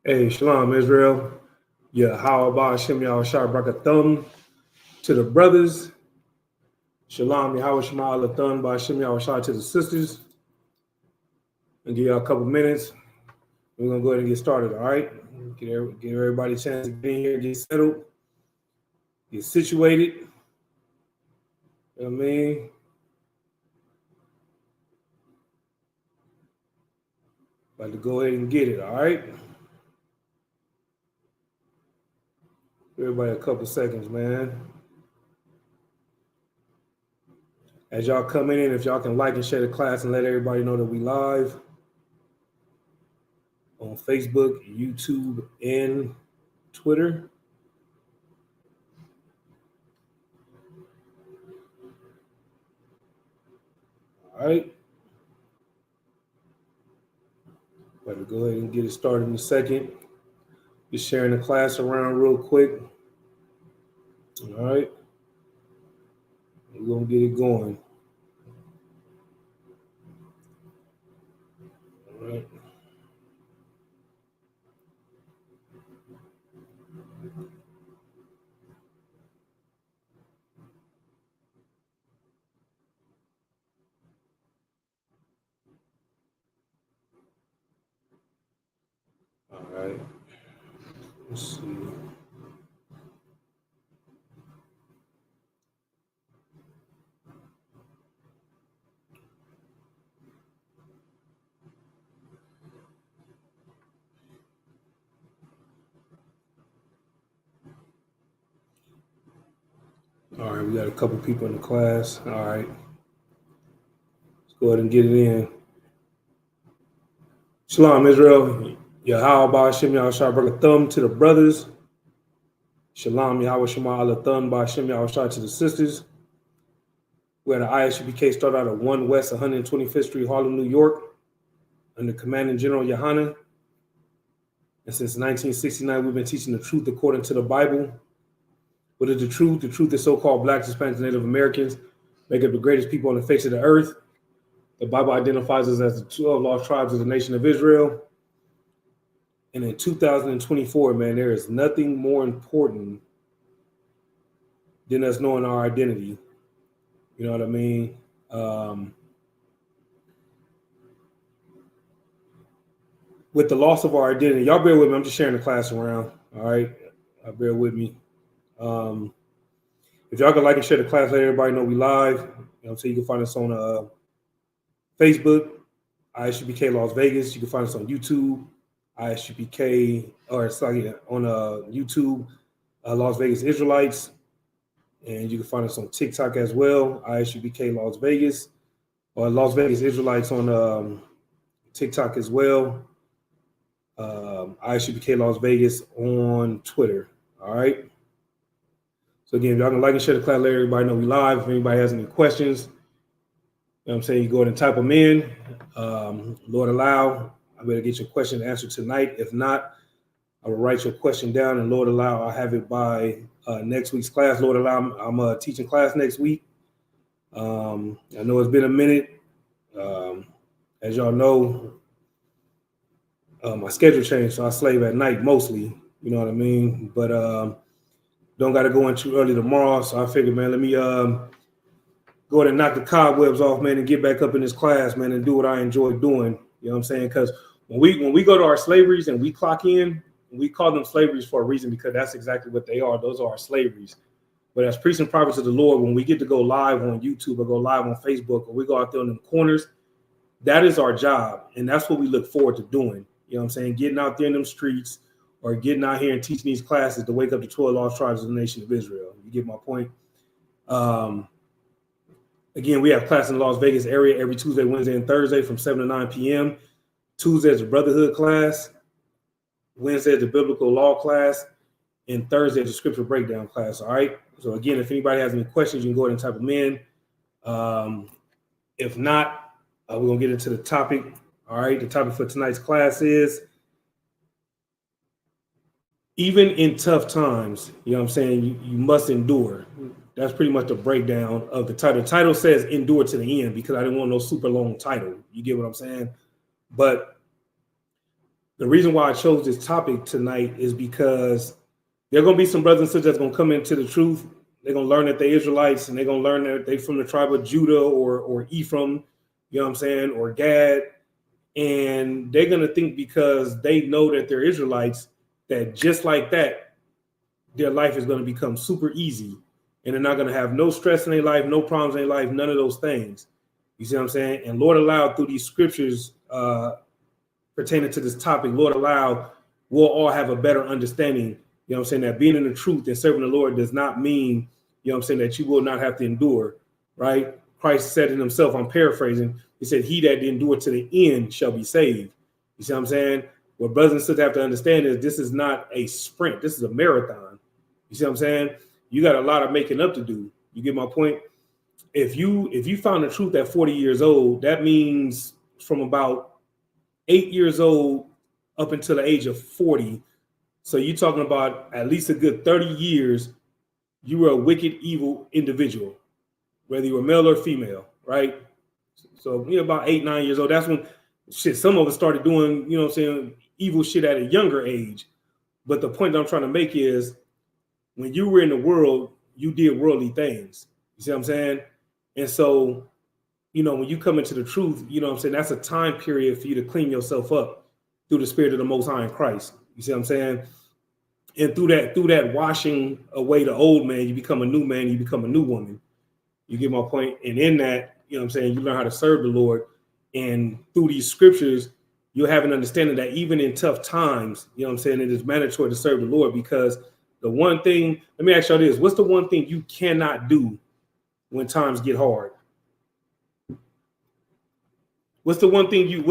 Hey, Shalom, Israel. Yeah, how about Hashem Yahushua Brakathum to the brothers? Shalom, Yahweh Shema Alathun by Hashem Yahushua to the sisters. And give y'all a couple minutes. We're going to go ahead and get started, all right? Give everybody a chance to get in here, get settled, get situated. You know what I mean? About to go ahead and get it, all right? Give everybody a couple seconds, man. As y'all coming in, if y'all can like and share the class and let everybody know that we live on Facebook, YouTube, and Twitter. All right. About to go ahead and get it started in a second. Just sharing the class around real quick. All right. We're going to get it going. All right. All right. Let's see. All right, we got a couple people in the class. All right. Let's go ahead and get it in. Shalom, Israel. Yahweh Hashem Yahushua Brakathum to the brothers. Shalom, Yahweh Shema Alathun by Hashem Yahushua to the sisters. We're at the ISUPK, start out at 1 West 125th Street, Harlem, New York, under Commanding General Yohanan. And since 1969, we've been teaching the truth according to the Bible. What is the truth? The truth is so-called Blacks, Hispanics, Native Americans make up the greatest people on the face of the earth. The Bible identifies us as the 12 lost tribes of the nation of Israel. And in 2024, man, there is nothing more important than us knowing our identity. You know what I mean? With the loss of our identity, y'all bear with me. I'm just sharing the class around. All right. Bear with me. If y'all can like and share the class, let everybody know we live. You know, so you can find us on Facebook, ISUPK Las Vegas. You can find us on YouTube, ISUPK, or sorry, on YouTube, Las Vegas Israelites. And you can find us on TikTok as well, ISUPK Las Vegas, or Las Vegas Israelites on TikTok as well. ISUPK Las Vegas on Twitter. All right. So again, if y'all can like and share the class, let everybody know we live. If anybody has any questions, you know what I'm saying, you go ahead and type them in. Lord allow, I better get your question answered tonight. If not, I will write your question down, and Lord allow, I'll have it by next week's class. Lord allow, I'm teaching class next week. I know it's been a minute. As y'all know, my schedule changed, so I slave at night mostly. You know what I mean? But don't got to go in too early tomorrow, so I figured, man, let me go ahead and knock the cobwebs off, man, and get back up in this class, man, and do what I enjoy doing. You know what I'm saying? Because when we go to our slaveries and we clock in, we call them slaveries for a reason, because that's exactly what they are. Those are our slaveries. But as priests and prophets of the Lord, when we get to go live on YouTube or go live on Facebook, or we go out there in the corners, that is our job, and that's what we look forward to doing. You know what I'm saying? Getting out there in them streets, or getting out here and teaching these classes to wake up the 12 lost tribes of the nation of Israel. You get my point? Again, we have class in the Las Vegas area every Tuesday, Wednesday, and Thursday from 7 to 9 p.m. Tuesday is a brotherhood class. Wednesday is the biblical law class. And Thursday is the scripture breakdown class. All right. So again, if anybody has any questions, you can go ahead and type them in. If not, we're going to get into the topic. All right. The topic for tonight's class is, even in tough times, you know what I'm saying, you must endure. That's pretty much the breakdown of the title. The title says endure to the end, because I didn't want no super long title. You get what I'm saying? But The reason why I chose this topic tonight is because there are going to be some brothers and sisters that's going to come into the truth. They're going to learn that they're Israelites, and they're going to learn that they're from the tribe of Judah or Ephraim, you know what I'm saying, or Gad. And they're going to think because they know that they're Israelites, that just like that, their life is going to become super easy. And they're not going to have no stress in their life, no problems in their life, none of those things. You see what I'm saying? And Lord allowed through these scriptures pertaining to this topic, Lord allow we'll all have a better understanding, you know what I'm saying, that being in the truth and serving the Lord does not mean, you know what I'm saying, that you will not have to endure, right? Christ said it himself, I'm paraphrasing, he said, he that endure to the end shall be saved. You see what I'm saying? What brothers and sisters have to understand is this is not a sprint, this is a marathon. You see what I'm saying? You got a lot of making up to do. You get my point? If you found the truth at 40 years old, that means from about 8 years old up until the age of 40. So you're talking about at least a good 30 years, you were a wicked, evil individual, whether you were male or female, right? So you're about 8, 9 years old. That's when some of us started doing, you know what I'm saying, evil shit at a younger age. But the point that I'm trying to make is when you were in the world, you did worldly things. You see what I'm saying? And so, you know, when you come into the truth, you know what I'm saying, that's a time period for you to clean yourself up through the Spirit of the Most High in Christ. You see what I'm saying? And through that washing away the old man, you become a new man, you become a new woman. You get my point? And in that, you know what I'm saying, you learn how to serve the Lord. And through these scriptures, you'll have an understanding that even in tough times, you know what I'm saying, it is mandatory to serve the Lord, because the one thing, let me ask y'all this, what's the one thing you cannot do when times get hard? What's the one thing you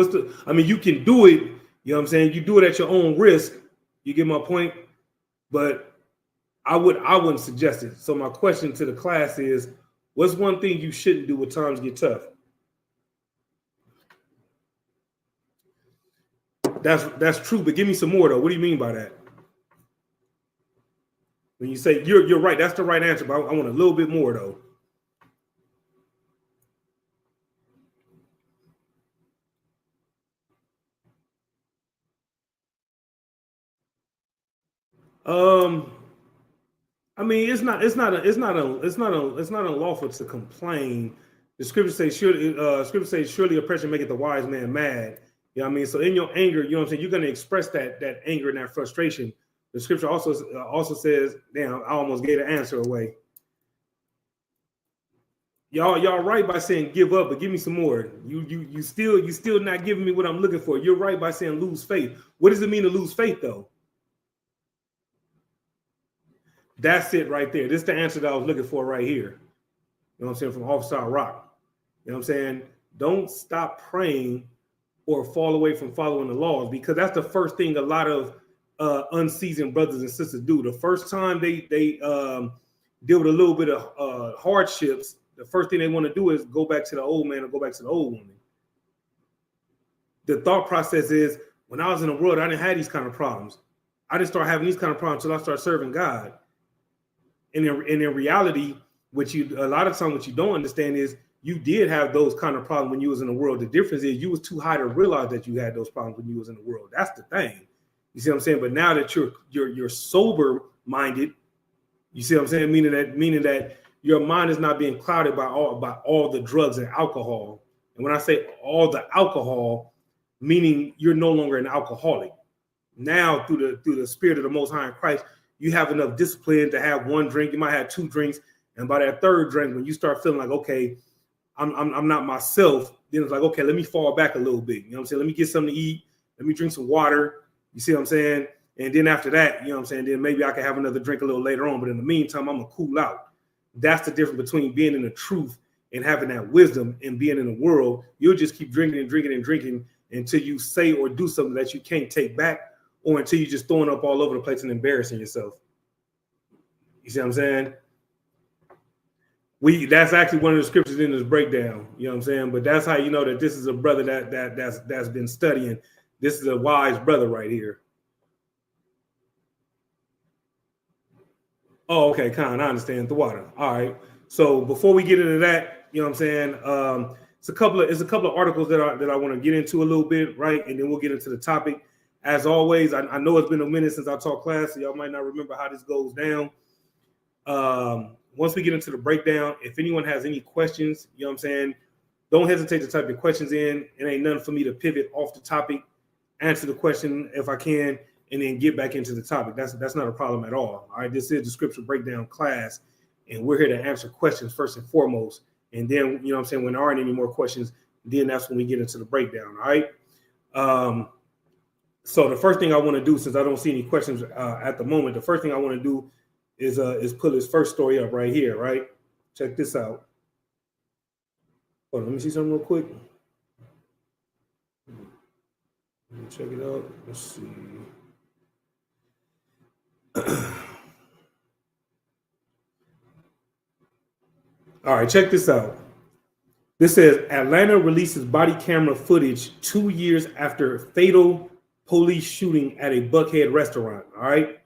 can do it, you know what I'm saying? You do it at your own risk. You get my point? But I wouldn't suggest it. So my question to the class is, what's one thing you shouldn't do when times get tough? That's true, but give me some more though. What do you mean by that? When you say you're right, that's the right answer, but I want a little bit more though. I mean, it's not unlawful to complain. The scripture says surely oppression maketh the wise man mad. You know what I mean? So in your anger, you know what I'm saying, you're going to express that anger and that frustration. The scripture also says, damn, I almost gave the answer away. Y'all right by saying give up, but give me some more. You still not giving me what I'm looking for. You're right by saying lose faith. What does it mean to lose faith though? That's it right there. This is the answer that I was looking for right here. You know what I'm saying? From Officer Rock. You know what I'm saying? Don't stop praying or fall away from following the laws, because that's the first thing a lot of unseasoned brothers and sisters do. The first time they deal with a little bit of hardships, the first thing they want to do is go back to the old man or go back to the old woman. The thought process is, when I was in the world, I didn't have these kind of problems. I didn't start having these kind of problems until I started serving God. And in reality, a lot of times what you don't understand is you did have those kind of problems when you was in the world. The difference is you was too high to realize that you had those problems when you was in the world. That's the thing. You see what I'm saying? But now that you're sober minded, you see what I'm saying? Meaning that your mind is not being clouded by all the drugs and alcohol. And when I say all the alcohol, meaning you're no longer an alcoholic. Now through the Spirit of the Most High in Christ, you have enough discipline to have one drink. You might have 2 drinks, and by that 3rd drink, when you start feeling like, okay, I'm not myself, then it's like, okay, let me fall back a little bit. You know what I'm saying? Let me get something to eat. Let me drink some water. You see what I'm saying? And then after that, you know what I'm saying, then maybe I can have another drink a little later on. But in the meantime, I'm gonna cool out. That's the difference between being in the truth and having that wisdom and being in the world. You'll just keep drinking and drinking and drinking until you say or do something that you can't take back, or until you're just throwing up all over the place and embarrassing yourself. You see what I'm saying? That's actually one of the scriptures in this breakdown. You know what I'm saying? But that's how you know that this is a brother that's been studying. This is a wise brother right here. Oh, okay, Con, I understand the water. All right. So before we get into that, you know what I'm saying? It's a couple of articles that I want to get into a little bit, right? And then we'll get into the topic. As always, I know it's been a minute since I taught class, so y'all might not remember how this goes down. Once we get into the breakdown, if anyone has any questions, you know what I'm saying, don't hesitate to type your questions in. It ain't nothing for me to pivot off the topic, answer the question if I can, and then get back into the topic. That's not a problem at all. All right, this is the scripture breakdown class, and we're here to answer questions first and foremost. And then, you know what I'm saying, when there aren't any more questions, then that's when we get into the breakdown. All right. So the first thing I want to do, since I don't see any questions at the moment, the first thing I want to do is pull this first story up right here. Right. Check this out. Hold on, let me see something real quick. Let me check it out. Let's see. All right, check this out. This says Atlanta releases body camera footage 2 years after fatal police shooting at a Buckhead restaurant. All right.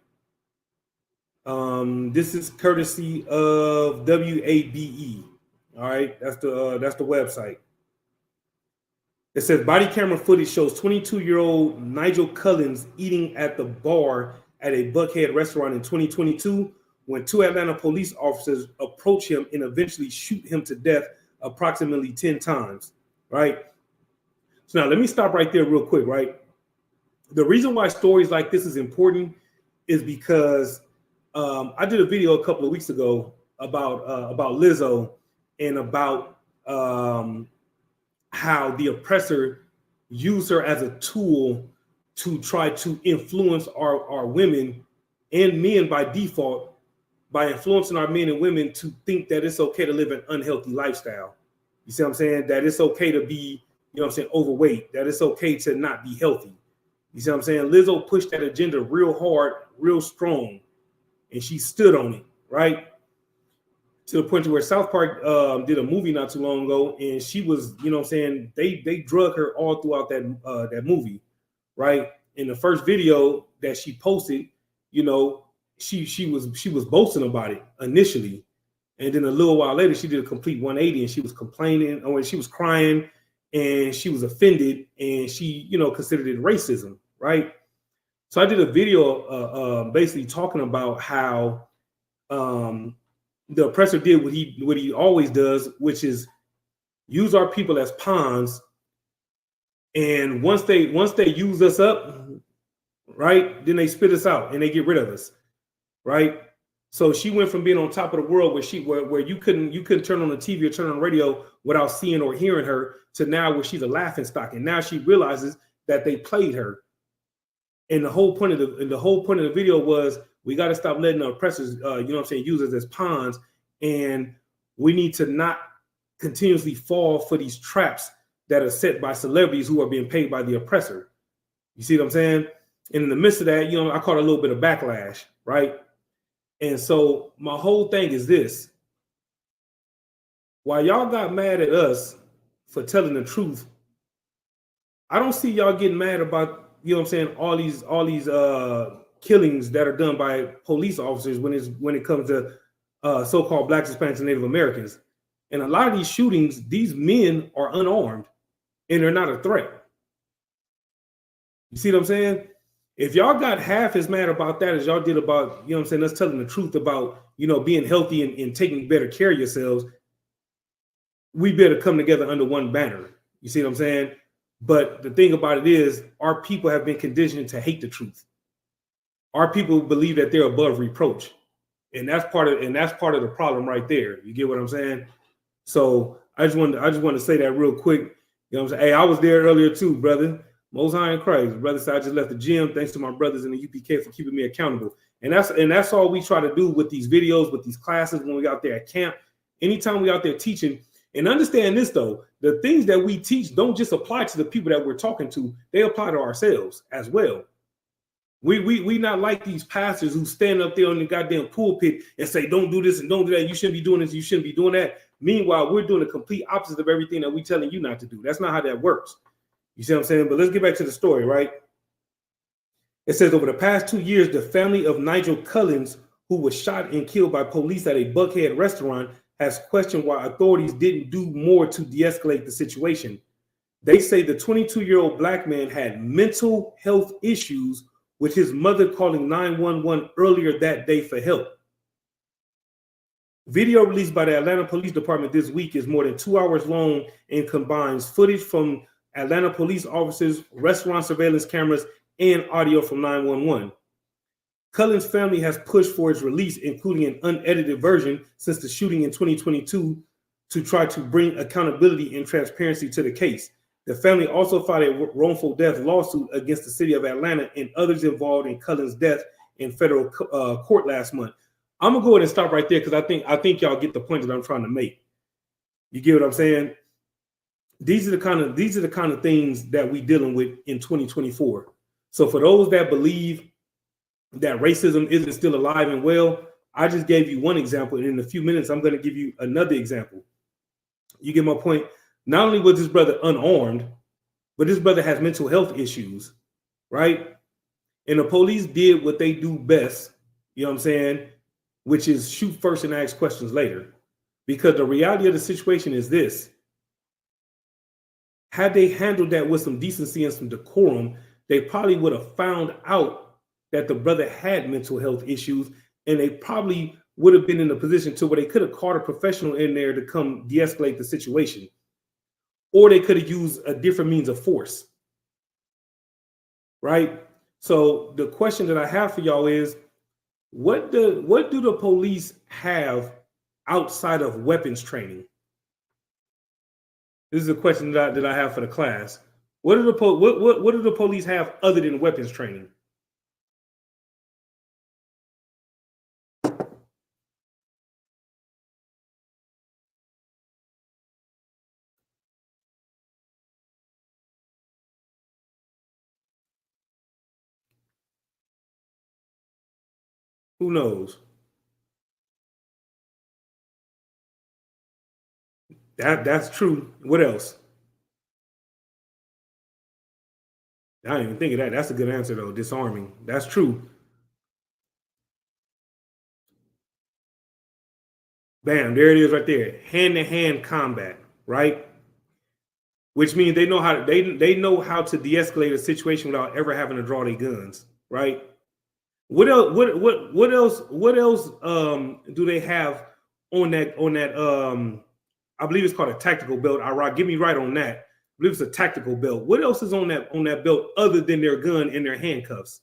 This is courtesy of WABE. All right, that's the website. It says body camera footage shows 22-year-old Nigel Cullins eating at the bar at a Buckhead restaurant in 2022 when 2 Atlanta police officers approach him and eventually shoot him to death approximately 10 times, right? So now let me stop right there real quick, right? The reason why stories like this is important is because I did a video a couple of weeks ago about Lizzo and about how the oppressor used her as a tool to try to influence our women and men by default, by influencing our men and women to think that it's okay to live an unhealthy lifestyle. You see what I'm saying? That it's okay to be, you know what I'm saying, overweight, that it's okay to not be healthy. You see what I'm saying? Lizzo pushed that agenda real hard, real strong, and she stood on it, right? To the point where South Park did a movie not too long ago, and she was, you know what I'm saying, they drug her all throughout that movie, right? In the first video that she posted, you know, she was boasting about it initially, and then a little while later she did a complete 180 and she was complaining, or she was crying, and she was offended, and she, you know, considered it racism, right? So I did a video basically talking about how the oppressor did what he always does, which is use our people as pawns. And once they use us up, right, then they spit us out and they get rid of us, right? So she went from being on top of the world where you couldn't turn on the TV or turn on the radio without seeing or hearing her, to now where she's a laughing stock. And now she realizes that they played her. And the whole point of the video was, we got to stop letting the oppressors, you know what I'm saying, use us as pawns, and we need to not continuously fall for these traps that are set by celebrities who are being paid by the oppressor. You see what I'm saying? And in the midst of that, you know, I caught a little bit of backlash, right? And so my whole thing is this: while y'all got mad at us for telling the truth, I don't see y'all getting mad about, you know what I'm saying, all these killings that are done by police officers when it comes to so-called Blacks, Hispanics, and Native Americans. And a lot of these shootings, these men are unarmed and they're not a threat. You see what I'm saying? If y'all got half as mad about that as y'all did about, you know what I'm saying, us telling the truth about, you know, being healthy and taking better care of yourselves, we better come together under one banner. You see what I'm saying? But the thing about it is, our people have been conditioned to hate the truth. Our people believe that they're above reproach, and that's part of the problem right there. You get what I'm saying? So I just want to say that real quick. You know what I'm saying? Hey, I was there earlier too, brother. Most High in Christ, brother. So I just left the gym. Thanks to my brothers in the UPK for keeping me accountable. And that's all we try to do with these videos, with these classes when we out there at camp. Anytime we out there teaching. And understand this though, the things that we teach don't just apply to the people that we're talking to; they apply to ourselves as well. We not like these pastors who stand up there on the goddamn pulpit and say, don't do this and don't do that. You shouldn't be doing this. You shouldn't be doing that. Meanwhile, we're doing the complete opposite of everything that we're telling you not to do. That's not how that works. You see what I'm saying? But let's get back to the story, right? It says, over the past 2 years, the family of Nigel Cullins, who was shot and killed by police at a Buckhead restaurant, has questioned why authorities didn't do more to de-escalate the situation. They say the 22-year-old black man had mental health issues, with his mother calling 911 earlier that day for help. Video released by the Atlanta Police Department this week is more than 2 hours long and combines footage from Atlanta police officers, restaurant surveillance cameras, and audio from 911. Cullen's family has pushed for its release, including an unedited version since the shooting in 2022, to try to bring accountability and transparency to the case. The family also filed a wrongful death lawsuit against the city of Atlanta and others involved in Cullen's death in federal court last month. I'm gonna go ahead and stop right there because I think y'all get the point that I'm trying to make. You get what I'm saying? These are the kind of things that we're dealing with in 2024. So for those that believe that racism isn't still alive and well, I just gave you one example, and in a few minutes I'm going to give you another example. You get my point? Not only was this brother unarmed, but this brother has mental health issues, right? And the police did what they do best, you know what I'm saying, which is shoot first and ask questions later. Because the reality of the situation is this: had they handled that with some decency and some decorum, they probably would have found out that the brother had mental health issues, and they probably would have been in a position to where they could have called a professional in there to come de-escalate the situation. Or they could have used a different means of force, right? So the question that I have for y'all is, what do the police have outside of weapons training? This is a question that I have for the class. What do the police have other than weapons training? Who knows? That's true. What else? I didn't even think of that. That's a good answer though. Disarming. That's true. Bam, there it is right there. Hand-to-hand combat, right? Which means they know how to, they know how to de-escalate a situation without ever having to draw their guns, right? What else? What else do they have on that? I believe it's called a tactical belt. Give me right on that. I believe it's a tactical belt. What else is on that belt other than their gun and their handcuffs?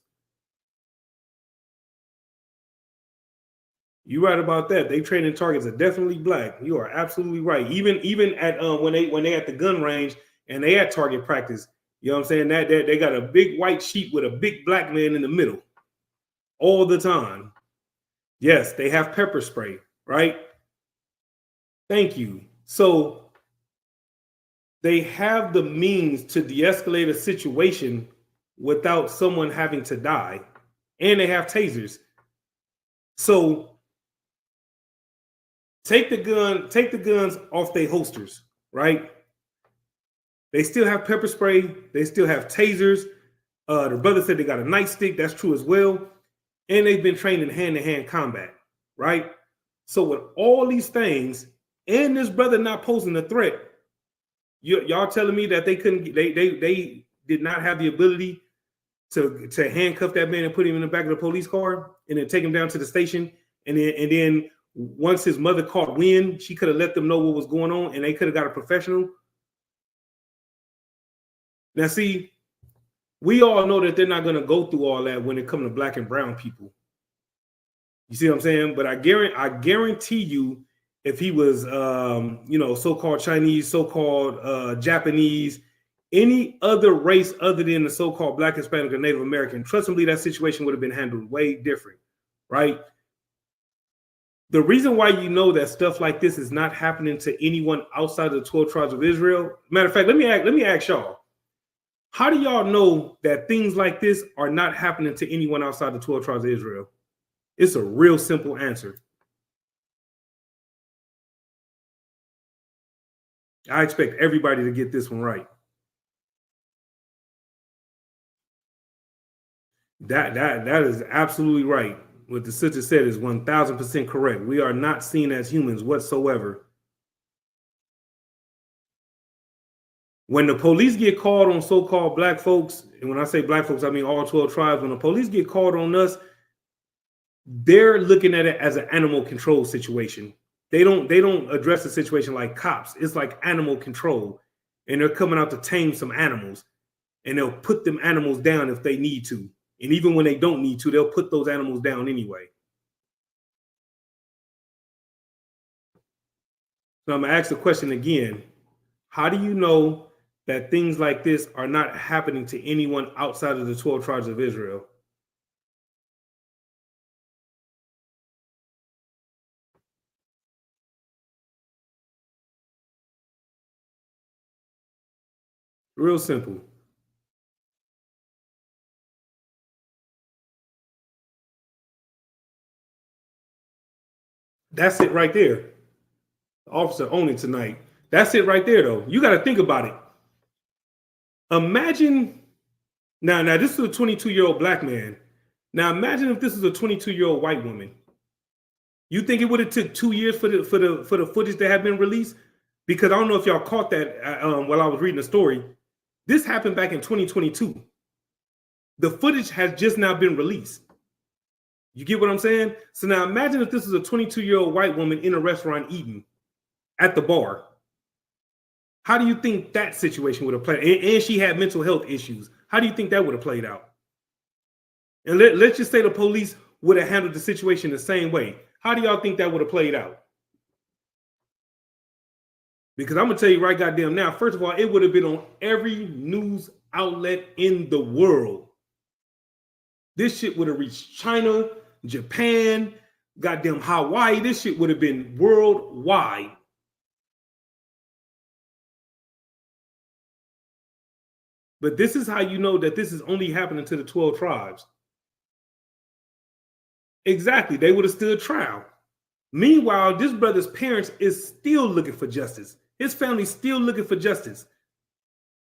You're right about that. They training targets are definitely black. You are absolutely right. Even at when they at the gun range and they at target practice, you know what I'm saying? That they got a big white sheet with a big black man in the middle all the time. Yes, they have pepper spray, right? Thank you. So they have the means to de-escalate a situation without someone having to die, and they have tasers. So take the guns off their holsters, right? They still have pepper spray. They still have tasers. The brother said they got a nightstick. That's true as well. And they've been trained in hand-to-hand combat, right? So with all these things, and this brother not posing a threat, y'all telling me that they couldn't, they did not have the ability to handcuff that man and put him in the back of the police car and then take him down to the station, and then once his mother caught wind, she could have let them know what was going on, and they could have got a professional. Now, see, we all know that they're not going to go through all that when it comes to black and brown people. You see what I'm saying? But I guarantee you, if he was, so-called Chinese, so-called Japanese, any other race other than the so-called Black, Hispanic, or Native American, trust me, that situation would have been handled way different, right? The reason why you know that stuff like this is not happening to anyone outside of the 12 tribes of Israel. Matter of fact, let me ask y'all, how do y'all know that things like this are not happening to anyone outside the 12 tribes of Israel? It's a real simple answer. I expect everybody to get this one right. That is absolutely right. What the sister said is 1000% correct. We are not seen as humans whatsoever. When the police get called on so-called black folks, and when I say black folks, I mean all 12 tribes, when the police get called on us, they're looking at it as an animal control situation. They don't address the situation like cops. It's like animal control. And they're coming out to tame some animals. And they'll put them animals down if they need to. And even when they don't need to, they'll put those animals down anyway. So I'm gonna ask the question again. How do you know that things like this are not happening to anyone outside of the 12 tribes of Israel? Real simple. That's it right there. The officer owned it tonight. That's it right there, though. You got to think about it. Imagine now this is a 22-year-old black man. Now imagine if this is a 22-year-old white woman. You think it would have took 2 years for the footage to have been released? Because I don't know if y'all caught that while I was reading the story. This happened back in 2022. The footage has just now been released. You get what I'm saying? So now imagine if this is a 22-year-old white woman in a restaurant eating at the bar. How do you think that situation would have played? And she had mental health issues. How do you think that would have played out? And let's just say the police would have handled the situation the same way. How do y'all think that would have played out? Because I'm going to tell you right goddamn now, first of all, it would have been on every news outlet in the world. This shit would have reached China, Japan, goddamn Hawaii. This shit would have been worldwide. But this is how you know that this is only happening to the 12 tribes. Exactly. They would have stood trial. Meanwhile, this brother's parents is still looking for justice. His family's still looking for justice.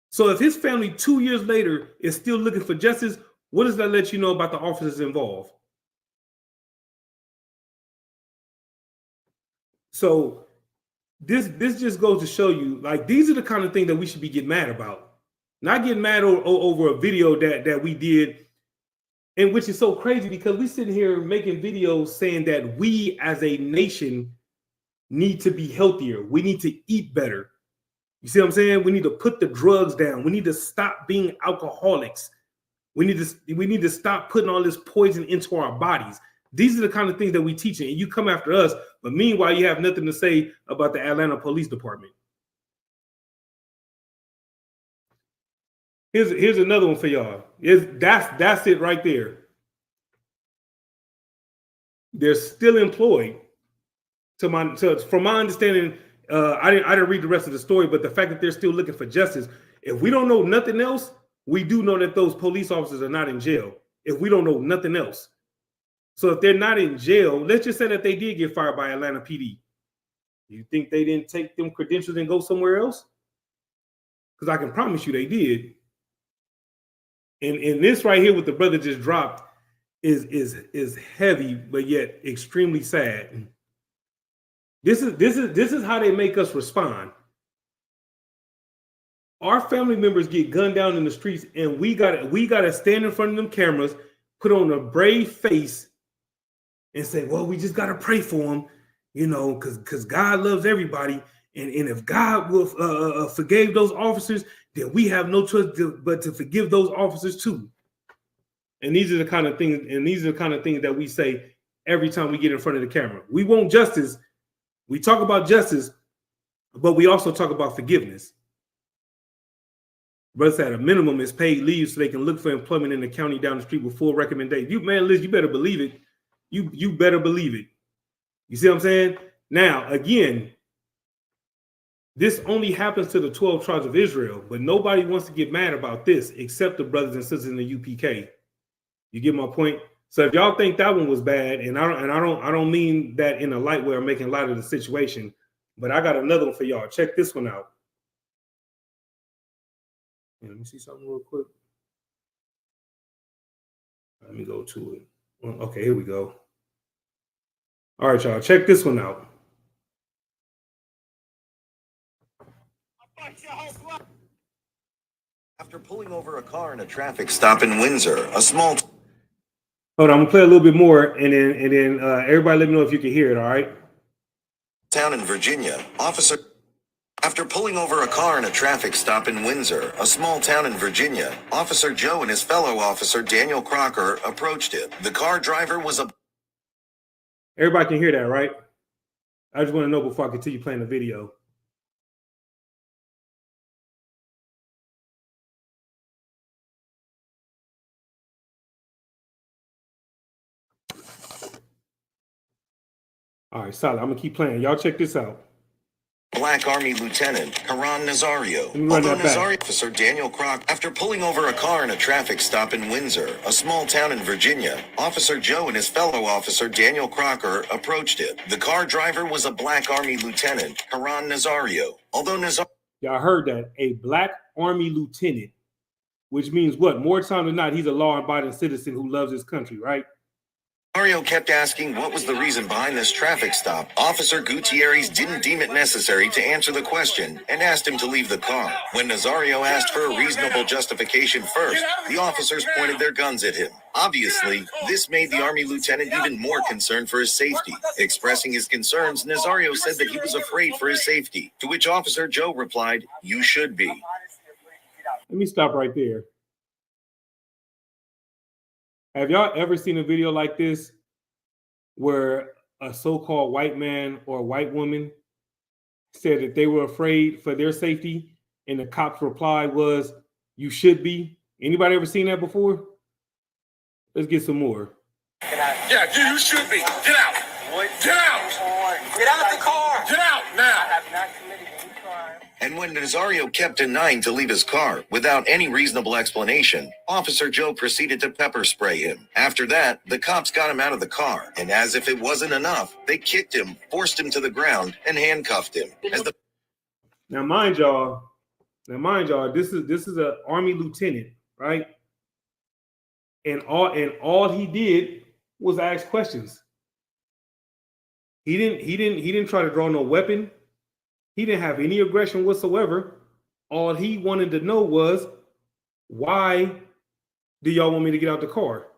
So if his family 2 years later is still looking for justice, what does that let you know about the officers involved? So this just goes to show you, like, these are the kind of things that we should be getting mad about. Not getting mad over a video that we did, and which is so crazy because we sitting here making videos saying that we as a nation need to be healthier. We need to eat better. You see what I'm saying? We need to put the drugs down. We need to stop being alcoholics. We need to stop putting all this poison into our bodies. These are the kind of things that we teach, and you come after us, but meanwhile, you have nothing to say about the Atlanta Police Department. Here's another one for y'all. That's it right there. They're still employed. From my understanding, I didn't read the rest of the story, but the fact that they're still looking for justice. If we don't know nothing else, we do know that those police officers are not in jail. If we don't know nothing else. So if they're not in jail, let's just say that they did get fired by Atlanta PD. You think they didn't take them credentials and go somewhere else? Because I can promise you they did. And this right here, what the brother just dropped, is heavy, but yet extremely sad. This is how they make us respond. Our family members get gunned down in the streets, and we gotta stand in front of them cameras, put on a brave face, and say, "Well, we just gotta pray for them, you know, because God loves everybody, and if God will forgave those officers, then we have no choice but to forgive those officers too." And these are the kind of things, that we say every time we get in front of the camera. We want justice. We talk about justice, but we also talk about forgiveness. Brother said a minimum is paid leave so they can look for employment in the county down the street with full recommendation. Liz, you better believe it. You better believe it. You see what I'm saying? Now, again, this only happens to the 12 tribes of Israel, but nobody wants to get mad about this except the brothers and sisters in the UPK. You get my point? So if y'all think that one was bad, and I don't mean that in a light way or making light of the situation, but I got another one for y'all. Check this one out. Let me see something real quick. Let me go to it. Okay, here we go. All right, y'all, check this one out. After pulling over a car in a traffic stop in Windsor, a small Hold on, I'm gonna play a little bit more, and then everybody let me know if you can hear it. All right. town in Virginia, officer. After pulling over a car in a traffic stop in Windsor, a small town in Virginia, Officer Joe and his fellow officer Daniel Crocker approached it. The car driver was a. Everybody can hear that, right? I just want to know before I continue playing the video. All right, solid. I'm gonna keep playing. Y'all check this out. Black Army Lieutenant Haran Nazario. Although Nazario officer Daniel Crock, after pulling over a car in a traffic stop in Windsor, a small town in Virginia, Officer Joe and his fellow officer Daniel Crocker approached it. The car driver was a Black Army Lieutenant Haran Nazario. Although Nazario. Y'all heard that, a Black Army lieutenant, which means what? More time than not, he's a law-abiding citizen who loves his country, right? Nazario kept asking what was the reason behind this traffic stop. Officer Gutierrez didn't deem it necessary to answer the question and asked him to leave the car. When Nazario asked for a reasonable justification first, the officers pointed their guns at him. Obviously, this made the Army lieutenant even more concerned for his safety. Expressing his concerns, Nazario said that he was afraid for his safety, to which Officer Joe replied, "You should be." Let me stop right there. Have y'all ever seen a video like this where a so-called white man or white woman said that they were afraid for their safety and the cop's reply was, "You should be"? Anybody ever seen that before? Let's get some more. Yeah, you should be. Get out. Get out. Get out the car. Get out now. I have not committed any crime. And when Nazario kept denying to leave his car without any reasonable explanation, Officer Joe proceeded to pepper spray him. After that, the cops got him out of the car, and as if it wasn't enough, they kicked him, forced him to the ground, and handcuffed him. Now, mind y'all, this is an Army lieutenant, right? And all he did was ask questions. He didn't try to draw no weapon. He didn't have any aggression whatsoever. All he wanted to know was, why do y'all want me to get out the car?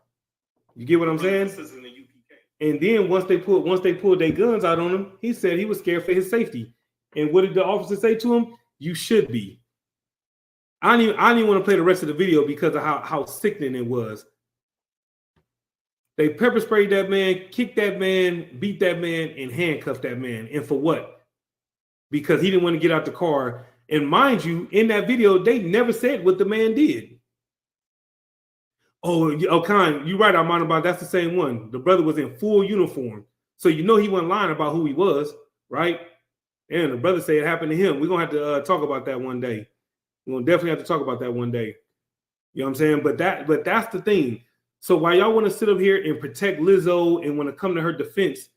You get what I'm saying? This is in the UPK. And then once they pulled their guns out on him, he said he was scared for his safety. And what did the officer say to him? "You should be." I didn't even want to play the rest of the video because of how sickening it was. They pepper sprayed that man, kicked that man, beat that man, and handcuffed that man. And for what? Because he didn't want to get out the car. And mind you, in that video, they never said what the man did. Oh, Khan, you're right, Armando, about that's the same one. The brother was in full uniform. So you know he wasn't lying about who he was, right? And the brother said it happened to him. We're going to have to talk about that one day. We're going to definitely have to talk about that one day. You know what I'm saying? But that's the thing. So while y'all want to sit up here and protect Lizzo and want to come to her defense,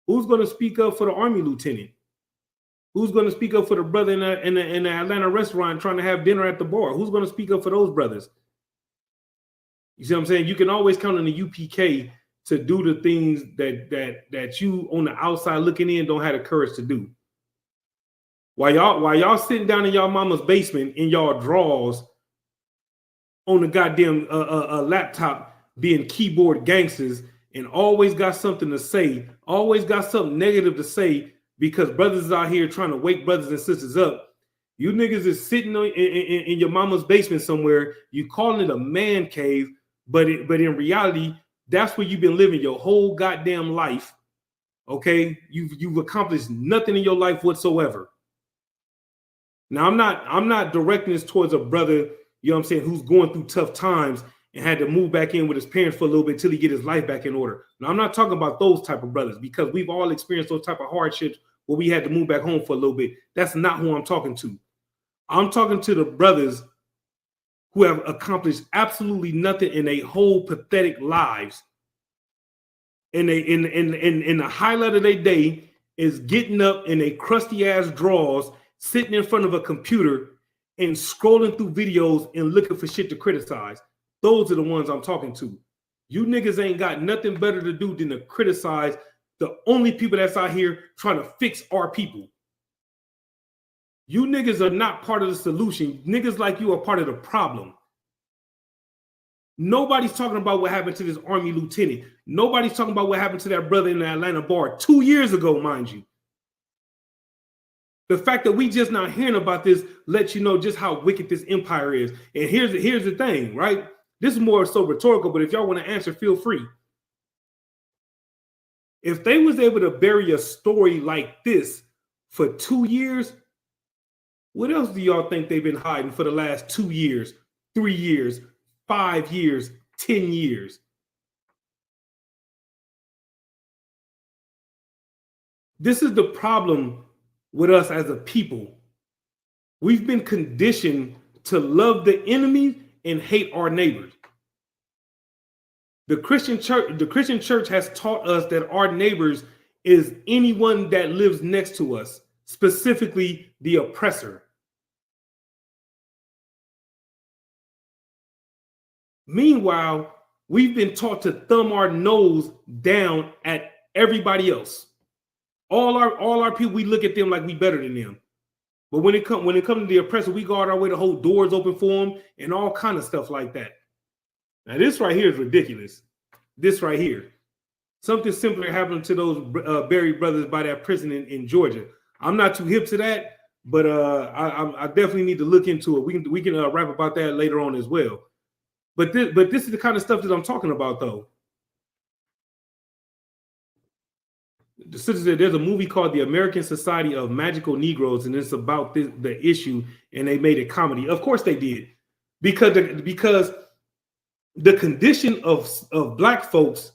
who's going to speak up for the Army lieutenant? Who's going to speak up for the brother in the Atlanta restaurant trying to have dinner at the bar? Who's going to speak up for those brothers? You see what I'm saying? You can always count on the UPK to do the things that you on the outside looking in don't have the courage to do. While y'all sitting down in y'all mama's basement in y'all drawers on the goddamn laptop being keyboard gangsters and always got something to say, always got something negative to say because brothers is out here trying to wake brothers and sisters up. You niggas is sitting in your mama's basement somewhere. You calling it a man cave, but in reality, that's where you've been living your whole goddamn life. Okay, you've accomplished nothing in your life whatsoever. Now I'm not directing this towards a brother, you know what I'm saying, who's going through tough times and had to move back in with his parents for a little bit till he get his life back in order. Now I'm not talking about those type of brothers because we've all experienced those type of hardships where we had to move back home for a little bit. That's not who I'm talking to. I'm talking to the brothers who have accomplished absolutely nothing in their whole pathetic lives. And they in the highlight of their day is getting up in a crusty ass drawers, sitting in front of a computer and scrolling through videos and looking for shit to criticize. Those are the ones I'm talking to. You niggas ain't got nothing better to do than to criticize the only people that's out here trying to fix our people. You niggas are not part of the solution. Niggas like you are part of the problem. Nobody's talking about what happened to this Army lieutenant. Nobody's talking about what happened to that brother in the Atlanta bar 2 years ago, mind you. The fact that we just not hearing about this lets you know just how wicked this empire is. And here's the thing, right? This is more so rhetorical, but if y'all want to answer, feel free. If they was able to bury a story like this for 2 years, what else do y'all think they've been hiding for the last 2 years, 3 years, 5 years, 10 years? This is the problem with us as a people. We've been conditioned to love the enemy and hate our neighbors. The Christian church has taught us that our neighbors is anyone that lives next to us, specifically the oppressor. Meanwhile, we've been taught to thumb our nose down at everybody else. All our people, we look at them like we better than them. But when it comes to the oppressor, we guard our way to hold doors open for them and all kind of stuff like that. Now, this right here is ridiculous. This right here. Something similar happened to those buried brothers by that prison in Georgia. I'm not too hip to that, but I definitely need to look into it. We can rap about that later on as well. But this is the kind of stuff that I'm talking about, though. The sister said there's a movie called The American Society of Magical Negroes, and it's about the issue, and they made it comedy. Of course they did, because the condition of black folks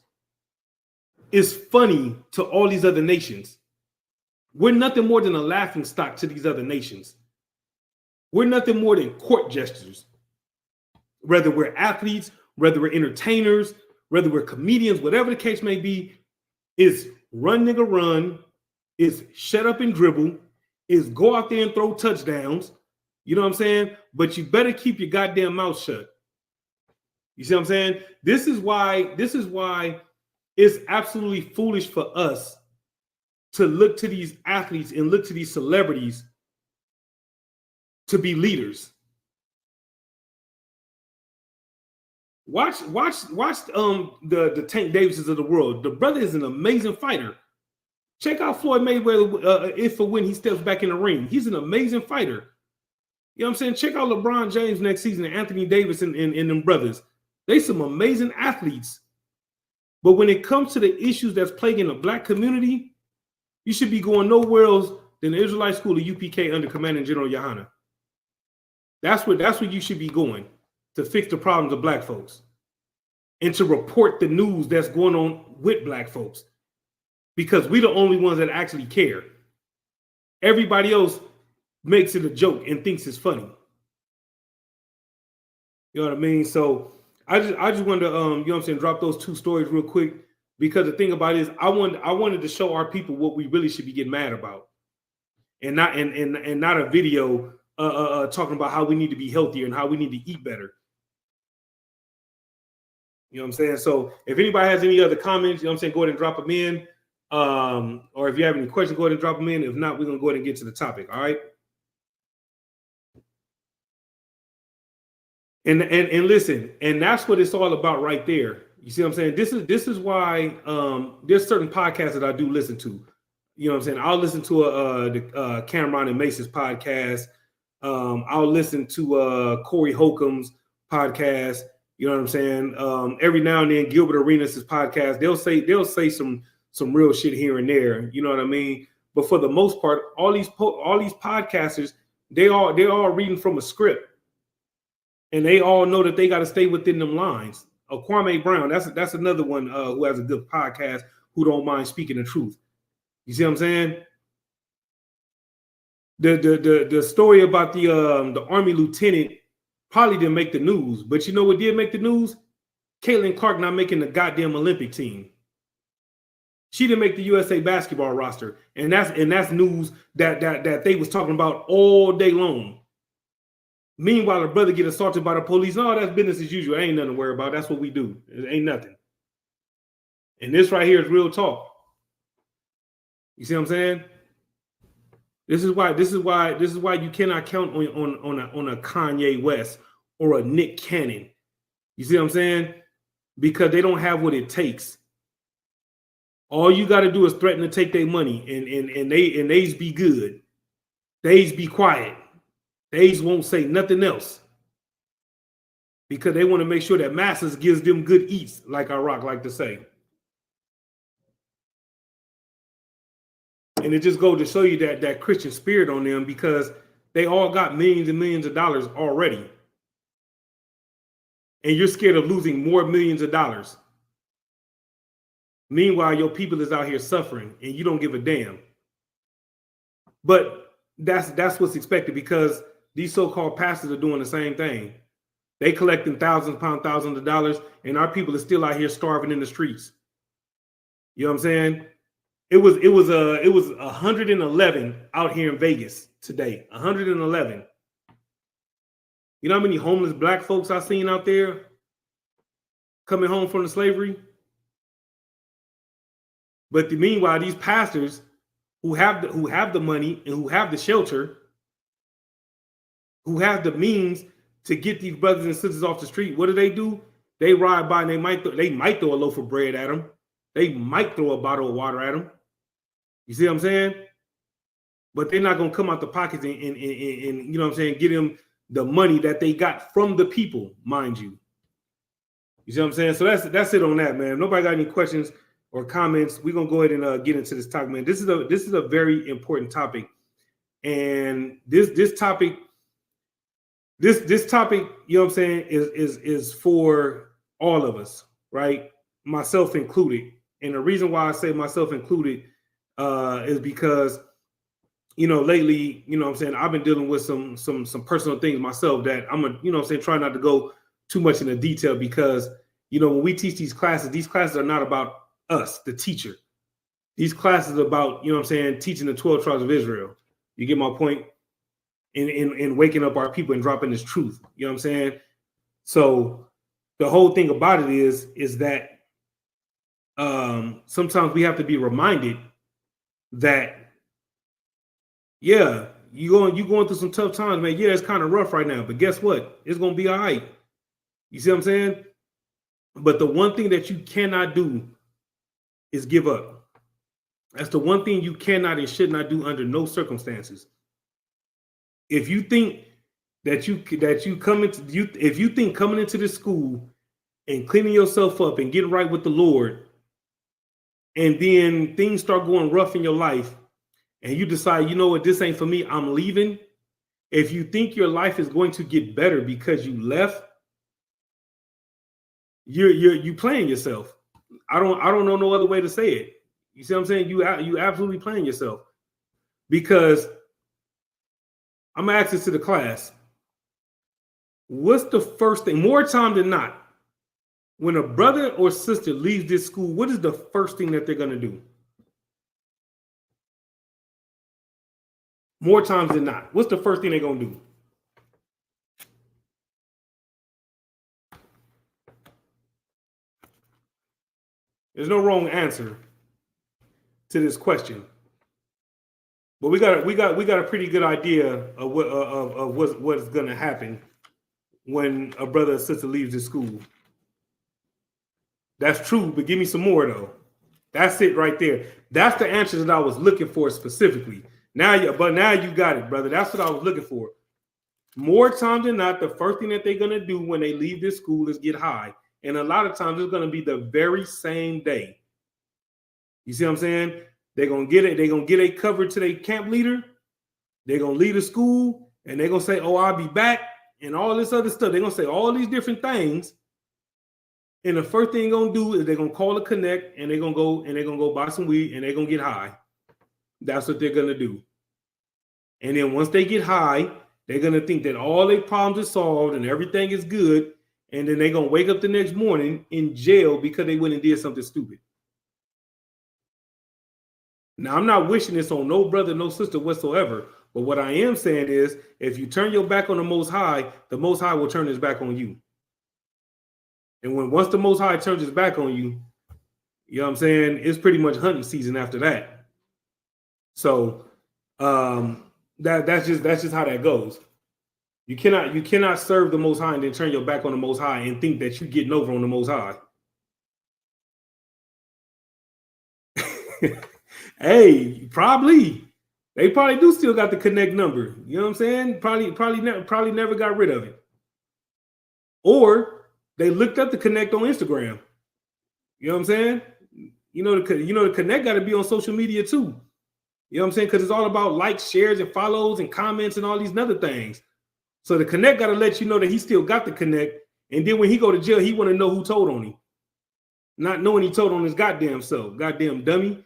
is funny to all these other nations. We're nothing more than a laughing stock to these other nations. We're nothing more than court gestures. Whether we're athletes, whether we're entertainers, whether we're comedians, whatever the case may be, is run nigga run, is shut up and dribble, is go out there and throw touchdowns. You know what I'm saying? But you better keep your goddamn mouth shut. You see what I'm saying? This is why it's absolutely foolish for us to look to these athletes and look to these celebrities to be leaders. Watch the Tank Davises of the world. The brother is an amazing fighter. Check out Floyd Mayweather if or when he steps back in the ring. He's an amazing fighter. You know what I'm saying? Check out LeBron James next season and Anthony Davis and them brothers. They some amazing athletes. But when it comes to the issues that's plaguing the black community, you should be going nowhere else than the Israelite School of UPK under Commanding General Yohana. That's where you should be going to fix the problems of black folks and to report the news that's going on with black folks, because we're the only ones that actually care. Everybody else makes it a joke and thinks it's funny. You know what I mean? So I just wanted to, you know what I'm saying, drop those two stories real quick, because the thing about it is I wanted to show our people what we really should be getting mad about, and not a video talking about how we need to be healthier and how we need to eat better. You know what I'm saying? So if anybody has any other comments, you know what I'm saying, go ahead and drop them in. Or if you have any questions, go ahead and drop them in. If not, we're going to go ahead and get to the topic. All right. And listen, and that's what it's all about right there. You see what I'm saying? This is why there's certain podcasts that I do listen to. You know what I'm saying? I'll listen to Cameron and Mace's podcast. I'll listen to Corey Holcomb's podcast. You know what I'm saying? Every now and then, Gilbert Arenas' podcast, they'll say some real shit here and there. You know what I mean? But for the most part, all these podcasters, they all reading from a script, and they all know that they got to stay within them lines. Kwame Brown, that's another one who has a good podcast, who don't mind speaking the truth. You see what I'm saying? The story about the Army lieutenant probably didn't make the news, but you know what did make the news? Caitlin Clark not making the goddamn Olympic team. She didn't make the USA basketball roster, and that's news that they was talking about all day long. Meanwhile, the brother get assaulted by the police. No, that's business as usual. Ain't nothing to worry about. That's what we do. It ain't nothing. And this right here is real talk. You see what I'm saying? This is why you cannot count on a Kanye West or a Nick Cannon. You see what I'm saying? Because they don't have what it takes. All you got to do is threaten to take their money, and they be good. They be quiet. They won't say nothing else because they want to make sure that masses gives them good eats, like our rock like to say. And it just goes to show you that Christian spirit on them, because they all got millions and millions of dollars already. And you're scared of losing more millions of dollars. Meanwhile, your people is out here suffering and you don't give a damn. But that's what's expected, because these so-called pastors are doing the same thing. They collecting thousands of dollars, and our people are still out here starving in the streets. You know what I'm saying? It was 111 out here in Vegas today. 111. You know how many homeless black folks I've seen out there coming home from the slavery? But meanwhile, these pastors who have the money and who have the shelter, who have the means to get these brothers and sisters off the street, what do? They ride by and they might throw a loaf of bread at them. They might throw a bottle of water at them. You see what I'm saying? But they're not gonna come out the pockets and you know what I'm saying, get them the money that they got from the people, mind you. You see what I'm saying? So that's it on that, man. If nobody got any questions or comments, we're gonna go ahead and get into this topic, man. This is a very important topic, and this topic, you know what I'm saying, is for all of us, right? Myself included. And the reason why I say myself included is because, you know, lately, you know what I'm saying, I've been dealing with some personal things myself that I'm gonna, you know what I'm saying, try not to go too much into detail, because, you know, when we teach these classes are not about us, the teacher. These classes are about, you know what I'm saying, teaching the 12 tribes of Israel. You get my point? In waking up our people and dropping this truth. You know what I'm saying? So the whole thing about it is that sometimes we have to be reminded that, yeah, you going through some tough times, man. Yeah, it's kind of rough right now, but guess what? It's gonna be all right. You see what I'm saying? But the one thing that you cannot do is give up. That's the one thing you cannot and should not do under no circumstances. If you think that if you think coming into this school and cleaning yourself up and getting right with the Lord, and then things start going rough in your life, and you decide, you know what, this ain't for me, I'm leaving. If you think your life is going to get better because you left, you playing yourself. I don't know no other way to say it. You see what I'm saying? You absolutely playing yourself, because I'm gonna ask this to the class. What's the first thing, more time than not, when a brother or sister leaves this school, what is the first thing that they're gonna do? More times than not, what's the first thing they're gonna do? There's no wrong answer to this question, but we got a pretty good idea of what's gonna happen when a brother or sister leaves the school. That's true, but give me some more though. That's it right there. That's the answer that I was looking for specifically. Now you got it, brother. That's what I was looking for. More times than not, the first thing that they're gonna do when they leave this school is get high, and a lot of times it's gonna be the very same day. You see what I'm saying? They're gonna get it. They're gonna get a cover to their camp leader. They're gonna leave the school, and they're gonna say, "Oh, I'll be back," and all this other stuff. They're gonna say all these different things. And the first thing they're gonna do is they're gonna call a connect, and they're gonna go buy some weed, and they're gonna get high. That's what they're gonna do. And then once they get high, they're gonna think that all their problems are solved and everything is good. And then they're gonna wake up the next morning in jail because they went and did something stupid. Now, I'm not wishing this on no brother, no sister whatsoever. But what I am saying is, if you turn your back on the Most High will turn his back on you. And once the Most High turns his back on you, you know what I'm saying, it's pretty much hunting season after that. So That's just how that goes. You cannot serve the Most High and then turn your back on the Most High and think that you're getting over on the Most High. Hey, probably. They probably do still got the connect number. You know what I'm saying? Probably never got rid of it. Or they looked up the connect on Instagram. You know what I'm saying? The connect got to be on social media too. You know what I'm saying? Because it's all about likes, shares, and follows and comments and all these other things. So the connect got to let you know that he still got the connect. And then when he go to jail, he want to know who told on him. Not knowing he told on his goddamn self. Goddamn dummy.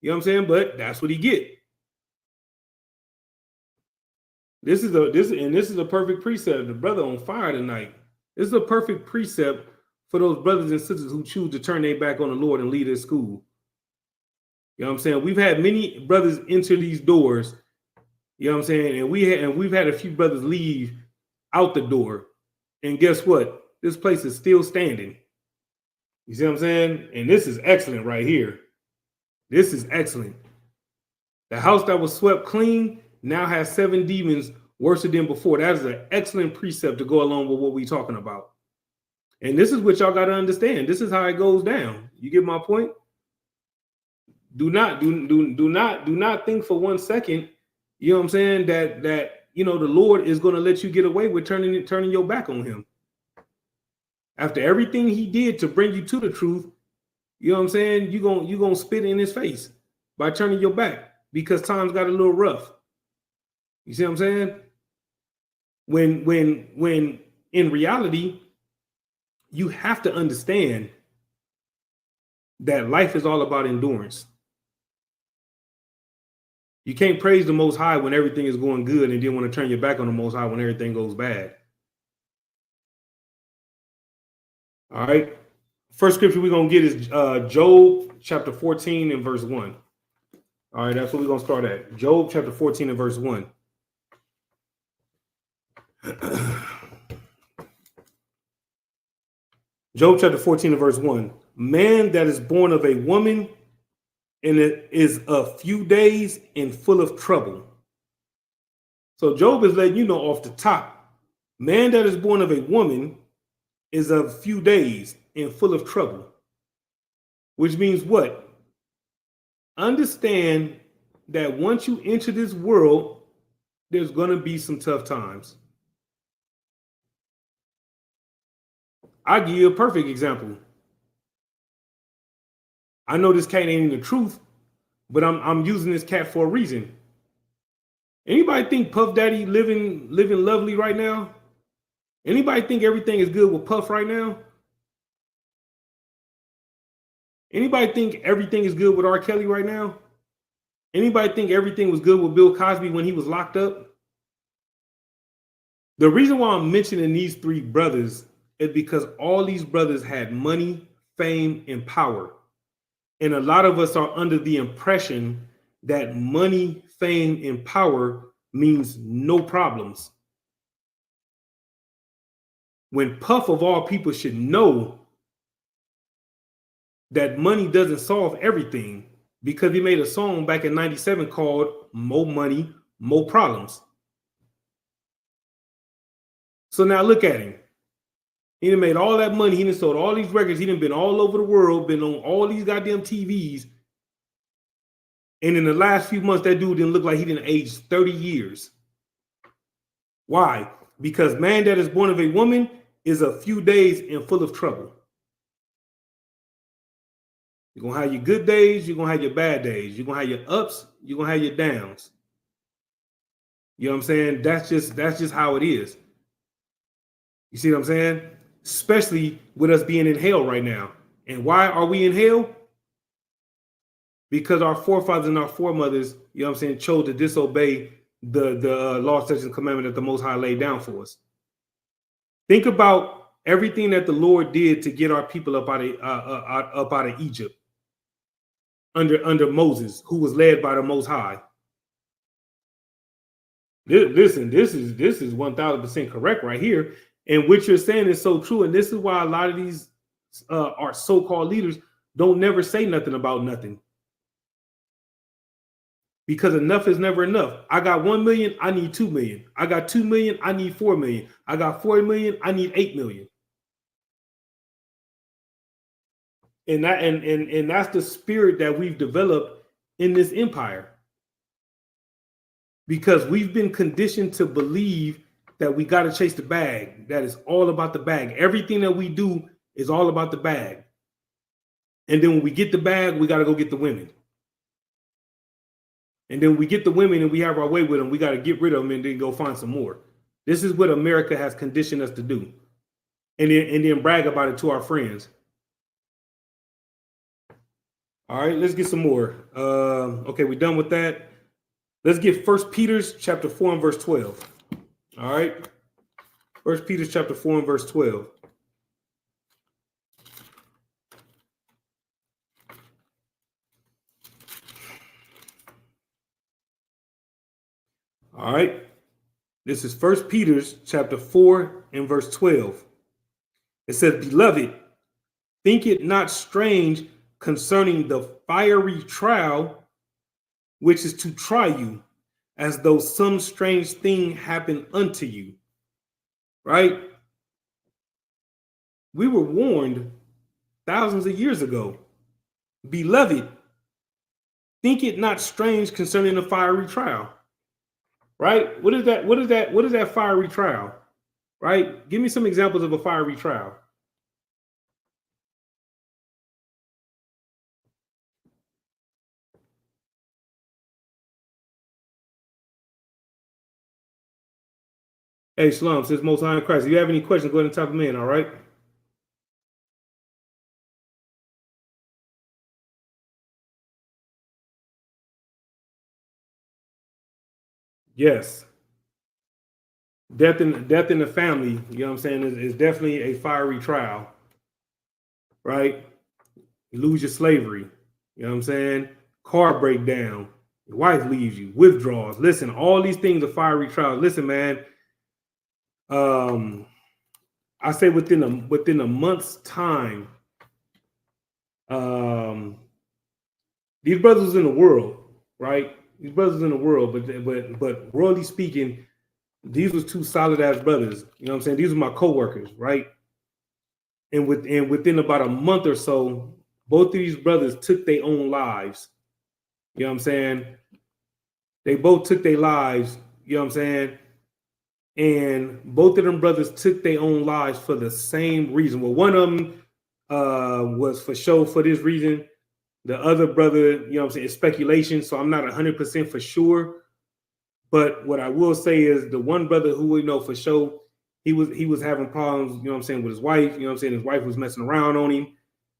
You know what I'm saying? But that's what he get. This is a perfect precept. The brother on fire tonight. This is a perfect precept for those brothers and sisters who choose to turn their back on the Lord and leave their school. You know what I'm saying? We've had many brothers enter these doors. You know what I'm saying? And we've had a few brothers leave out the door. And guess what? This place is still standing. You see what I'm saying? And this is excellent right here. This is excellent. The house that was swept clean now has 7 demons worse than before. That is an excellent precept to go along with what we're talking about. And this is what y'all got to understand. This is how it goes down. You get my point? Do not think for 1 second, you know what I'm saying, that the Lord is going to let you get away with turning your back on him. After everything he did to bring you to the truth, you know what I'm saying, you're going to spit in his face by turning your back because times got a little rough. You see what I'm saying? When in reality, you have to understand that life is all about endurance. You can't praise the Most High when everything is going good and then want to turn your back on the Most High when everything goes bad. All right. First scripture we're going to get is Job chapter 14 and verse 1. All right, that's what we're going to start at. Job chapter 14 and verse 1. Job chapter 14 and verse 1. Man that is born of a woman and it is a few days and full of trouble. So Job is letting you know off the top, man that is born of a woman is a few days and full of trouble. Which means what? Understand that once you enter this world, there's going to be some tough times. I'll give you a perfect example. I know this cat ain't the truth, but I'm using this cat for a reason. Anybody think Puff Daddy living lovely right now? Anybody think everything is good with Puff right now? Anybody think everything is good with R. Kelly right now? Anybody think everything was good with Bill Cosby when he was locked up? The reason why I'm mentioning these 3 brothers is because all these brothers had money, fame, and power. And a lot of us are under the impression that money, fame, and power means no problems. When Puff of all people should know that money doesn't solve everything, because he made a song back in '97 called More Money, More Problems. So now look at him. He done made all that money. He done sold all these records. He done been all over the world, been on all these goddamn TVs. And in the last few months, that dude didn't look like he didn't age 30 years. Why? Because man that is born of a woman is a few days and full of trouble. You're going to have your good days. You're going to have your bad days. You're going to have your ups. You're going to have your downs. You know what I'm saying? That's just how it is. You see what I'm saying? Especially with us being in hell right now. And why are we in hell? Because our forefathers and our foremothers, you know what I'm saying, chose to disobey the law, statutes, and commandment that the Most High laid down for us. Think about everything that the Lord did to get our people up out of Egypt under Moses, who was led by the Most High. Listen, this is 1000% correct right here. And what you're saying is so true. And this is why a lot of these our so-called leaders don't never say nothing about nothing. because enough is never enough. I got 1 million, I need 2 million. I got 2 million, I need 4 million. I got 4 million, I need 8 million. And that's the spirit that we've developed in this empire. Because we've been conditioned to believe that we got to chase the bag. That is all about the bag. Everything that we do is all about the bag. And then when we get the bag, we got to go get the women. And then we get the women and we have our way with them. We got to get rid of them and then go find some more. This is what America has conditioned us to do. And then brag about it to our friends. All right, let's get some more. Okay, we're done with that. Let's get 1 Peter chapter 4 and verse 12. All right. 1 Peter chapter 4 and verse 12. All right. This is 1 Peter chapter 4 and verse 12. It says, "Beloved, think it not strange concerning the fiery trial which is to try you, as though some strange thing happened unto you." Right? We were warned thousands of years ago. Beloved, think it not strange concerning the fiery trial. Right? What is that? What is that? What is that fiery trial? Right? Give me some examples of a fiery trial. Hey, Shalom, says Most High in Christ. If you have any questions, go ahead and type them in, all right? Yes. Death in the family, you know what I'm saying, is definitely a fiery trial, right? You lose your slavery, you know what I'm saying? Car breakdown, your wife leaves you, withdrawals. Listen, all these things are fiery trials. Listen, man, I say within a month's time, these brothers in the world, right? These brothers in the world, but worldly speaking, these was two solid ass brothers. You know what I'm saying? These were my co-workers, right? And within about a month or so, both of these brothers took their own lives. You know what I'm saying? They both took their lives, you know what I'm saying? And both of them brothers took their own lives for the same reason. Well, one of them was for show for this reason. The other brother, you know what I'm saying, it's speculation, so I'm not 100% for sure. But what I will say is the one brother who we know for sure, he was having problems, you know what I'm saying, with his wife. You know what I'm saying? His wife was messing around on him,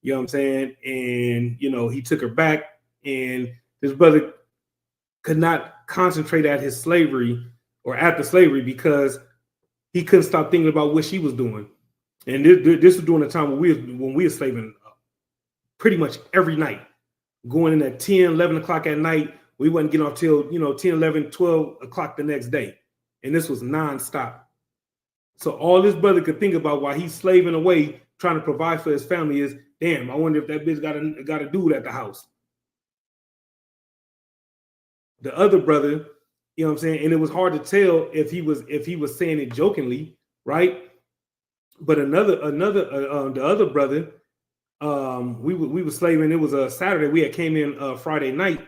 you know what I'm saying? And, you know, he took her back, and this brother could not concentrate at his slavery or at the slavery because he couldn't stop thinking about what she was doing. And this was during the time when we were slaving pretty much every night, going in at 10, 11 o'clock at night. We wouldn't get off till, 10, 11, 12 o'clock the next day. And this was nonstop. So all this brother could think about while he's slaving away, trying to provide for his family is, damn, I wonder if that bitch got a dude at the house. The other brother, you know what I'm saying? And it was hard to tell if he was saying it jokingly, right? But the other brother, we were slaving. It was a Saturday. We had came in Friday night.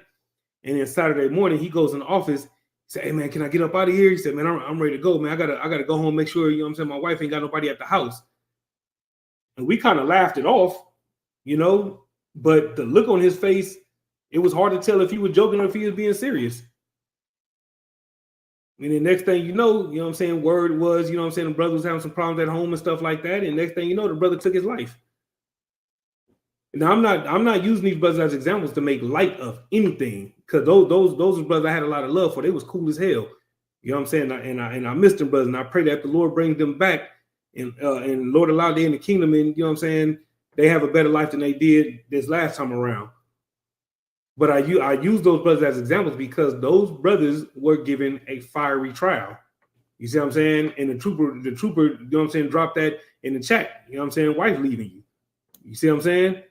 And then Saturday morning, he goes in the office. He said, "Hey man, can I get up out of here?" He said, "Man, I'm ready to go, man. I gotta go home, make sure, you know what I'm saying, my wife ain't got nobody at the house." And we kind of laughed it off, but the look on his face, it was hard to tell if he was joking or if he was being serious. And the next thing you know what I'm saying, word was, you know what I'm saying, the brother was having some problems at home and stuff like that. And next thing you know, the brother took his life. Now I'm not using these brothers as examples to make light of anything, because those brothers I had a lot of love for. They was cool as hell, you know what I'm saying. And I missed them brothers, and I pray that the Lord brings them back, and Lord allow them in the kingdom, and you know what I'm saying, they have a better life than they did this last time around. But I use those brothers as examples because those brothers were given a fiery trial. You see what I'm saying? And the trooper, you know what I'm saying, dropped that in the chat. You know what I'm saying? Wife leaving you. You see what I'm saying?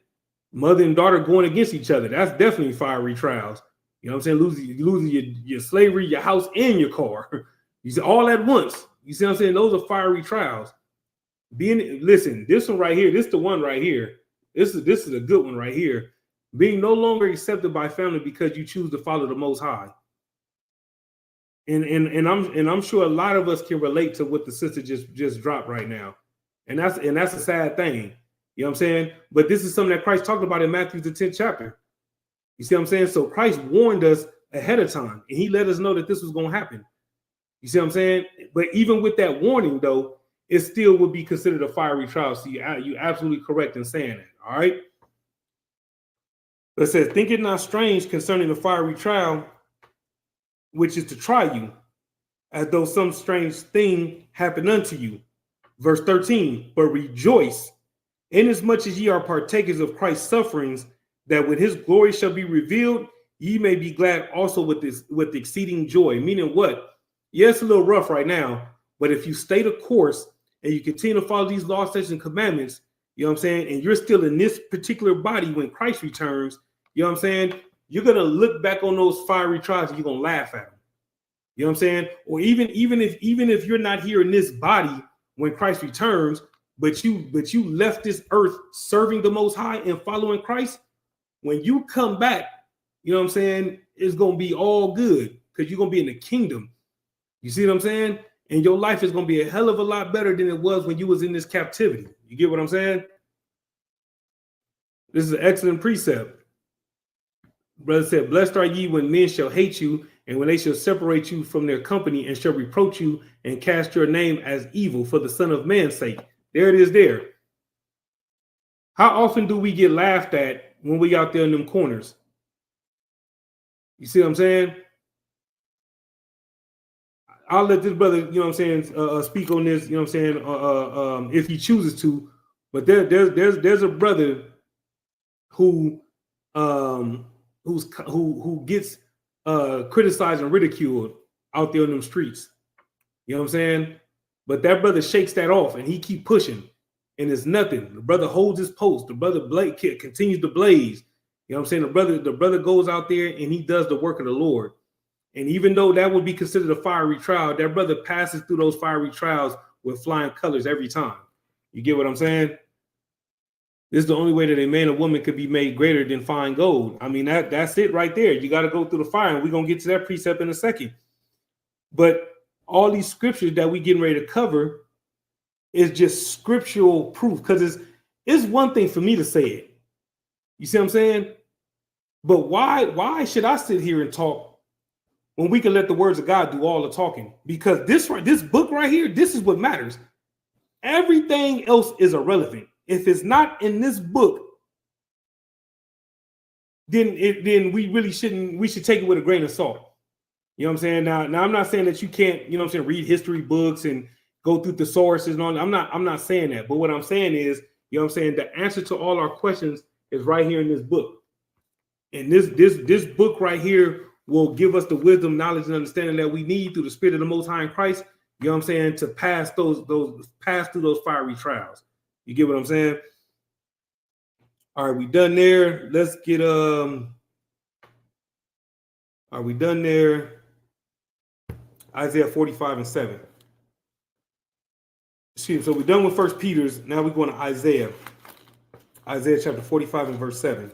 Mother and daughter going against each other. That's definitely fiery trials. You know what I'm saying? Losing your slavery, your house, and your car. You see, all at once. You see what I'm saying? Those are fiery trials. Listen, this one right here, this is the one right here. This is a good one right here. Being no longer accepted by family because you choose to follow the Most High. And I'm sure a lot of us can relate to what the sister just dropped right now. And that's a sad thing. You know what I'm saying? But this is something that Christ talked about in Matthew the 10th chapter. You see what I'm saying? So Christ warned us ahead of time, and he let us know that this was going to happen. You see what I'm saying? But even with that warning, though, it still would be considered a fiery trial. So you're absolutely correct in saying that. All right. It says, think it not strange concerning the fiery trial, which is to try you, as though some strange thing happened unto you. Verse 13, but rejoice, inasmuch as ye are partakers of Christ's sufferings, that when his glory shall be revealed, ye may be glad also with exceeding joy. Meaning what? Yeah, it's a little rough right now, but if you stay the course and you continue to follow these laws, statutes, and commandments, you know what I'm saying, and you're still in this particular body when Christ returns, you know what I'm saying, you're going to look back on those fiery trials and you're going to laugh at them. You know what I'm saying? Or even if you're not here in this body when Christ returns, but you left this earth serving the Most High and following Christ, when you come back, you know what I'm saying, it's going to be all good because you're going to be in the kingdom. You see what I'm saying? And your life is going to be a hell of a lot better than it was when you was in this captivity. You get what I'm saying? This is an excellent precept. Brother said, blessed are ye when men shall hate you, and when they shall separate you from their company, and shall reproach you and cast your name as evil for the Son of Man's sake. There it is there. How often do we get laughed at when we out there in them corners? You see what I'm saying? I'll let this brother, you know what I'm saying, speak on this, you know what I'm saying, if he chooses to. But there's a brother who gets criticized and ridiculed out there in them streets. You know what I'm saying? But that brother shakes that off and he keep pushing, and it's nothing. The brother holds his post. The brother continues to blaze. You know what I'm saying? The brother goes out there and he does the work of the Lord. And even though that would be considered a fiery trial, that brother passes through those fiery trials with flying colors every time. You get what I'm saying? This is the only way that a man or woman could be made greater than fine gold. I mean, that's it right there. You got to go through the fire, and we're going to get to that precept in a second. But all these scriptures that we getting ready to cover is just scriptural proof, because it's one thing for me to say it. You see what I'm saying? But why should I sit here and talk when we can let the words of God do all the talking? Because this book right here, this is what matters. Everything else is irrelevant. If it's not in this book, then we really shouldn't. We should take it with a grain of salt. You know what I'm saying? Now I'm not saying that you can't, you know what I'm saying, read history books and go through thesaurus and all that. I'm not saying that. But what I'm saying is, you know what I'm saying, the answer to all our questions is right here in this book. And this book right here will give us the wisdom, knowledge, and understanding that we need through the Spirit of the Most High in Christ, you know what I'm saying, to pass through those fiery trials. You get what I'm saying? All right, we done there. Let's get are we done there? Isaiah 45 and 7. Excuse me, so we're done with First Peter's. Now we're going to Isaiah. Isaiah chapter 45 and verse 7.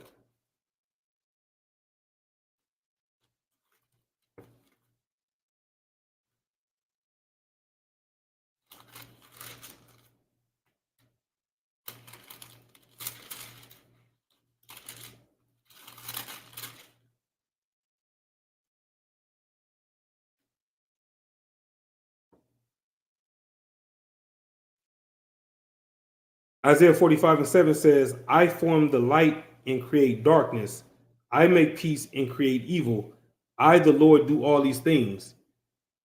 Isaiah 45 and 7 says, I form the light and create darkness. I make peace and create evil. I, the Lord, do all these things.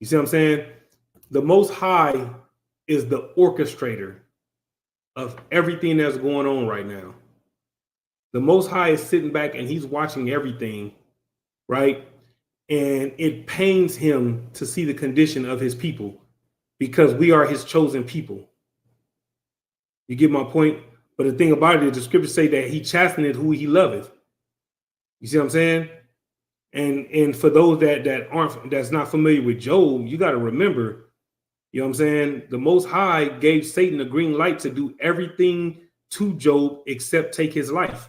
You see what I'm saying? The Most High is the orchestrator of everything that's going on right now. The Most High is sitting back and he's watching everything, right? And it pains him to see the condition of his people because we are his chosen people. You get my point? But the thing about it is the scriptures say that he chasteneth who he loveth. You see what I'm saying? And for those that's not familiar with Job, you got to remember, you know what I'm saying? The Most High gave Satan the green light to do everything to Job except take his life.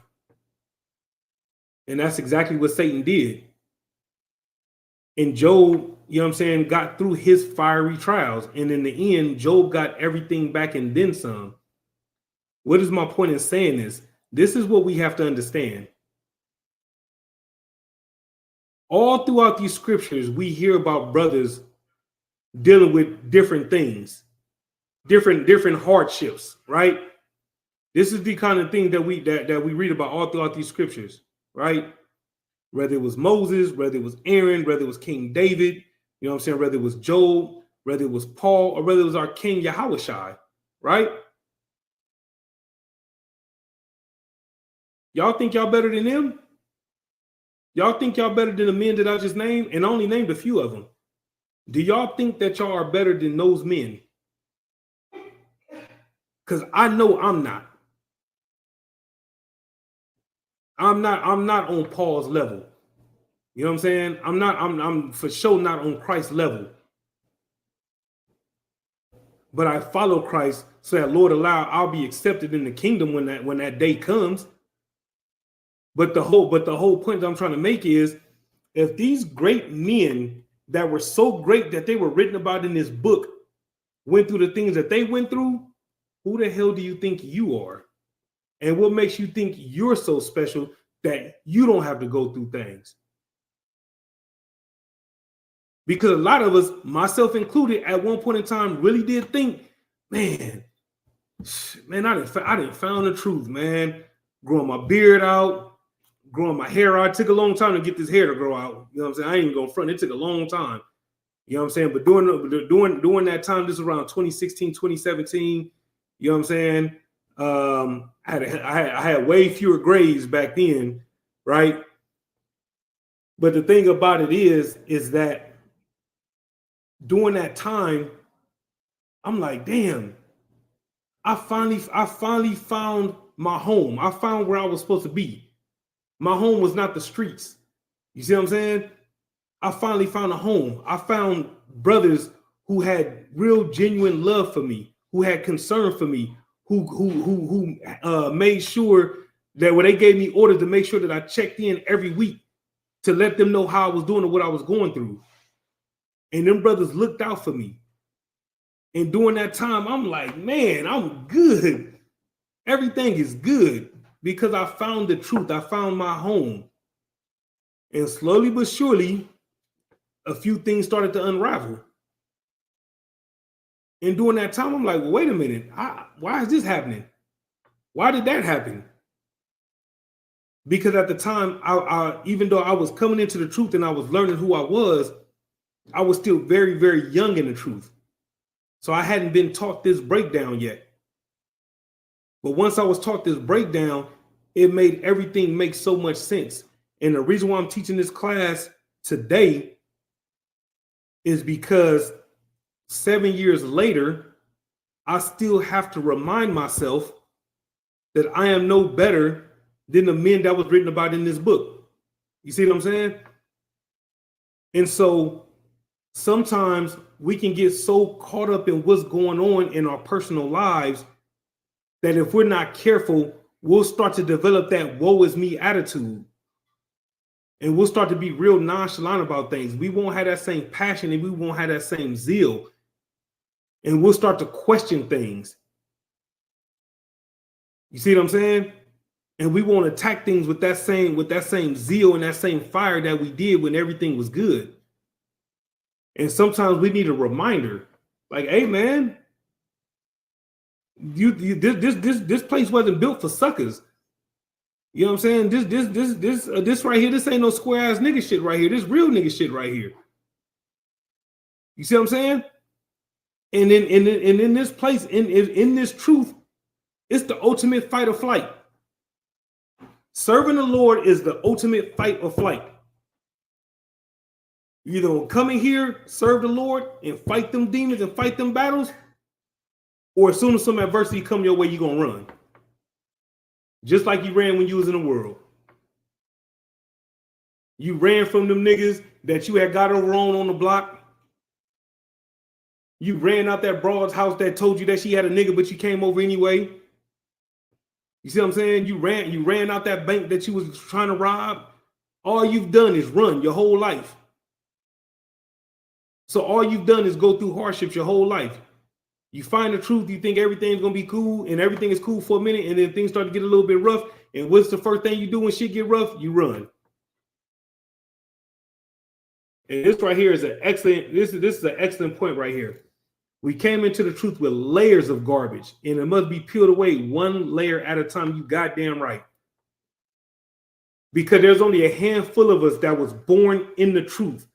And that's exactly what Satan did. And Job, you know what I'm saying, got through his fiery trials. And in the end, Job got everything back and then some. What is my point in saying this? This is what we have to understand. All throughout these scriptures, we hear about brothers dealing with different things, different hardships, right? This is the kind of thing that we read about all throughout these scriptures, right? Whether it was Moses, whether it was Aaron, whether it was King David, you know what I'm saying, whether it was Job, whether it was Paul, or whether it was our King Yahushua, right? Y'all think y'all better than them? Y'all think y'all better than the men that I just named? And I only named a few of them. Do y'all think that y'all are better than those men? Because I know I'm not. I'm not on Paul's level. You know what I'm saying? I'm for sure not on Christ's level. But I follow Christ so that Lord allow I'll be accepted in the kingdom when that day comes. But the whole point that I'm trying to make is, if these great men that were so great that they were written about in this book went through the things that they went through, who the hell do you think you are? And what makes you think you're so special that you don't have to go through things? Because a lot of us, myself included, at one point in time, really did think, man, I didn't found the truth, man. Growing my beard out, growing my hair out. It took a long time to get this hair to grow out. You know what I'm saying? I ain't even going front. It took a long time. You know what I'm saying? But during that time, this was around 2016, 2017. You know what I'm saying? I had way fewer grays back then, right? But the thing about it is that during that time, I'm like, damn, I finally found my home. I found where I was supposed to be. My home was not the streets. You see what I'm saying? I finally found a home. I found brothers who had real genuine love for me, who had concern for me, who made sure that when they gave me orders to make sure that I checked in every week to let them know how I was doing and what I was going through. And them brothers looked out for me. And during that time, I'm like, man, I'm good. Everything is good because I found the truth. I found my home. And slowly but surely, a few things started to unravel. And during that time, I'm like, well, wait a minute. Why is this happening? Why did that happen? Because at the time, even though I was coming into the truth and I was learning who I was still very, very young in the truth. So I hadn't been taught this breakdown yet. But once I was taught this breakdown, it made everything make so much sense. And the reason why I'm teaching this class today is because 7 years later, I still have to remind myself that I am no better than the men that was written about in this book. You see what I'm saying? And so sometimes we can get so caught up in what's going on in our personal lives that if we're not careful, we'll start to develop that woe is me attitude. And we'll start to be real nonchalant about things. We won't have that same passion and we won't have that same zeal. And we'll start to question things. You see what I'm saying? And we won't attack things with that same zeal and that same fire that we did when everything was good. And sometimes we need a reminder, like, hey man, this place wasn't built for suckers. You know what I'm saying? This right here, this ain't no square ass nigga shit right here. This real nigga shit right here. You see what I'm saying? And in this place, in this truth, it's the ultimate fight or flight. Serving the Lord is the ultimate fight or flight. You either gonna come in here, serve the Lord, and fight them demons and fight them battles, or as soon as some adversity come your way, you're gonna run. Just like you ran when you was in the world. You ran from them niggas that you had got over on the block. You ran out that broad's house that told you that she had a nigga, but you came over anyway. You see what I'm saying? You ran out that bank that you was trying to rob. All you've done is run your whole life. So all you've done is go through hardships your whole life. You find the truth, you think everything's gonna be cool, and everything is cool for a minute, and then things start to get a little bit rough. And what's the first thing you do when shit get rough? You run. And this right here is an excellent. This is an excellent point right here. We came into the truth with layers of garbage, and it must be peeled away one layer at a time. You goddamn right. Because there's only a handful of us that was born in the truth,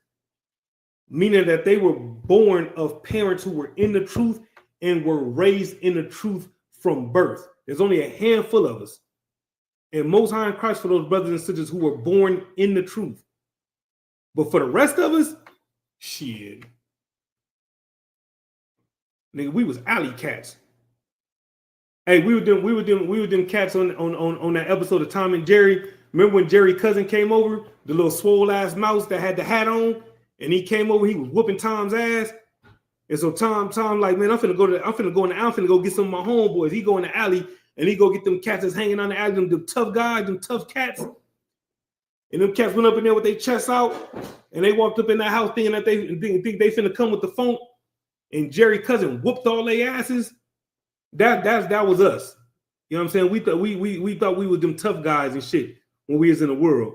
meaning that they were born of parents who were in the truth and were raised in the truth from birth. There's only a handful of us. And most high in Christ for those brothers and sisters who were born in the truth. But for the rest of us, shit. Nigga, we was alley cats. Hey, we were them cats on that episode of Tom and Jerry. Remember when Jerry's cousin came over, the little swole ass mouse that had the hat on, and he came over, he was whooping Tom's ass. And so Tom like, man, I'm finna go in the alley, I'm finna go get some of my homeboys. He go in the alley and he go get them cats that's hanging on the alley, them tough guys, them tough cats. And them cats went up in there with their chests out, and they walked up in that house thinking that they think they finna come with the phone. And Jerry's cousin whooped all their asses. That was us. You know what I'm saying? We thought we were them tough guys and shit when we was in the world.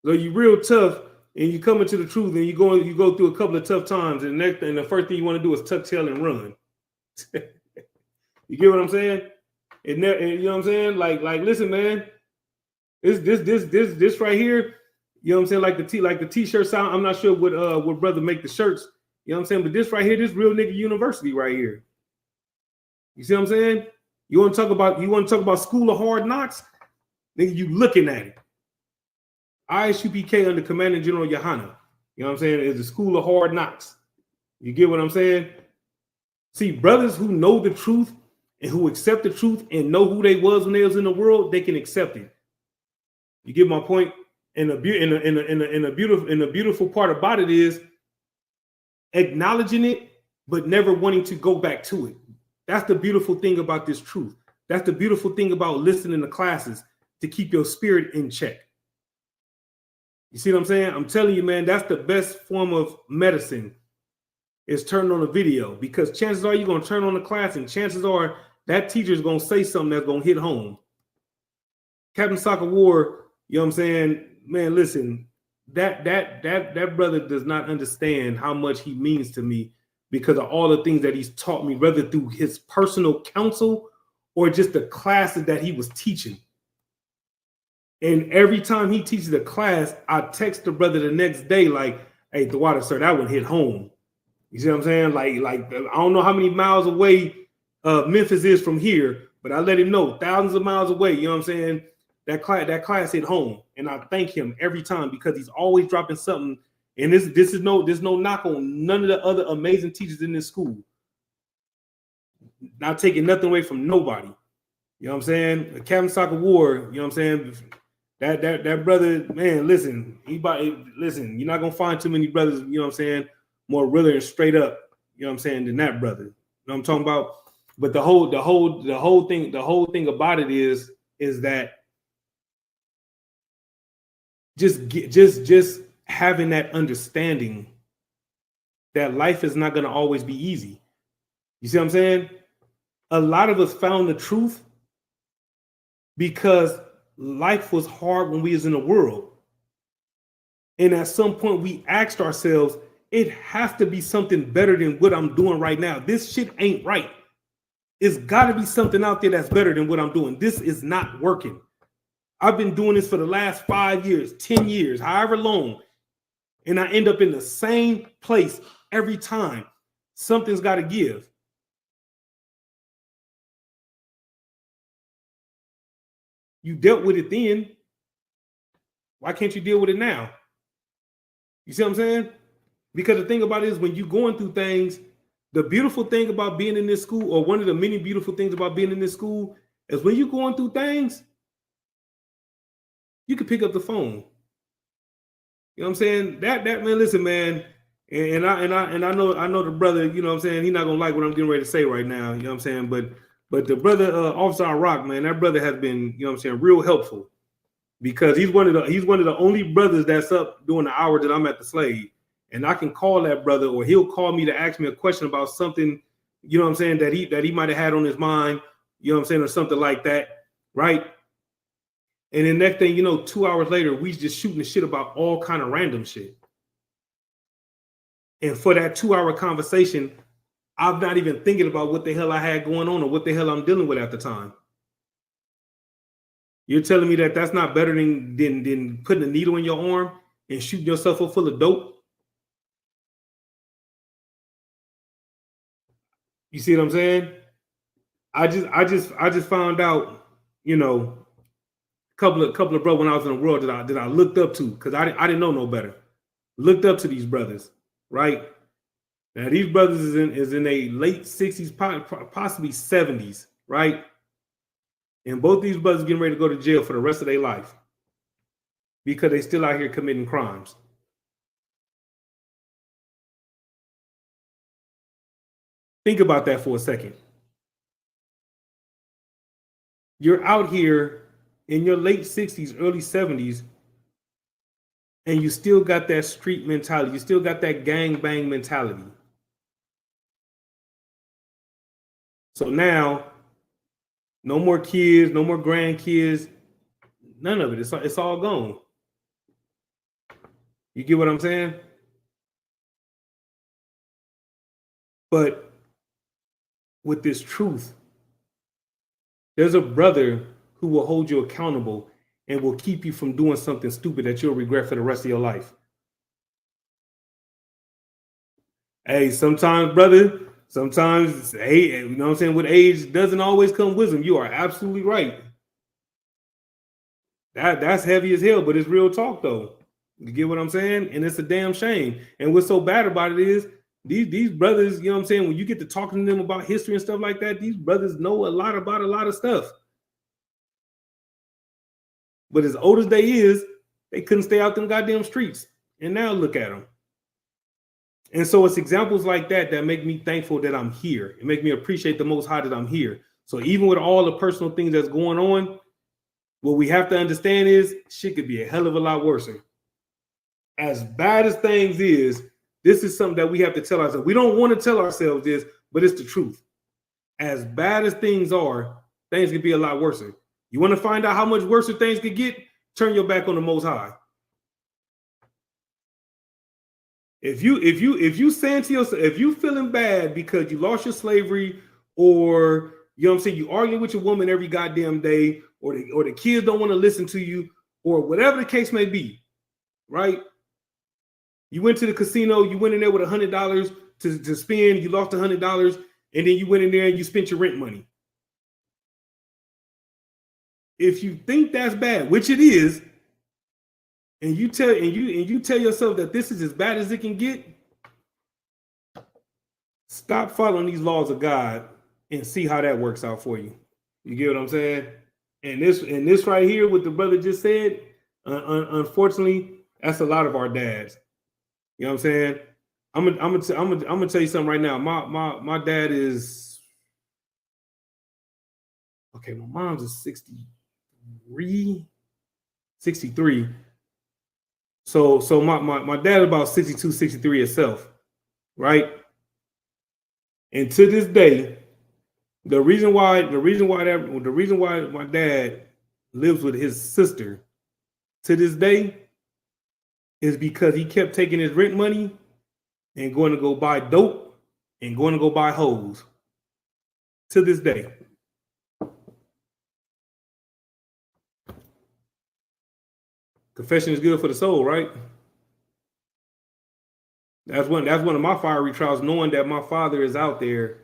So you real tough, and you come into the truth, and you go through a couple of tough times, and the first thing you want to do is tuck tail and run. You get what I'm saying? And you know what I'm saying? Like listen, man. This right here, you know what I'm saying? Like the t-shirt sound. I'm not sure what brother make the shirts. You know what I'm saying? But this right here, this real nigga university right here. You see what I'm saying? You want to talk about School of Hard Knocks? Nigga, you looking at it. ISUPK under Commanding General Yohana. You know what I'm saying? Is the School of Hard Knocks. You get what I'm saying? See, brothers who know the truth and who accept the truth and know who they was when they was in the world, they can accept it. You get my point? And the beautiful part about it is acknowledging it, but never wanting to go back to it. That's the beautiful thing about this truth. That's the beautiful thing about listening to classes, to keep your spirit in check. You see what I'm saying? I'm telling you, man, that's the best form of medicine, is turning on a video, because chances are you're going to turn on the class, and chances are that teacher's going to say something that's going to hit home. Captain Soccer War, you know what I'm saying? Man, listen, that brother does not understand how much he means to me because of all the things that he's taught me, whether through his personal counsel or just the classes that he was teaching. And every time he teaches a class, I text the brother the next day like, hey, the water, sir, that one hit home. You see what I'm saying? Like I don't know how many miles away Memphis is from here, but I let him know thousands of miles away. You know what I'm saying? That class hit home, and I thank him every time because he's always dropping something. And there's no knock on none of the other amazing teachers in this school. Not taking nothing away from nobody. You know what I'm saying? Captain Soccer War. You know what I'm saying? That brother, man. Listen, listen. You're not gonna find too many brothers. You know what I'm saying? More realer and straight up. You know what I'm saying? Than that brother. You know what I'm talking about? But the whole thing about it is that just having that understanding that life is not going to always be easy. You see what I'm saying? A lot of us found the truth because life was hard when we was in the world. And at some point we asked ourselves, it has to be something better than what I'm doing right now. This shit ain't right. It's got to be something out there that's better than what I'm doing. This is not working. I've been doing this for the last 5 years, 10 years, however long. And I end up in the same place every time. Something's got to give. You dealt with it then. Why can't you deal with it now? You see what I'm saying? Because the thing about it is when you're going through things, the beautiful thing about being in this school, or one of the many beautiful things about being in this school, is when you're going through things, you could pick up the phone. You know what I'm saying? That man, listen, man. And I know the brother, you know what I'm saying, he's not gonna like what I'm getting ready to say right now, you know what I'm saying? But the brother Officer Rock, man, that brother has been, you know what I'm saying, real helpful because he's one of the only brothers that's up during the hour that I'm at the slave. And I can call that brother, or he'll call me to ask me a question about something, you know what I'm saying, that he might have had on his mind, you know what I'm saying, or something like that, right? And then next thing you know, 2 hours later, we just shooting the shit about all kind of random shit. And for that 2 hour conversation, I'm not even thinking about what the hell I had going on or what the hell I'm dealing with at the time. You're telling me that that's not better than putting a needle in your arm and shooting yourself up full of dope? You see what I'm saying? I just found out, you know, couple of brothers when I was in the world that I looked up to because I didn't know no better. Looked up to these brothers, right? Now these brothers is in a late 60s, possibly 70s, right? And both these brothers getting ready to go to jail for the rest of their life because they still out here committing crimes. Think about that for a second. You're out here in your late 60s, early 70s, and you still got that street mentality. You still got that gang bang mentality. So now, no more kids, no more grandkids, none of it. It's all gone. You get what I'm saying? But with this truth, there's a brother who will hold you accountable and will keep you from doing something stupid that you'll regret for the rest of your life. Hey, sometimes, brother, hey, you know what I'm saying, with age doesn't always come wisdom. You are absolutely right. That's heavy as hell, but it's real talk though. You get what I'm saying? And it's a damn shame. And what's so bad about it is these brothers, you know what I'm saying, when you get to talking to them about history and stuff like that, these brothers know a lot about a lot of stuff. But as old as they is, they couldn't stay out them goddamn streets. And now look at them. And so it's examples like that that make me thankful that I'm here. It make me appreciate the Most High that I'm here. So even with all the personal things that's going on, what we have to understand is shit could be a hell of a lot worse. As bad as things is, this is something that we have to tell ourselves. We don't want to tell ourselves this, but it's the truth. As bad as things are, things could be a lot worse. You want to find out how much worse things could get? Turn your back on the Most High. If you saying to yourself, if you feeling bad because you lost your slavery, or you know what I'm saying, you arguing with your woman every goddamn day, or the kids don't want to listen to you, or whatever the case may be, right? You went to the casino, you went in there with $100 to spend, you lost $100, and then you went in there and you spent your rent money. If you think that's bad, which it is, and you tell yourself that this is as bad as it can get, stop following these laws of God and see how that works out for you. You get what I'm saying? And this right here, what the brother just said, unfortunately, that's a lot of our dads. You know what I'm saying? I'm gonna tell you something right now. My dad is okay. My mom's is 63. So my dad is about 62, 63 itself, right? And to this day, the reason why my dad lives with his sister to this day is because he kept taking his rent money and going to go buy dope and going to go buy hoes to this day. Confession is good for the soul, right? That's one of my fiery trials, knowing that my father is out there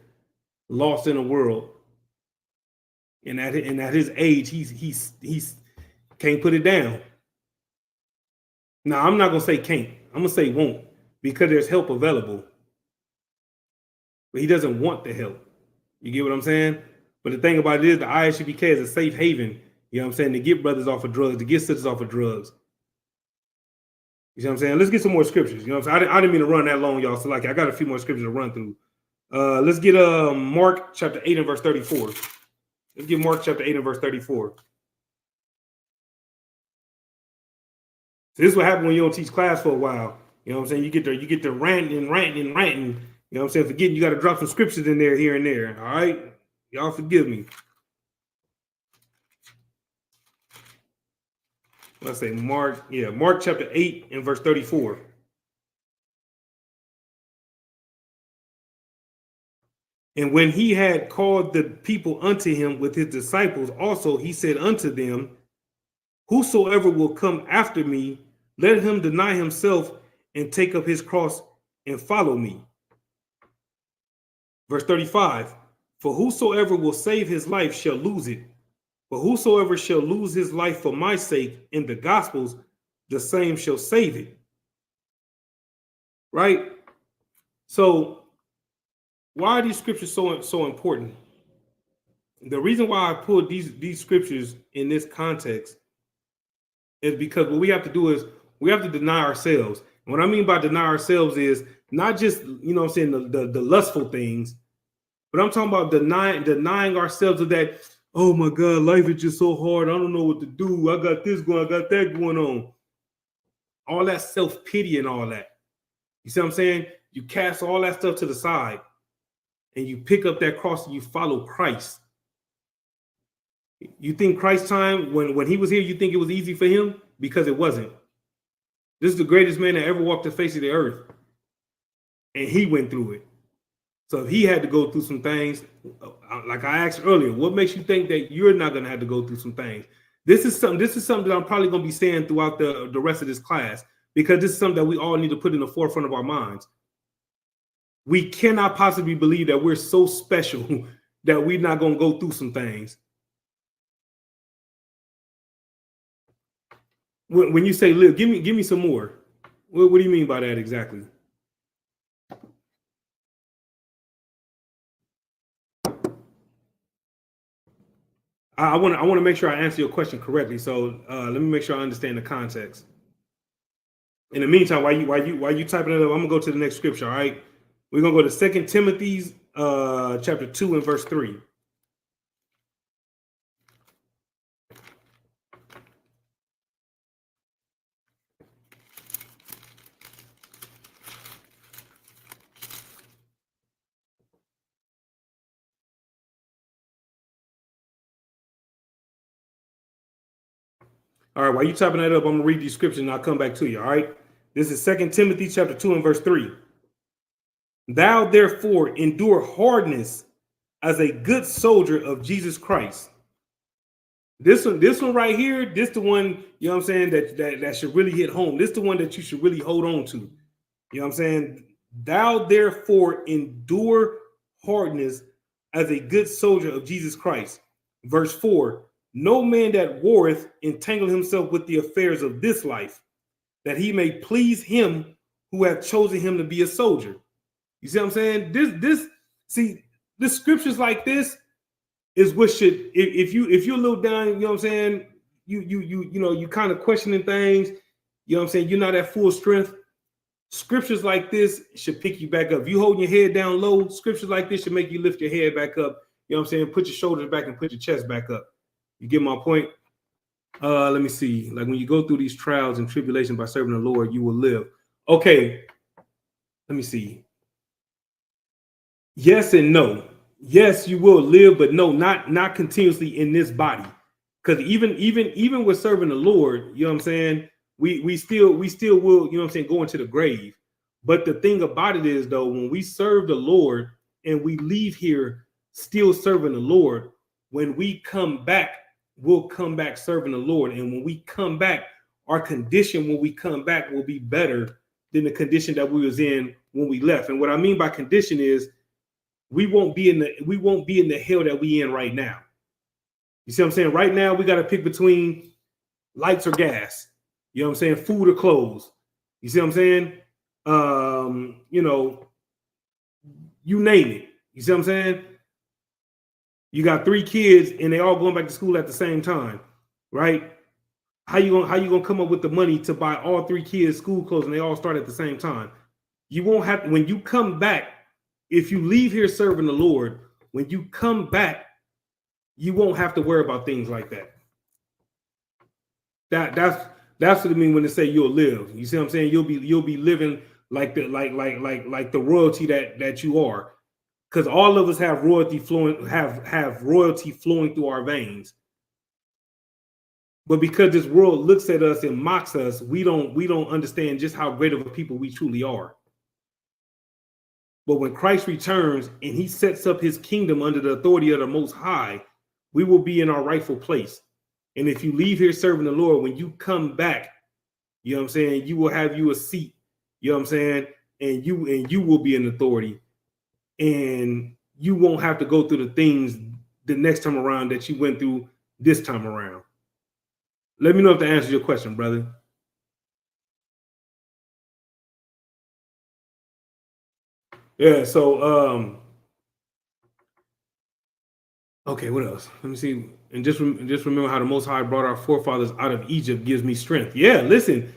lost in the world. And at his age, he's can't put it down. Now, I'm not gonna say can't. I'm gonna say won't, because there's help available. But he doesn't want the help. You get what I'm saying? But the thing about it is the ISUPK is a safe haven. You know what I'm saying? To get brothers off of drugs, to get sisters off of drugs. You see what I'm saying? Let's get some more scriptures. You know what I'm saying? I didn't mean to run that long, y'all. So like, I got a few more scriptures to run through. Let's get Mark chapter 8 and verse 34. Let's get Mark chapter 8 and verse 34. So this is what happens when you don't teach class for a while. You know what I'm saying? You get to ranting. You know what I'm saying? Forgetting you got to drop some scriptures in there here and there. All right? Y'all forgive me. Let's say Mark chapter 8 and verse 34. And when he had called the people unto him with his disciples also, he said unto them, whosoever will come after me, let him deny himself and take up his cross and follow me. Verse 35, for whosoever will save his life shall lose it. But whosoever shall lose his life for my sake in the gospels, the same shall save it. Right? So why are these scriptures so important? The reason why I pulled these scriptures in this context is because what we have to do is we have to deny ourselves. And what I mean by deny ourselves is not just, you know what I'm saying, the lustful things, but I'm talking about denying ourselves of that. Oh my God, life is just so hard. I don't know what to do. I got this going, I got that going on. All that self-pity and all that. You see what I'm saying? You cast all that stuff to the side and you pick up that cross and you follow Christ. You think Christ's time, when he was here, you think it was easy for him? Because it wasn't. This is the greatest man that ever walked the face of the earth. And he went through it. So if he had to go through some things, like I asked earlier, what makes you think that you're not going to have to go through some things? This is something that I'm probably going to be saying throughout the rest of this class, because this is something that we all need to put in the forefront of our minds. We cannot possibly believe that we're so special that we're not going to go through some things. When you say live, give me some more. What do you mean by that exactly? I want to make sure I answer your question correctly. So let me make sure I understand the context. In the meantime, while you typing it up, I'm gonna go to the next scripture. All right, we're gonna go to 2 Timothy chapter 2 and verse 3. All right, while you typing that up, I'm gonna read these scriptures and I'll come back to you. All right, this is 2 Timothy chapter 2 and verse 3. Thou therefore endure hardness as a good soldier of Jesus Christ. This one right here, this the one, you know what I'm saying, that should really hit home. This the one that you should really hold on to. You know what I'm saying? Thou therefore endure hardness as a good soldier of Jesus Christ. Verse 4, no man that warreth entangle himself with the affairs of this life, that he may please him who hath chosen him to be a soldier. You see what I'm saying? This scriptures like this is what should, if you're a little down, you know what I'm saying, you kind of questioning things, you know what I'm saying, you're not at full strength. Scriptures like this should pick you back up. If you holding your head down low, scriptures like this should make you lift your head back up. You know what I'm saying? Put your shoulders back and put your chest back up. You get my point? Let me see. Like when you go through these trials and tribulations by serving the Lord, you will live. Okay. Let me see. Yes and no. Yes, you will live, but no, not continuously in this body. Because even with serving the Lord, you know what I'm saying, we still will, you know what I'm saying, go into the grave. But the thing about it is, though, when we serve the Lord and we leave here still serving the Lord, when we come back, we'll come back serving the Lord. And when we come back, our condition when we come back will be better than the condition that we was in when we left. And what I mean by condition is we won't be in the hell that we in right now. You see what I'm saying? Right now, we got to pick between lights or gas. You know what I'm saying? Food or clothes. You see what I'm saying? You name it. You see what I'm saying? You got 3 kids and they all going back to school at the same time. right? How you gonna come up with the money to buy all 3 kids school clothes and they all start at the same time? You won't have, when you come back, if you leave here serving the Lord, when you come back, you won't have to worry about things like that. That's what I mean when they say you'll live. You see what I'm saying? You'll be living like the like the royalty that you are. Because all of us have royalty flowing, have royalty flowing through our veins. But because this world looks at us and mocks us, we don't understand just how great of a people we truly are. But when Christ returns and he sets up his kingdom under the authority of the Most High, we will be in our rightful place. And if you leave here serving the Lord, when you come back, you know what I'm saying, you will have you a seat, you know what I'm saying, and you will be in authority, and you won't have to go through the things the next time around that you went through this time around. Let me know if that answers your question, brother. Yeah, so okay, what else? Let me see. And just remember how the Most High brought our forefathers out of Egypt gives me strength. Yeah, listen,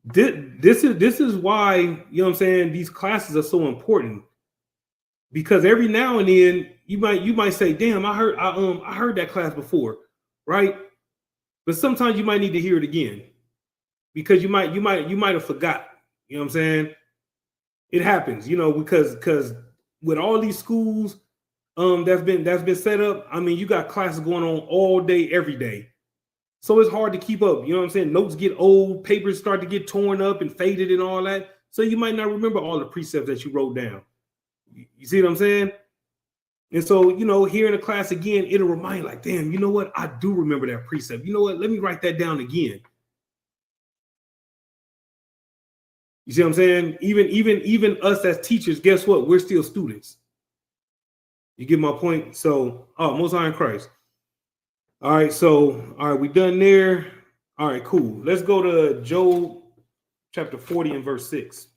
this is why, you know what I'm saying, these classes are so important, because every now and then you might say, damn, I heard that class before, right? But sometimes you might need to hear it again, because you might have forgot. You know what I'm saying? It happens, you know, because with all these schools that's been set up, I mean, you got classes going on all day, every day. So it's hard to keep up. You know what I'm saying? Notes get old, papers start to get torn up and faded and all that. So you might not remember all the precepts that you wrote down. You see what I'm saying? And so, you know, hearing a class again, it'll remind you, like, damn, you know what? I do remember that precept. You know what? Let me write that down again. You see what I'm saying? Even us as teachers, guess what? We're still students. You get my point? So, Most High in Christ. All right, so we done there. All right, cool. Let's go to Job chapter 40 and verse 6.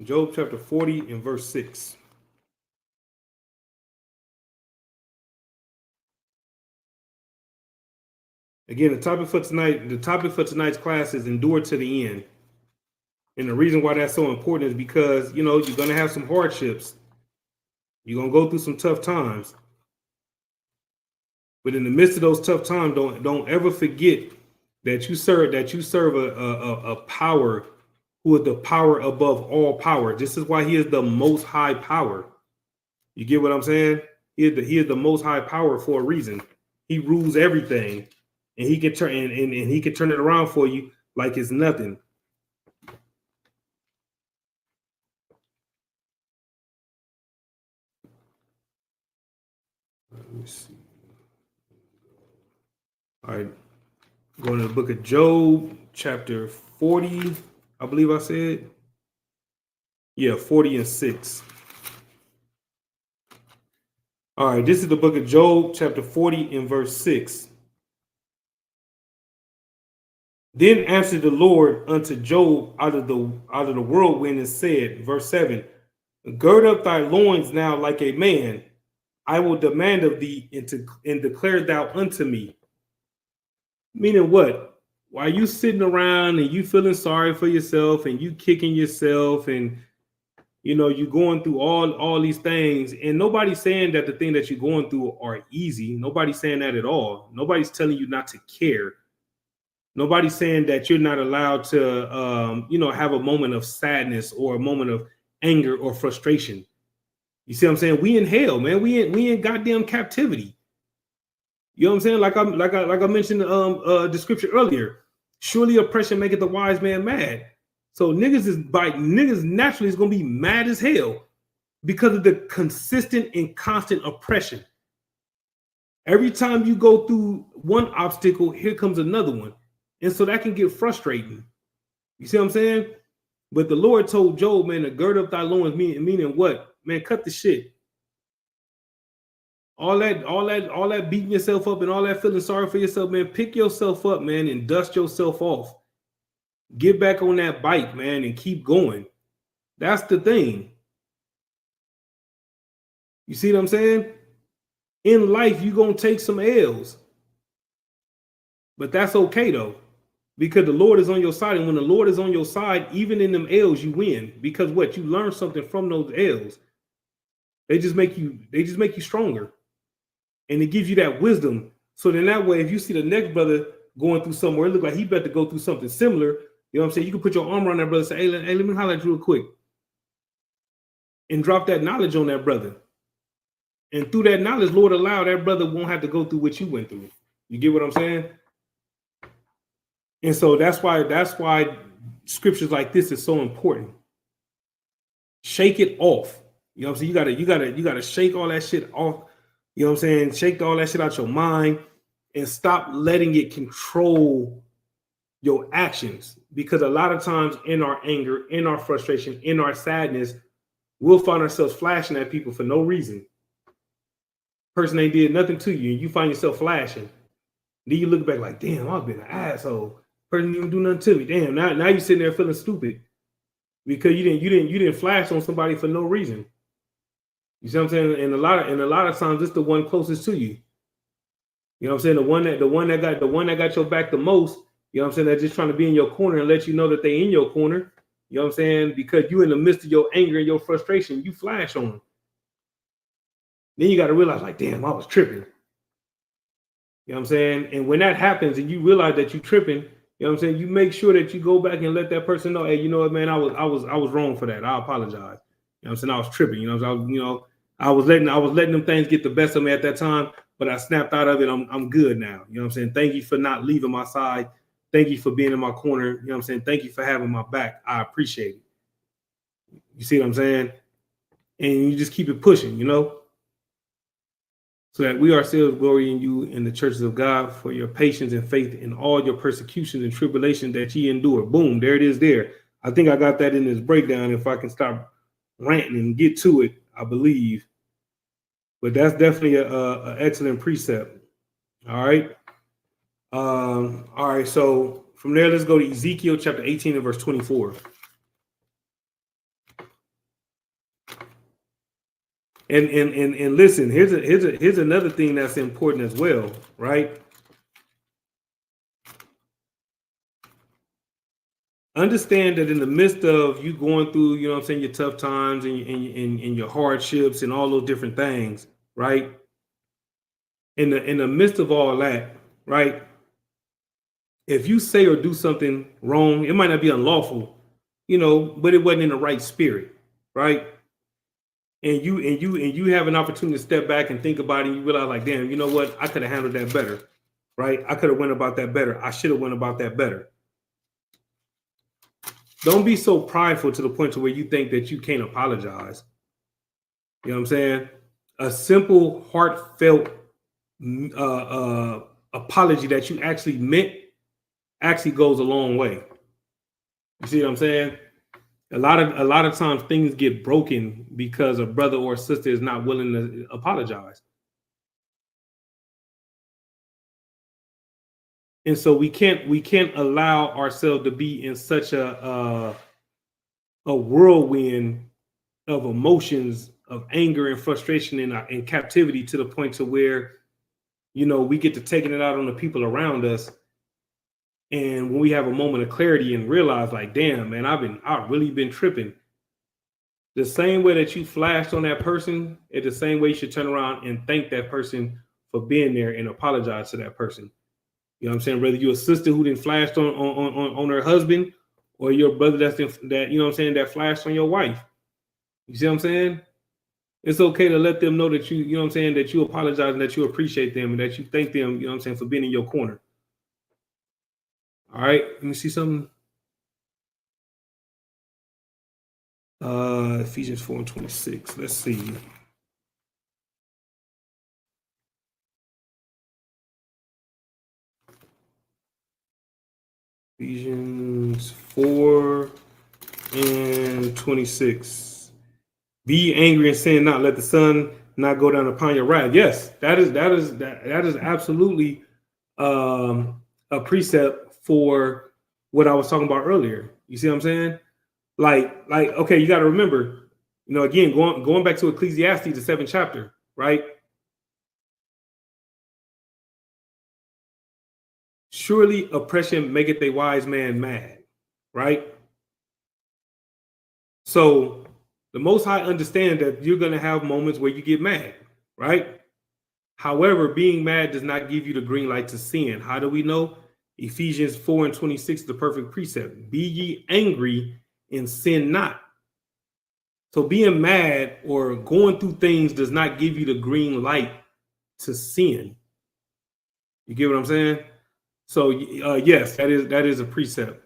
Job chapter 40 and verse 6. Again, the topic for tonight's class is endure to the end. And the reason why that's so important is because, you know, you're going to have some hardships. You're going to go through some tough times. But in the midst of those tough times, don't ever forget that you serve a power who is the power above all power. This is why he is the most high power. You get what I'm saying? He is the most high power for a reason. He rules everything, and he can turn and he can turn it around for you like it's nothing. Let me see. All right, going to the book of Job, chapter 40, I believe I said. Yeah, 40 and 6. All right, this is the book of Job, chapter 40 and verse 6. Then answered the Lord unto Job out of the whirlwind and said, verse 7, gird up thy loins now like a man. I will demand of thee and declare thou unto me. Meaning what? While you sitting around and you feeling sorry for yourself and you kicking yourself and, you know, you going through all these things, and nobody's saying that the thing that you're going through are easy. Nobody's saying that at all. Nobody's telling you not to care. Nobody's saying that you're not allowed to, you know, have a moment of sadness or a moment of anger or frustration. You see what I'm saying? We in hell, man. We in goddamn captivity. You know what I'm saying? Like I mentioned the scripture earlier. Surely oppression maketh the wise man mad. So niggas naturally is gonna be mad as hell because of the consistent and constant oppression. Every time you go through one obstacle, here comes another one. And so that can get frustrating. You see what I'm saying? But the Lord told Job, man, to gird up thy loins, meaning what? Man, cut the shit. All that beating yourself up and all that feeling sorry for yourself, man, pick yourself up, man, and dust yourself off. Get back on that bike, man, and keep going. That's the thing. You see what I'm saying? In life, you're going to take some L's. But that's okay, though, because the Lord is on your side. And when the Lord is on your side, even in them L's, you win. Because what? You learn something from those L's. They just make you stronger. And it gives you that wisdom. So then that way, if you see the next brother going through somewhere, it look like he better go through something similar. You know what I'm saying? You can put your arm around that brother and say, hey, let me holler at you real quick. And drop that knowledge on that brother. And through that knowledge, Lord, allow that brother won't have to go through what you went through. You get what I'm saying? And so that's why scriptures like this is so important. Shake it off. You know what I'm saying? You gotta shake all that shit off. You know what I'm saying? Shake all that shit out your mind and stop letting it control your actions. Because a lot of times in our anger, in our frustration, in our sadness, we'll find ourselves flashing at people for no reason. Person ain't did nothing to you, and you find yourself flashing. Then you look back like, damn, I've been an asshole. Person didn't even do nothing to me. Damn, now you sitting there feeling stupid because you didn't flash on somebody for no reason. You see what I'm saying? And a lot of times it's the one closest to you. You know what I'm saying? The one that got your back the most. You know what I'm saying? They're just trying to be in your corner and let you know that they in your corner. You know what I'm saying? Because you in the midst of your anger and your frustration, you flash on them. Then you got to realize, like, damn, I was tripping. You know what I'm saying? And when that happens and you realize that you're tripping, you know what I'm saying? You make sure that you go back and let that person know, hey, you know what, man, I was wrong for that. I apologize. You know what I'm saying? I was tripping. You know, I was letting them things get the best of me at that time, but I snapped out of it. I'm good now. You know what I'm saying? Thank you for not leaving my side. Thank you for being in my corner. You know what I'm saying? Thank you for having my back. I appreciate it. You see what I'm saying? And you just keep it pushing, you know? So that we ourselves glory in you in the churches of God for your patience and faith in all your persecutions and tribulations that ye endure. Boom, there it is there. I think I got that in this breakdown. If I can stop ranting and get to it, I believe. But that's definitely an excellent precept. All right. All right. So from there, let's go to Ezekiel chapter 18 and verse 24. And listen, here's another thing that's important as well, right? Understand that in the midst of you going through, you know what I'm saying, your tough times and your hardships and all those different things, right? In the midst of all that, right? If you say or do something wrong, it might not be unlawful, you know, but it wasn't in the right spirit, right? And you have an opportunity to step back and think about it, and you realize, like, damn, you know what? I could have handled that better, right? I could have went about that better. I should have went about that better. Don't be so prideful to the point to where you think that you can't apologize. You know what I'm saying? A simple, heartfelt apology that you actually meant actually goes a long way. You see what I'm saying? A lot of times things get broken because a brother or a sister is not willing to apologize. And so we can't allow ourselves to be in such a whirlwind of emotions, of anger and frustration and captivity to the point to where, you know, we get to taking it out on the people around us. And when we have a moment of clarity and realize, like, damn, man, I've really been tripping. The same way that you flashed on that person, it's the same way you should turn around and thank that person for being there and apologize to that person. You know what I'm saying? Whether you're a sister who didn't flash on her husband, or your brother that you know what I'm saying, that flashed on your wife. You see what I'm saying? It's okay to let them know that you know what I'm saying, that you apologize and that you appreciate them and that you thank them, you know what I'm saying, for being in your corner. All right, let me see something. Ephesians 4:26. Let's see. Ephesians 4:26. Be angry and sin not. Let the sun not go down upon your wrath. Yes, that is absolutely a precept for what I was talking about earlier. You see what I'm saying? Like, okay, you got to remember, you know, again, going back to Ecclesiastes, the 7th chapter, right? surely oppression maketh a wise man mad, right? So the Most High understand that you're going to have moments where you get mad, right? However, being mad does not give you the green light to sin. How do we know? Ephesians 4:26, the perfect precept. Be ye angry and sin not. So being mad or going through things does not give you the green light to sin. You get what I'm saying? So yes, that is a precept.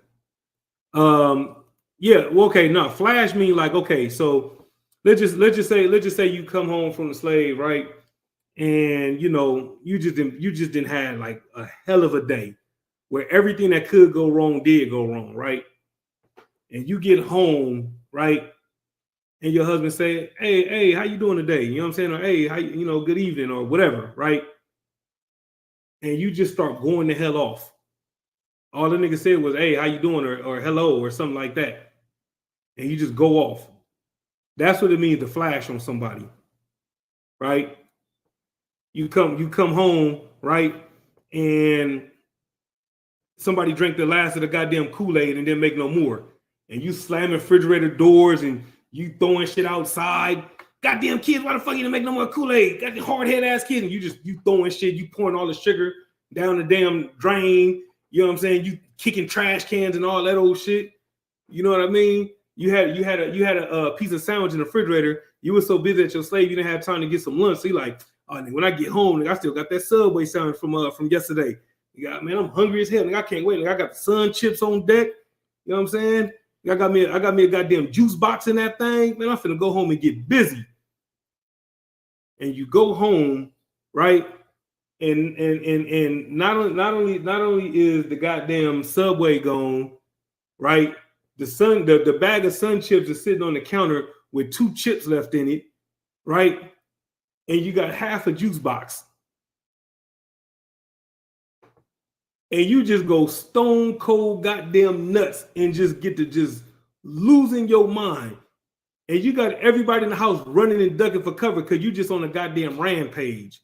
Yeah, well, okay, no, flash mean like, okay, so let's just say you come home from the slave, right? And you just didn't have like a hell of a day where everything that could go wrong did go wrong, right? And you get home, right? And your husband say, hey, how you doing today? You know what I'm saying? Or hey, how good evening or whatever, right? And you just start going the hell off. All the nigga said was, hey, how you doing? Or hello or something like that. And you just go off. That's what it means to flash on somebody, right? You come home, right? And somebody drank the last of the goddamn Kool-Aid and didn't make no more. And you slamming refrigerator doors and you throwing shit outside. Goddamn kids, why the fuck you didn't make no more Kool-Aid? Got the hard-head ass kids. And you throwing shit, you pouring all the sugar down the damn drain. You know what I'm saying? You kicking trash cans and all that old shit. You know what I mean? You had a piece of sandwich in the refrigerator. You were so busy at your slave, you didn't have time to get some lunch. So you like, oh, when I get home, I still got that Subway sandwich from yesterday. Man, I'm hungry as hell. I can't wait. I got the sun chips on deck. You know what I'm saying? I got me a goddamn juice box in that thing. Man, I'm finna go home and get busy. And you go home, right? And not only is the goddamn Subway gone, right? The bag of sun chips is sitting on the counter with 2 chips left in it, right? And you got half a juice box. And you just go stone cold goddamn nuts and just get to just losing your mind. And you got everybody in the house running and ducking for cover because you just on a goddamn rampage,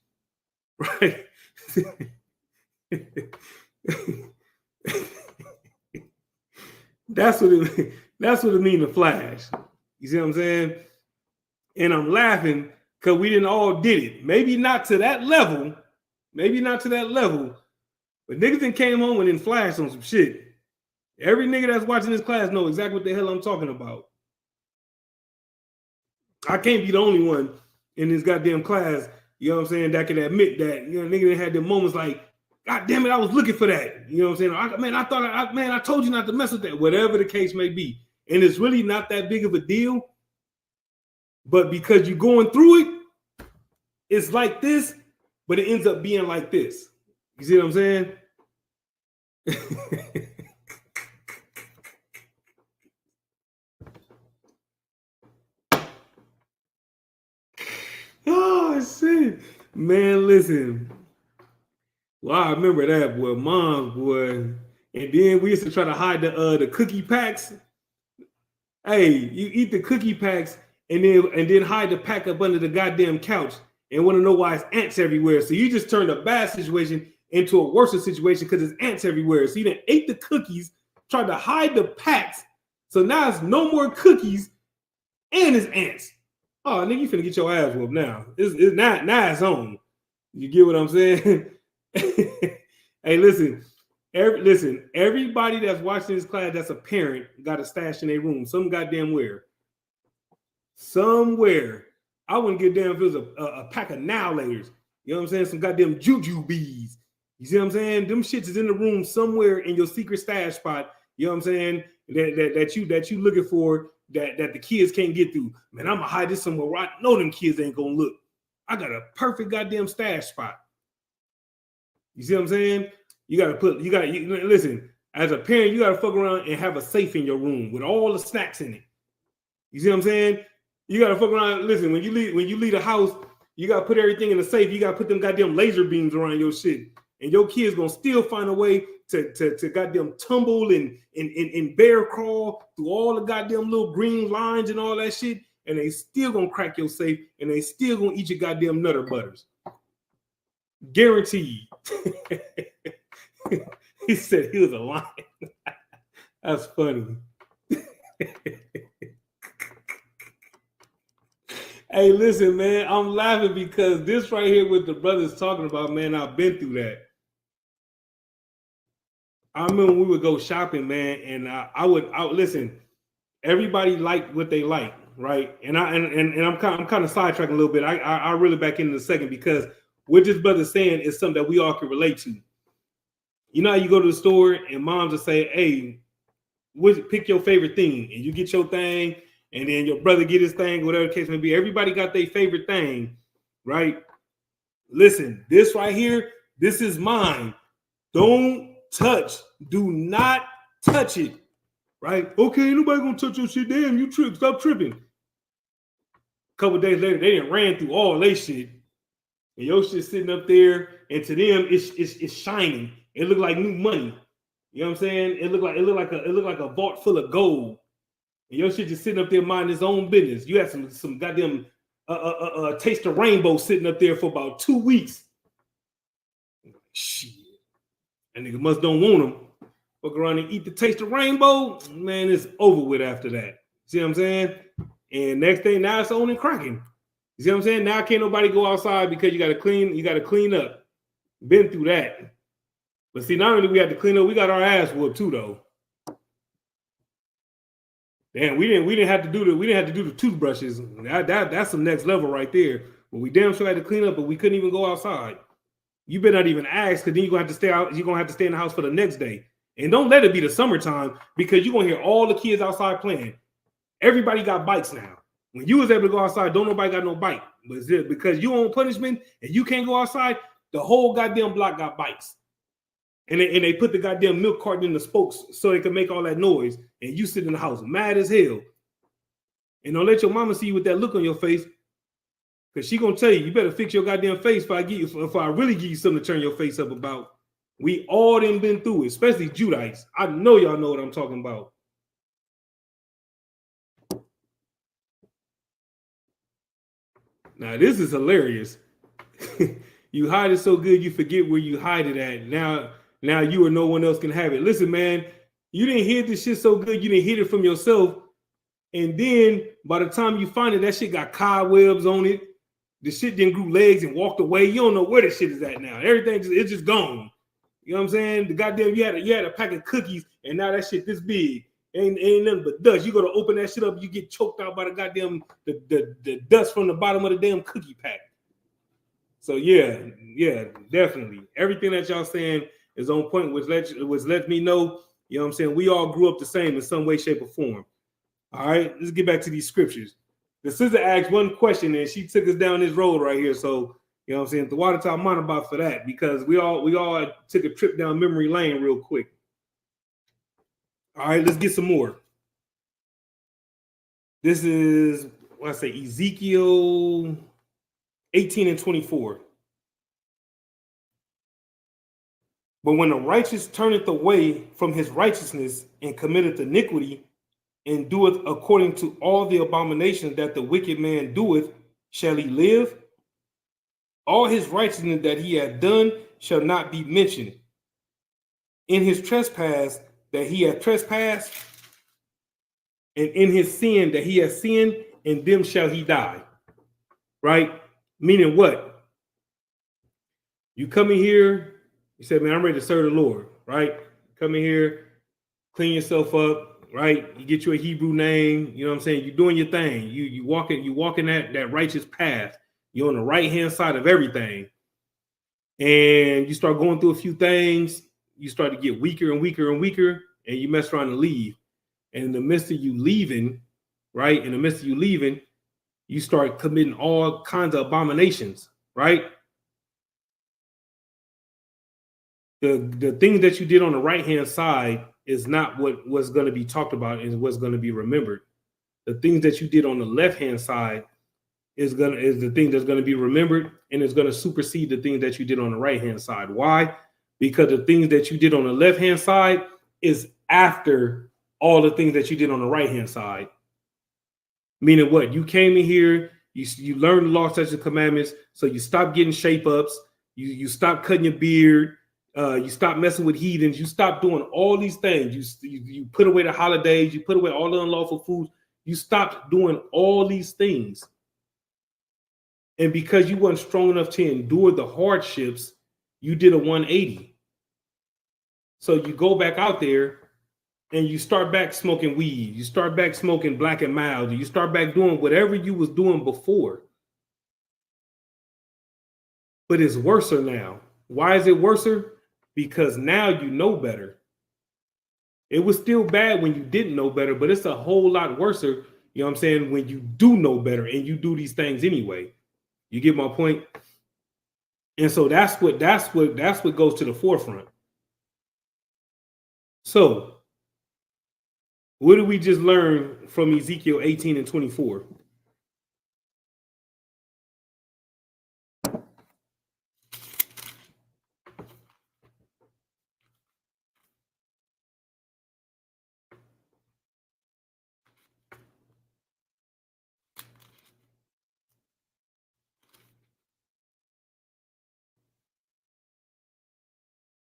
right? That's what it means to flash. You see what I'm saying? And I'm laughing because we didn't all did it. Maybe not to that level. But niggas then came home and then flashed on some shit. Every nigga that's watching this class know exactly what the hell I'm talking about. I can't be the only one in this goddamn class, you know what I'm saying, that can admit that, nigga had them moments like, God damn it, I was looking for that. You know what I'm saying? I told you not to mess with that, whatever the case may be. And it's really not that big of a deal. But because you're going through it, it's like this, but it ends up being like this. You see what I'm saying? Oh shit, man! Listen, well, I remember that, boy, mom, boy, and then we used to try to hide the cookie packs. Hey, you eat the cookie packs and then hide the pack up under the goddamn couch and want to know why it's ants everywhere. So you just turned a bad situation into a worse situation because it's ants everywhere. So you done ate the cookies, tried to hide the packs, so now it's no more cookies and it's ants. Oh, nigga, you finna get your ass whooped now. It's not now it's on. You get what I'm saying? Hey, listen, everybody that's watching this class that's a parent got a stash in their room, some goddamn where. Somewhere. I wouldn't give a damn if it was a pack of now-laters. You know what I'm saying? Some goddamn juju bees. You see what I'm saying? Them shits is in the room somewhere in your secret stash spot. You know what I'm saying? That you looking for that the kids can't get through. Man, I'm gonna hide this somewhere where I know them kids ain't gonna look. I got a perfect goddamn stash spot. You see what I'm saying? Listen, as a parent, you gotta fuck around and have a safe in your room with all the snacks in it. You see what I'm saying? You gotta fuck around. Listen, when you leave the house, you gotta put everything in the safe. You gotta put them goddamn laser beams around your shit. And your kids gonna still find a way to goddamn tumble and bear crawl through all the goddamn little green lines and all that shit. And they still gonna crack your safe and they still gonna eat your goddamn Nutter Butters. Guaranteed. He said he was a lion. That's funny. Hey, listen, man, I'm laughing because this right here, what the brother's talking about, man, I've been through that. I remember we would go shopping, man, and I would listen. Everybody liked what they like, right? And I'm kind of sidetracking a little bit. I really back in a second because what this brother's saying is something that we all can relate to. You know how you go to the store and moms will say, "Hey, pick your favorite thing," and you get your thing, and then your brother get his thing, whatever the case may be. Everybody got their favorite thing, right? Listen, this right here, this is mine. Don't touch. Do not touch it. Right? Okay, nobody gonna touch your shit. Damn, you trip. Stop tripping. A couple days later, they done ran through all their shit. And your shit sitting up there, and to them, it's shining. It looked like new money. You know what I'm saying? It looked like a vault full of gold. And your shit just sitting up there minding its own business. You had some goddamn taste of rainbow sitting up there for about 2 weeks. Shit. That nigga must don't want them. Fuck around and eat the taste of rainbow, man, it's over with after that. See what I'm saying? And next thing, now it's on and cracking. You see what I'm saying? Now can't nobody go outside because you gotta clean up. Been through that. But see, not only we had to clean up, we got our ass whooped too, though. Damn, we didn't have to do the toothbrushes. That's some next level right there. But we damn sure had to clean up, but we couldn't even go outside. You better not even ask, because then you're gonna have to stay out, you're gonna have to stay in the house for the next day. And don't let it be the summertime, because you're gonna hear all the kids outside playing. Everybody got bikes now. When you was able to go outside, don't nobody got no bike. But because you on punishment and you can't go outside, the whole goddamn block got bikes. And they put the goddamn milk carton in the spokes so they can make all that noise. And you sit in the house mad as hell. And don't let your mama see you with that look on your face, because she gonna tell you, you better fix your goddamn face if I really give you something to turn your face up about. We all done been through it, especially Judites. I know y'all know what I'm talking about. Now, this is hilarious. You hide it so good, you forget where you hide it at. Now you or no one else can have it. Listen, man, you didn't hid this shit so good, you didn't hid it from yourself. And then by the time you find it, that shit got cobwebs on it. The shit then grew legs and walked away. You don't know where the shit is at now. Everything it's just gone. You know what I'm saying? The goddamn, you had a pack of cookies, and now that shit this big. Ain't nothing but dust. You go to open that shit up, you get choked out by the goddamn the dust from the bottom of the damn cookie pack. So yeah, definitely. Everything that y'all saying is on point, which lets me know, you know what I'm saying, we all grew up the same in some way, shape, or form. All right, let's get back to these scriptures. The sister asked one question, and she took us down this road right here. So, you know what I'm saying, the water top mind about for that, because we all took a trip down memory lane real quick. All right, let's get some more. This is, what I say, Ezekiel 18 and 24. But when the righteous turneth away from his righteousness and committeth iniquity, and doeth according to all the abominations that the wicked man doeth, shall he live? All his righteousness that he hath done shall not be mentioned. In his trespass that he hath trespassed, and in his sin that he hath sinned, in them shall he die. Right? Meaning what? You come in here, you say, man, I'm ready to serve the Lord. Right? Come in here, clean yourself up. Right, you get you a Hebrew name. You know what I'm saying. You're doing your thing. You walking that righteous path. You're on the right hand side of everything, and you start going through a few things. You start to get weaker and weaker and weaker, and you mess around and leave. And in the midst of you leaving, right, you start committing all kinds of abominations. Right, the things that you did on the right hand side is not what was going to be talked about and what's going to be remembered. The things that you did on the left-hand side is the thing that's going to be remembered, and it's going to supersede the things that you did on the right-hand side. Why? Because the things that you did on the left-hand side is after all the things that you did on the right-hand side. Meaning what? You came in here, you learned the law, statutes, and commandments, so you stopped getting shape-ups, you stopped cutting your beard, You stop messing with heathens. You stop doing all these things. You put away the holidays. You put away all the unlawful foods. You stopped doing all these things. And because you weren't strong enough to endure the hardships, you did a 180. So you go back out there and you start back smoking weed. You start back smoking Black and Mild. You start back doing whatever you was doing before. But it's worser now. Why is it worser? Because now you know better. It was still bad when you didn't know better, but it's a whole lot worser, you know what I'm saying, when you do know better and you do these things anyway. You get my point? And so that's what goes to the forefront. So, what did we just learn from Ezekiel 18 and 24?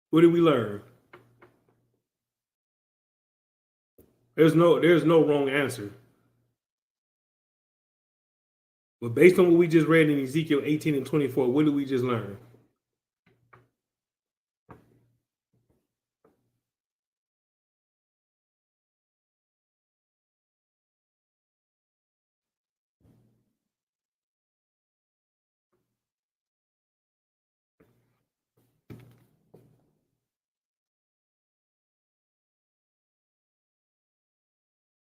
What did we learn? There's no wrong answer. But based on what we just read in Ezekiel 18 and 24, what did we just learn?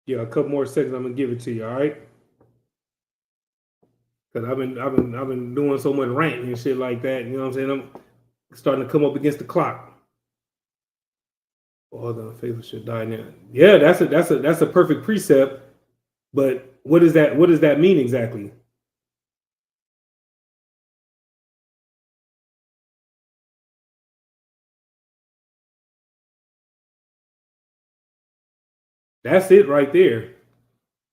Yeah, a couple more seconds. I'm gonna give it to you. All right. Because I've been doing so much ranting and shit like that. You know what I'm saying? I'm starting to come up against the clock. All the unfaithful should die now. Yeah, that's a perfect precept. But what does that mean exactly? That's it right there.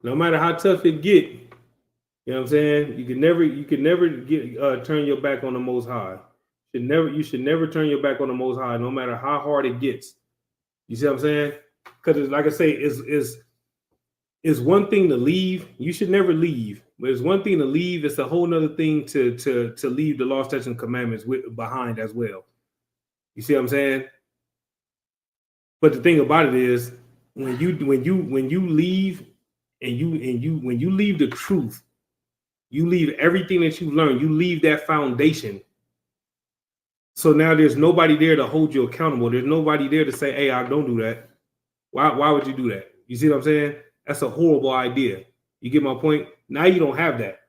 No matter how tough it get, you know what I'm saying? You can never get turn your back on the Most High. You should never turn your back on the Most High, no matter how hard it gets. You see what I'm saying? Because like I say, it's one thing to leave. You should never leave, but it's one thing to leave. It's a whole nother thing to leave the law, statutes, and commandments behind as well. You see what I'm saying? But the thing about it is, when you leave and when you leave the truth, you leave everything that you've learned. You leave that foundation. So now there's nobody there to hold you accountable. There's nobody there to say, "Hey, I don't do that." Why would you do that? You see what I'm saying? That's a horrible idea. You get my point? Now you don't have that.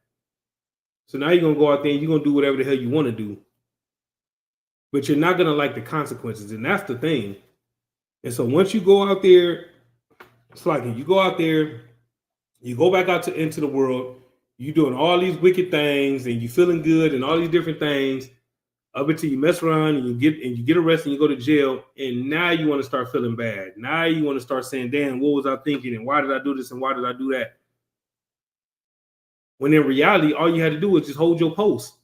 So now you're gonna go out there and you're gonna do whatever the hell you want to do. But you're not gonna like the consequences, and that's the thing. And so once you go out there, it's like you go out there, you go back out into the world, you doing all these wicked things, and you feeling good and all these different things, up until you mess around and you get arrested and you go to jail, and now you want to start feeling bad. Now you want to start saying, "Damn, what was I thinking? And why did I do this? And why did I do that?" When in reality, all you had to do was just hold your post.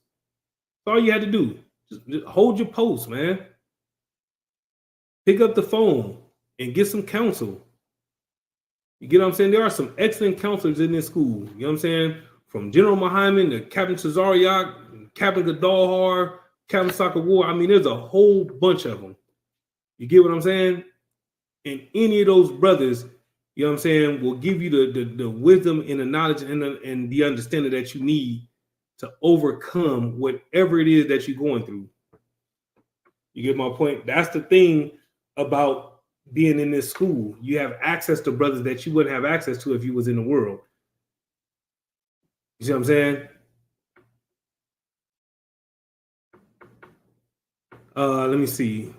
That's all you had to do. Just hold your post, man. Pick up the phone and get some counsel. You get what I'm saying? There are some excellent counselors in this school. You know what I'm saying? From General Muhammad to Captain Cesariak, Captain Gadalhar, Captain Sakawar. I mean, there's a whole bunch of them. You get what I'm saying? And any of those brothers, you know what I'm saying, will give you the wisdom and the knowledge and the understanding that you need to overcome whatever it is that you're going through. You get my point? That's the thing about being in this school. You have access to brothers that you wouldn't have access to if you was in the world. You see what I'm saying? Let me see.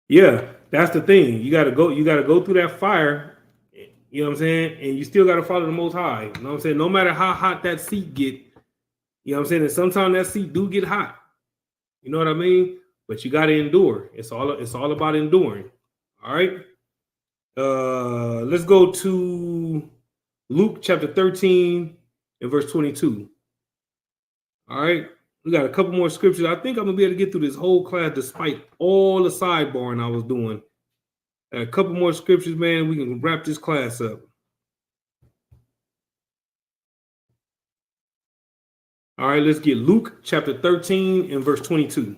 Yeah, that's the thing. You gotta go through that fire, you know what I'm saying? And you still gotta follow the Most High. You know what I'm saying? No matter how hot that seat get, you know what I'm saying? And sometimes that seat do get hot. You know what I mean? But you gotta endure. It's all about enduring. All right. Let's go to Luke chapter 13 and verse 22. All right. We got a couple more scriptures. I think I'm gonna be able to get through this whole class despite all the sidebarring I was doing. A couple more scriptures, man. We can wrap this class up. All right, let's get Luke chapter 13 and verse 22.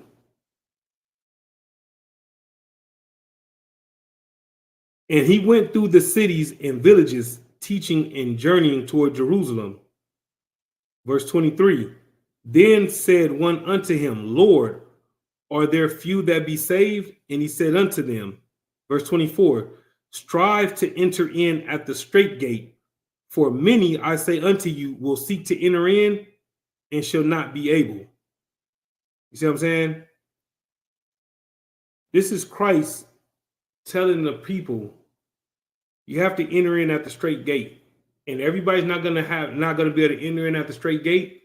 And he went through the cities and villages, teaching and journeying toward Jerusalem. Verse 23. Then said one unto him, Lord, are there few that be saved? And he said unto them, verse 24, strive to enter in at the strait gate, for many, I say unto you, will seek to enter in and shall not be able. You see what I'm saying? This is Christ telling the people, you have to enter in at the straight gate. And everybody's not gonna be able to enter in at the straight gate,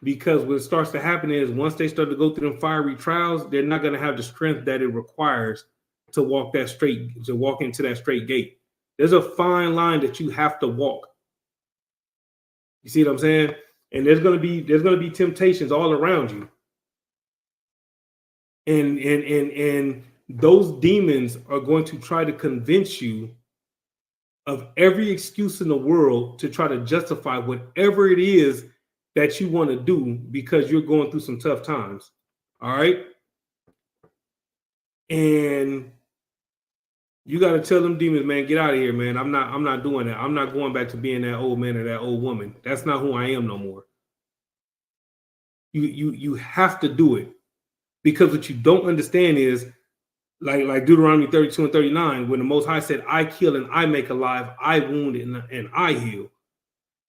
because what starts to happen is once they start to go through them fiery trials, they're not gonna have the strength that it requires to walk into that straight gate. There's a fine line that you have to walk. You see what I'm saying? And there's gonna be temptations all around you. And those demons are going to try to convince you of every excuse in the world to try to justify whatever it is that you want to do because you're going through some tough times. All right. And you got to tell them demons, man, get out of here, man. I'm not doing that. I'm not going back to being that old man or that old woman. That's not who I am no more. You have to do it, because what you don't understand is like Deuteronomy 32 and 39, when the Most High said, I kill and I make alive, I wound and I heal.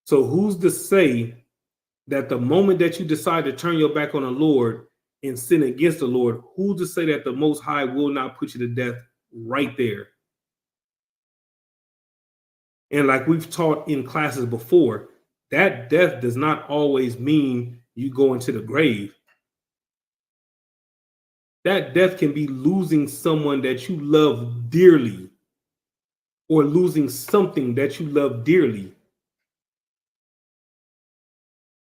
So who's to say that the moment that you decide to turn your back on the Lord and sin against the Lord, who's to say that the Most High will not put you to death right there? And like we've taught in classes before, that death does not always mean you go into the grave. That death can be losing someone that you love dearly, or losing something that you love dearly.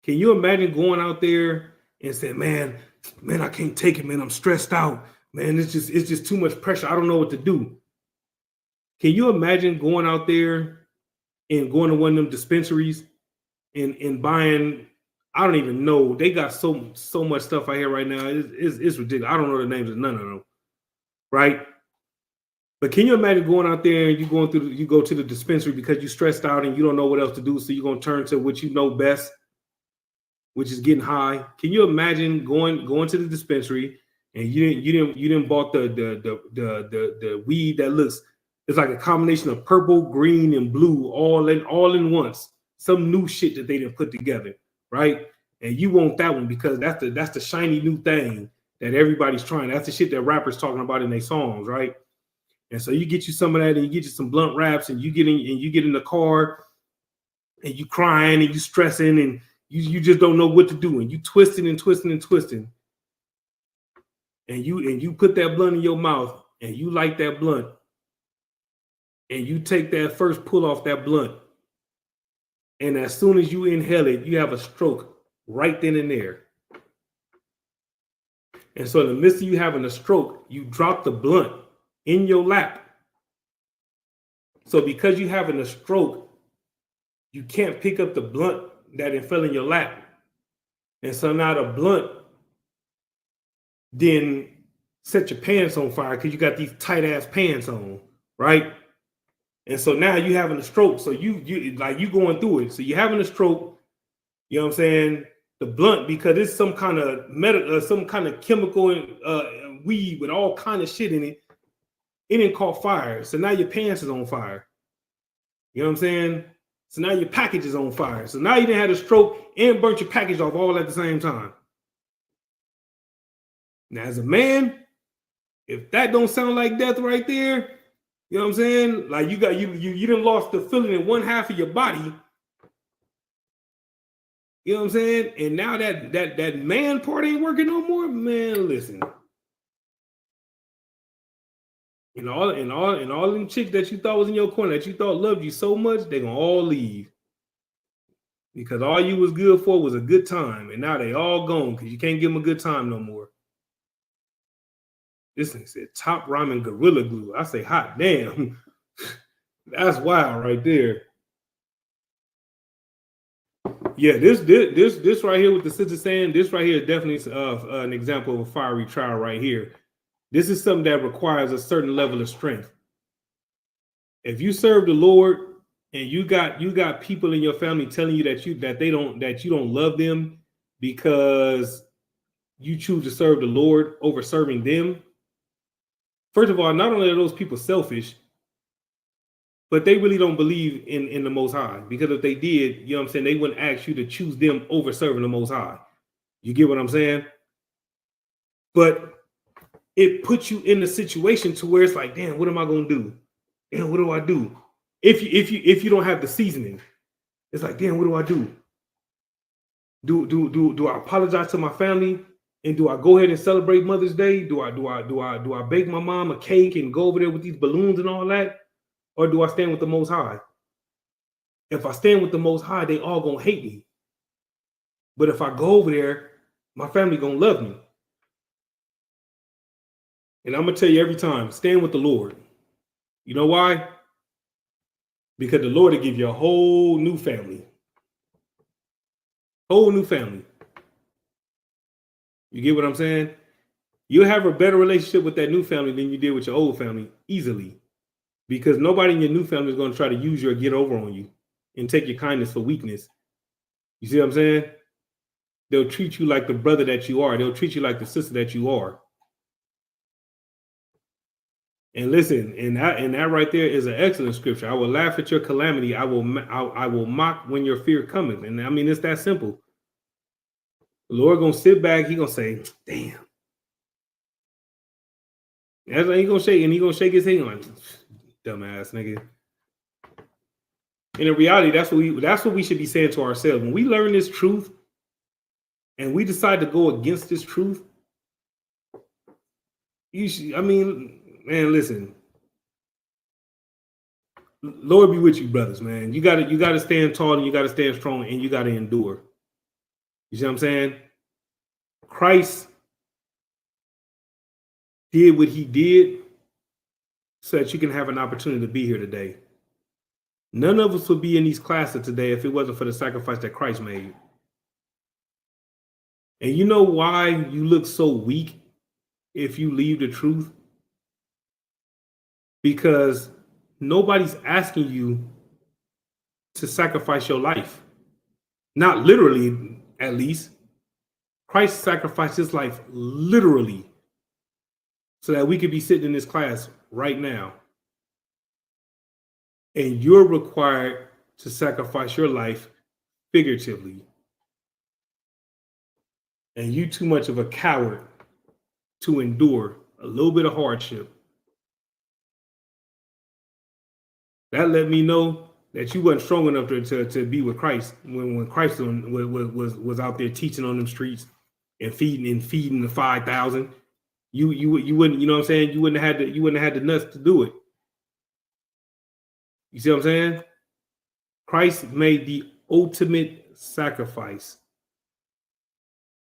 Can you imagine going out there and saying, man, I can't take it, man. I'm stressed out. Man, it's just too much pressure. I don't know what to do. Can you imagine going out there and going to one of them dispensaries and buying, I don't even know. They got so much stuff out here right now. It's ridiculous. I don't know the names of none of them. Right? But can you imagine going out there and you go to the dispensary because you're stressed out and you don't know what else to do, so you're gonna turn to what you know best, which is getting high. Can you imagine going to the dispensary and you didn't bought the weed that looks, it's like a combination of purple, green, and blue all in once. Some new shit that they didn't put together, right? And you want that one because that's the shiny new thing that everybody's trying. That's the shit that rappers talking about in their songs, right? And so you get you some of that, and you get you some blunt wraps, and you get in the car, and you crying and you stressing, and you just don't know what to do, and you twisting and twisting and twisting, and you put that blunt in your mouth, and you light that blunt, and you take that first pull off that blunt, and as soon as you inhale it, you have a stroke right then and there. And so in the midst of you having a stroke, you drop the blunt in your lap. So because you're having a stroke, you can't pick up the blunt that fell in your lap. And so now the blunt then set your pants on fire because you got these tight ass pants on, right? And so now you having a stroke. So you going through it. So you're having a stroke, you know what I'm saying? The blunt, because it's some kind of chemical weed with all kind of shit in it. It didn't caught fire. So now your pants is on fire. You know what I'm saying? So now your package is on fire. So now you didn't have a stroke and burnt your package off all at the same time. Now, as a man, if that don't sound like death right there, you know what I'm saying? Like you done lost the feeling in one half of your body. You know what I'm saying? And now that man part ain't working no more. Man, listen. And all them chicks that you thought was in your corner, that you thought loved you so much, they're gonna all leave. Because all you was good for was a good time, and now they all gone because you can't give them a good time no more. This thing said top ramen gorilla glue. I say, hot damn. That's wild right there. Yeah, this right here with the sister saying, this right here is definitely an example of a fiery trial right here. This is something that requires a certain level of strength. If you serve the Lord and you got people in your family telling you that you don't love them because you choose to serve the Lord over serving them. First of all, not only are those people selfish, but they really don't believe in the Most High. Because if they did, you know what I'm saying, they wouldn't ask you to choose them over serving the Most High. You get what I'm saying? But it puts you in a situation to where it's like, damn, what am I gonna do? Damn, what do I do? If you don't have the seasoning, it's like, damn, what do I do? Do I apologize to my family? And do I go ahead and celebrate Mother's Day? Do I bake my mom a cake and go over there with these balloons and all that? Or do I stand with the Most High? If I stand with the Most High, they all gonna hate me. But if I go over there, my family gonna love me. And I'm gonna tell you every time, stand with the Lord. You know why? Because the Lord will give you a whole new family. Whole new family. You get what I'm saying? You'll have a better relationship with that new family than you did with your old family easily. Because nobody in your new family is going to try to use you or get over on you and take your kindness for weakness. You see what I'm saying? They'll treat you like the brother that you are. They'll treat you like the sister that you are. And listen, and that right there is an excellent scripture. I will laugh at your calamity. I will mock when your fear cometh. And I mean, it's that simple. The Lord gonna sit back. He gonna say, "Damn." That's like he gonna shake, and he gonna shake his head like, "Dumbass nigga." And in reality, that's what we should be saying to ourselves when we learn this truth, and we decide to go against this truth. You should. I mean, man, listen. Lord be with you, brothers, man. You gotta stand tall and you gotta stand strong and you gotta endure. You see what I'm saying? Christ did what he did so that you can have an opportunity to be here today. None of us would be in these classes today if it wasn't for the sacrifice that Christ made. And you know why you look so weak if you leave the truth? Because nobody's asking you to sacrifice your life. Not literally, at least. Christ sacrificed his life literally so that we could be sitting in this class right now. And you're required to sacrifice your life figuratively. And you too much of a coward to endure a little bit of hardship. That let me know that you wasn't strong enough to be with Christ when Christ was out there teaching on them streets and feeding the 5,000. You wouldn't, you know what I'm saying? You wouldn't have had the nuts to do it. You see what I'm saying? Christ made the ultimate sacrifice.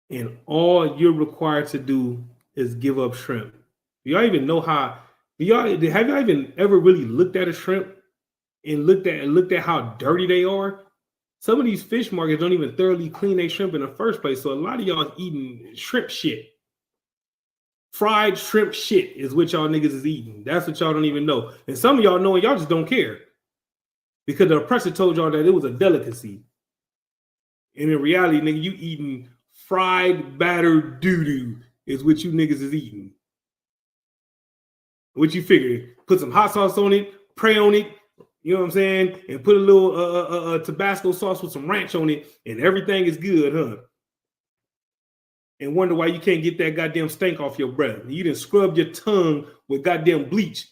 And all you're required to do is give up shrimp. Do y'all even know how? Have y'all even ever really looked at a shrimp and looked at how dirty they are? Some of these fish markets don't even thoroughly clean their shrimp in the first place. So a lot of y'all is eating shrimp shit. Fried shrimp shit is what y'all niggas is eating. That's what y'all don't even know. And some of y'all know and y'all just don't care. Because the oppressor told y'all that it was a delicacy. And in reality, nigga, you eating fried battered doo-doo is what you niggas is eating. What you figure? Put some hot sauce on it, pray on it, you know what I'm saying? And put a little Tabasco sauce with some ranch on it, and everything is good, huh? And wonder why you can't get that goddamn stank off your breath. You done scrubbed your tongue with goddamn bleach.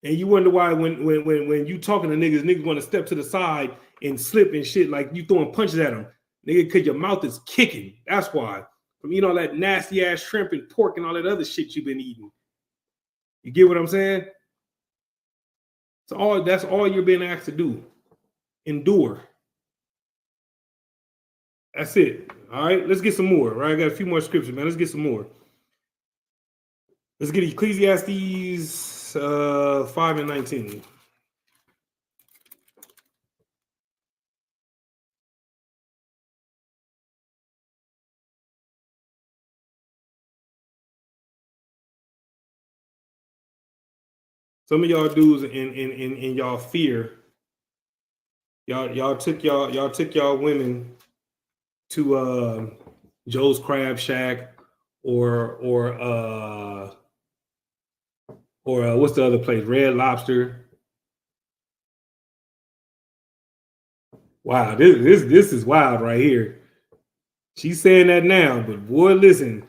And you wonder why when you talking to niggas want to step to the side and slip and shit like you throwing punches at them. Nigga, because your mouth is kicking. That's why. From eating all that nasty ass shrimp and pork and all that other shit you've been eating. You get what I'm saying? That's all you're being asked to do. Endure. That's it. All right, let's get some more. Right, I got a few more scriptures, man. Let's get some more. Let's get Ecclesiastes 5:19. Some of y'all dudes in y'all fear, y'all took y'all women to Joe's Crab Shack or what's the other place? Red Lobster. Wow, this is wild right here. She's saying that now, but boy, listen,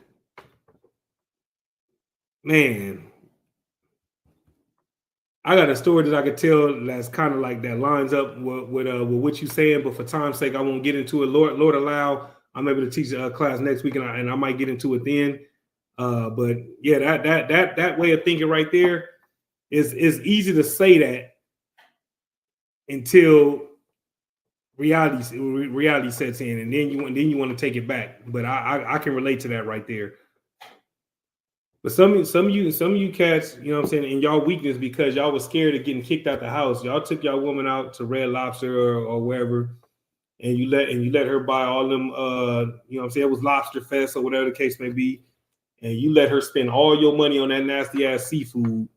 man, I got a story that I could tell that's kind of like that lines up with what you're saying, but for time's sake, I won't get into it. Lord allow, I'm able to teach a class next week, and I might get into it then. But yeah, that way of thinking right there is easy to say that until reality sets in, and then you want to take it back. But I can relate to that right there. But some of you cats, you know what I'm saying, in y'all weakness because y'all was scared of getting kicked out the house. Y'all took y'all woman out to Red Lobster or wherever, and you let her buy all them you know what I'm saying, it was Lobster Fest or whatever the case may be, and you let her spend all your money on that nasty ass seafood.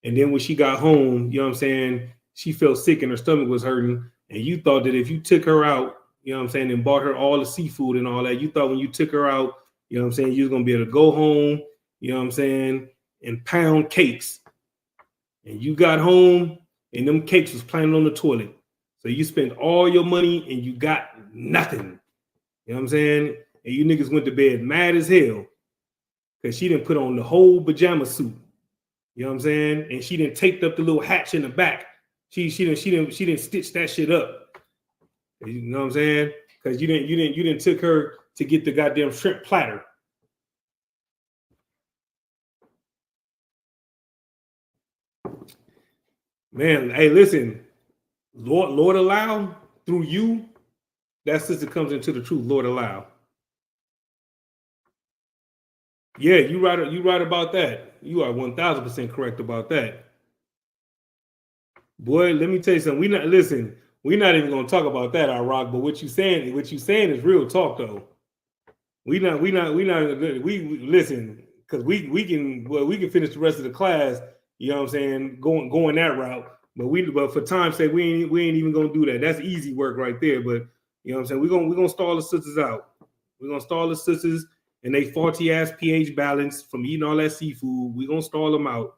And then when she got home, you know what I'm saying, she felt sick and her stomach was hurting. And you thought that if you took her out, you know what I'm saying, and bought her all the seafood and all that, you thought when you took her out, you know what I'm saying, you was going to be able to go home, you know what I'm saying, and pound cakes. And you got home and them cakes was planted on the toilet. So you spent all your money and you got nothing. You know what I'm saying? And you niggas went to bed mad as hell because she didn't put on the whole pajama suit. You know what I'm saying? And she didn't taped up the little hatch in the back. She didn't stitch that shit up. You know what I'm saying? Because you didn't took her to get the goddamn shrimp platter. Man, hey, listen, Lord allow through you, that sister comes into the truth. Lord allow. Yeah, you right about that. You are 1000% correct about that. Boy, let me tell you something. We're not even gonna talk about that, I rock. But what you saying is real talk though. We listen, because we can finish the rest of the class, you know what I'm saying, going that route. But for time's sake, we ain't even gonna do that. That's easy work right there. But you know what I'm saying, we're gonna stall the sisters out. We're gonna stall the sisters and they faulty ass pH balance from eating all that seafood. We're gonna stall them out.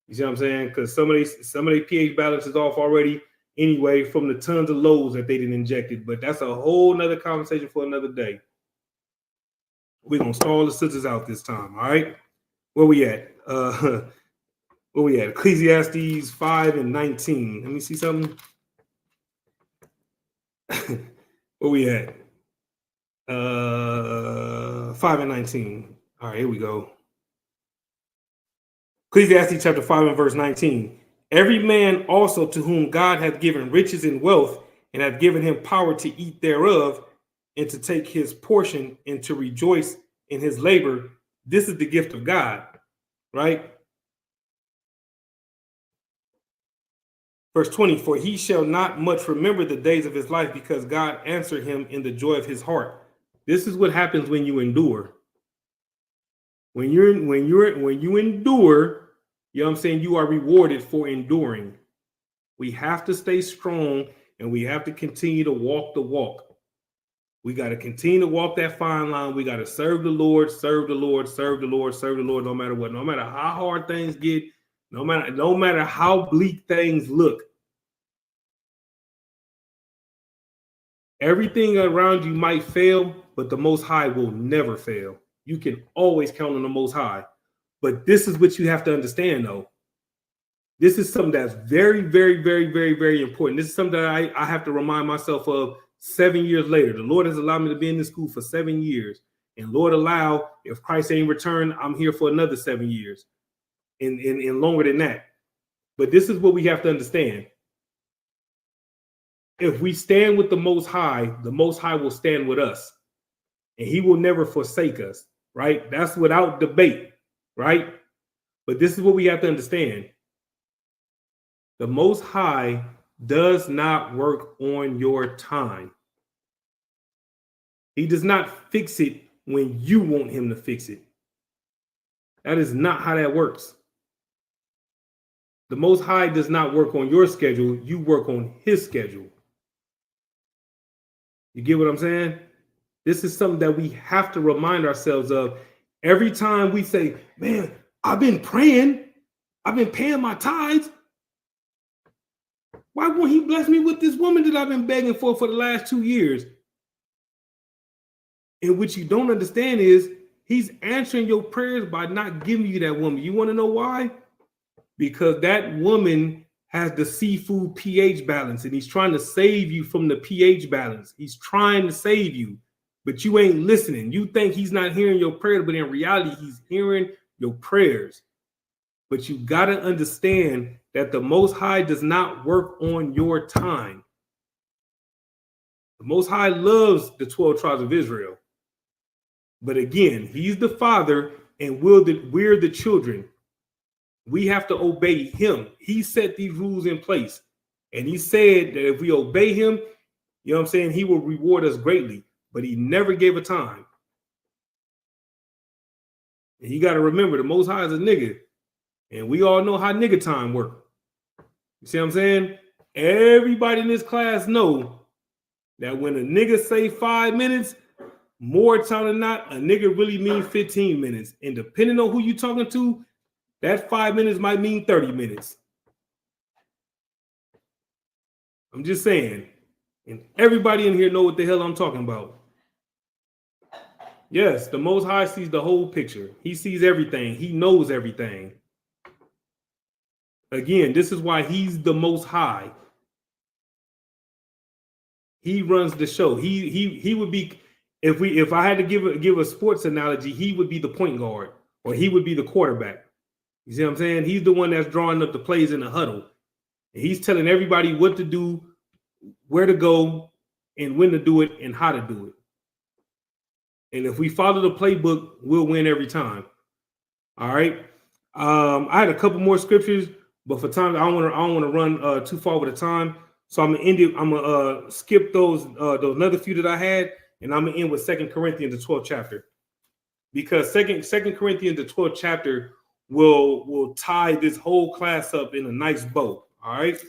You see what I'm saying? Because some of the pH balance is off already anyway from the tons of loads that they didn't injected. But that's a whole nother conversation for another day. We're gonna stall the sisters out this time. All right. Where we at? Where we at? Ecclesiastes 5:19. Let me see something. Where we at? 5:19. All right, here we go. Ecclesiastes chapter 5 and verse 19. Every man also to whom God hath given riches and wealth, and hath given him power to eat thereof, and to take his portion, and to rejoice in his labor, this is the gift of God, right? Verse 20, for he shall not much remember the days of his life, because God answered him in the joy of his heart. This is what happens when you endure. When you endure, you know what I'm saying, you are rewarded for enduring. We have to stay strong and we have to continue to walk the walk. We got to continue to walk that fine line. We got to serve the Lord, serve the Lord, serve the Lord, serve the Lord, no matter what. No matter how hard things get, no matter how bleak things look. Everything around you might fail, but the Most High will never fail. You can always count on the Most High. But this is what you have to understand, though. This is something that's very, very, very, very, very important. This is something that I have to remind myself of 7 years later. The Lord has allowed me to be in this school for 7 years. And Lord allow, if Christ ain't returned, I'm here for another 7 years and longer than that. But this is what we have to understand. if we stand with the Most High will stand with us, and he will never forsake us, right? That's without debate, right? But this is what we have to understand. The Most High does not work on your time. He does not fix it when you want him to fix it. That is not how that works. The Most High does not work on your schedule. You work on his schedule. You get what I'm saying? This is something that we have to remind ourselves of every time we say, man, I've been praying. I've been paying my tithes. Why won't he bless me with this woman that I've been begging for the last 2 years? And what you don't understand is he's answering your prayers by not giving you that woman. You want to know why? Because that woman has the seafood pH balance, and he's trying to save you from the pH balance. He's trying to save you, but you ain't listening. You think he's not hearing your prayers, but in reality, he's hearing your prayers. But you got to understand that the Most High does not work on your time. The Most High loves the 12 tribes of Israel. But again, he's the father, and we're the children. We have to obey him. He set these rules in place. And he said that if we obey him, you know what I'm saying, he will reward us greatly. But he never gave a time. And you got to remember, the Most High is a nigga. And we all know how nigga time work. You see what I'm saying? Everybody in this class know that when a nigga say 5 minutes, more time than not, a nigga really mean 15 minutes. And depending on who you talking to, that 5 minutes might mean 30 minutes. I'm just saying. And everybody in here know what the hell I'm talking about. Yes, the Most High sees the whole picture. He sees everything. He knows everything. Again, this is why he's the Most High. He runs the show. He would be, if I had to give a sports analogy, he would be the point guard, or he would be the quarterback. You see what I'm saying? He's the one that's drawing up the plays in the huddle. And he's telling everybody what to do, where to go, and when to do it, and how to do it. And if we follow the playbook, we'll win every time. All right. I had a couple more scriptures, but for time, I don't want to run too far with the time. So I'm gonna end it. I'm gonna skip those another few that I had, and I'm gonna end with 2 Corinthians, the 12th chapter, because Second Corinthians, the 12th chapter, will tie this whole class up in a nice bow. All right.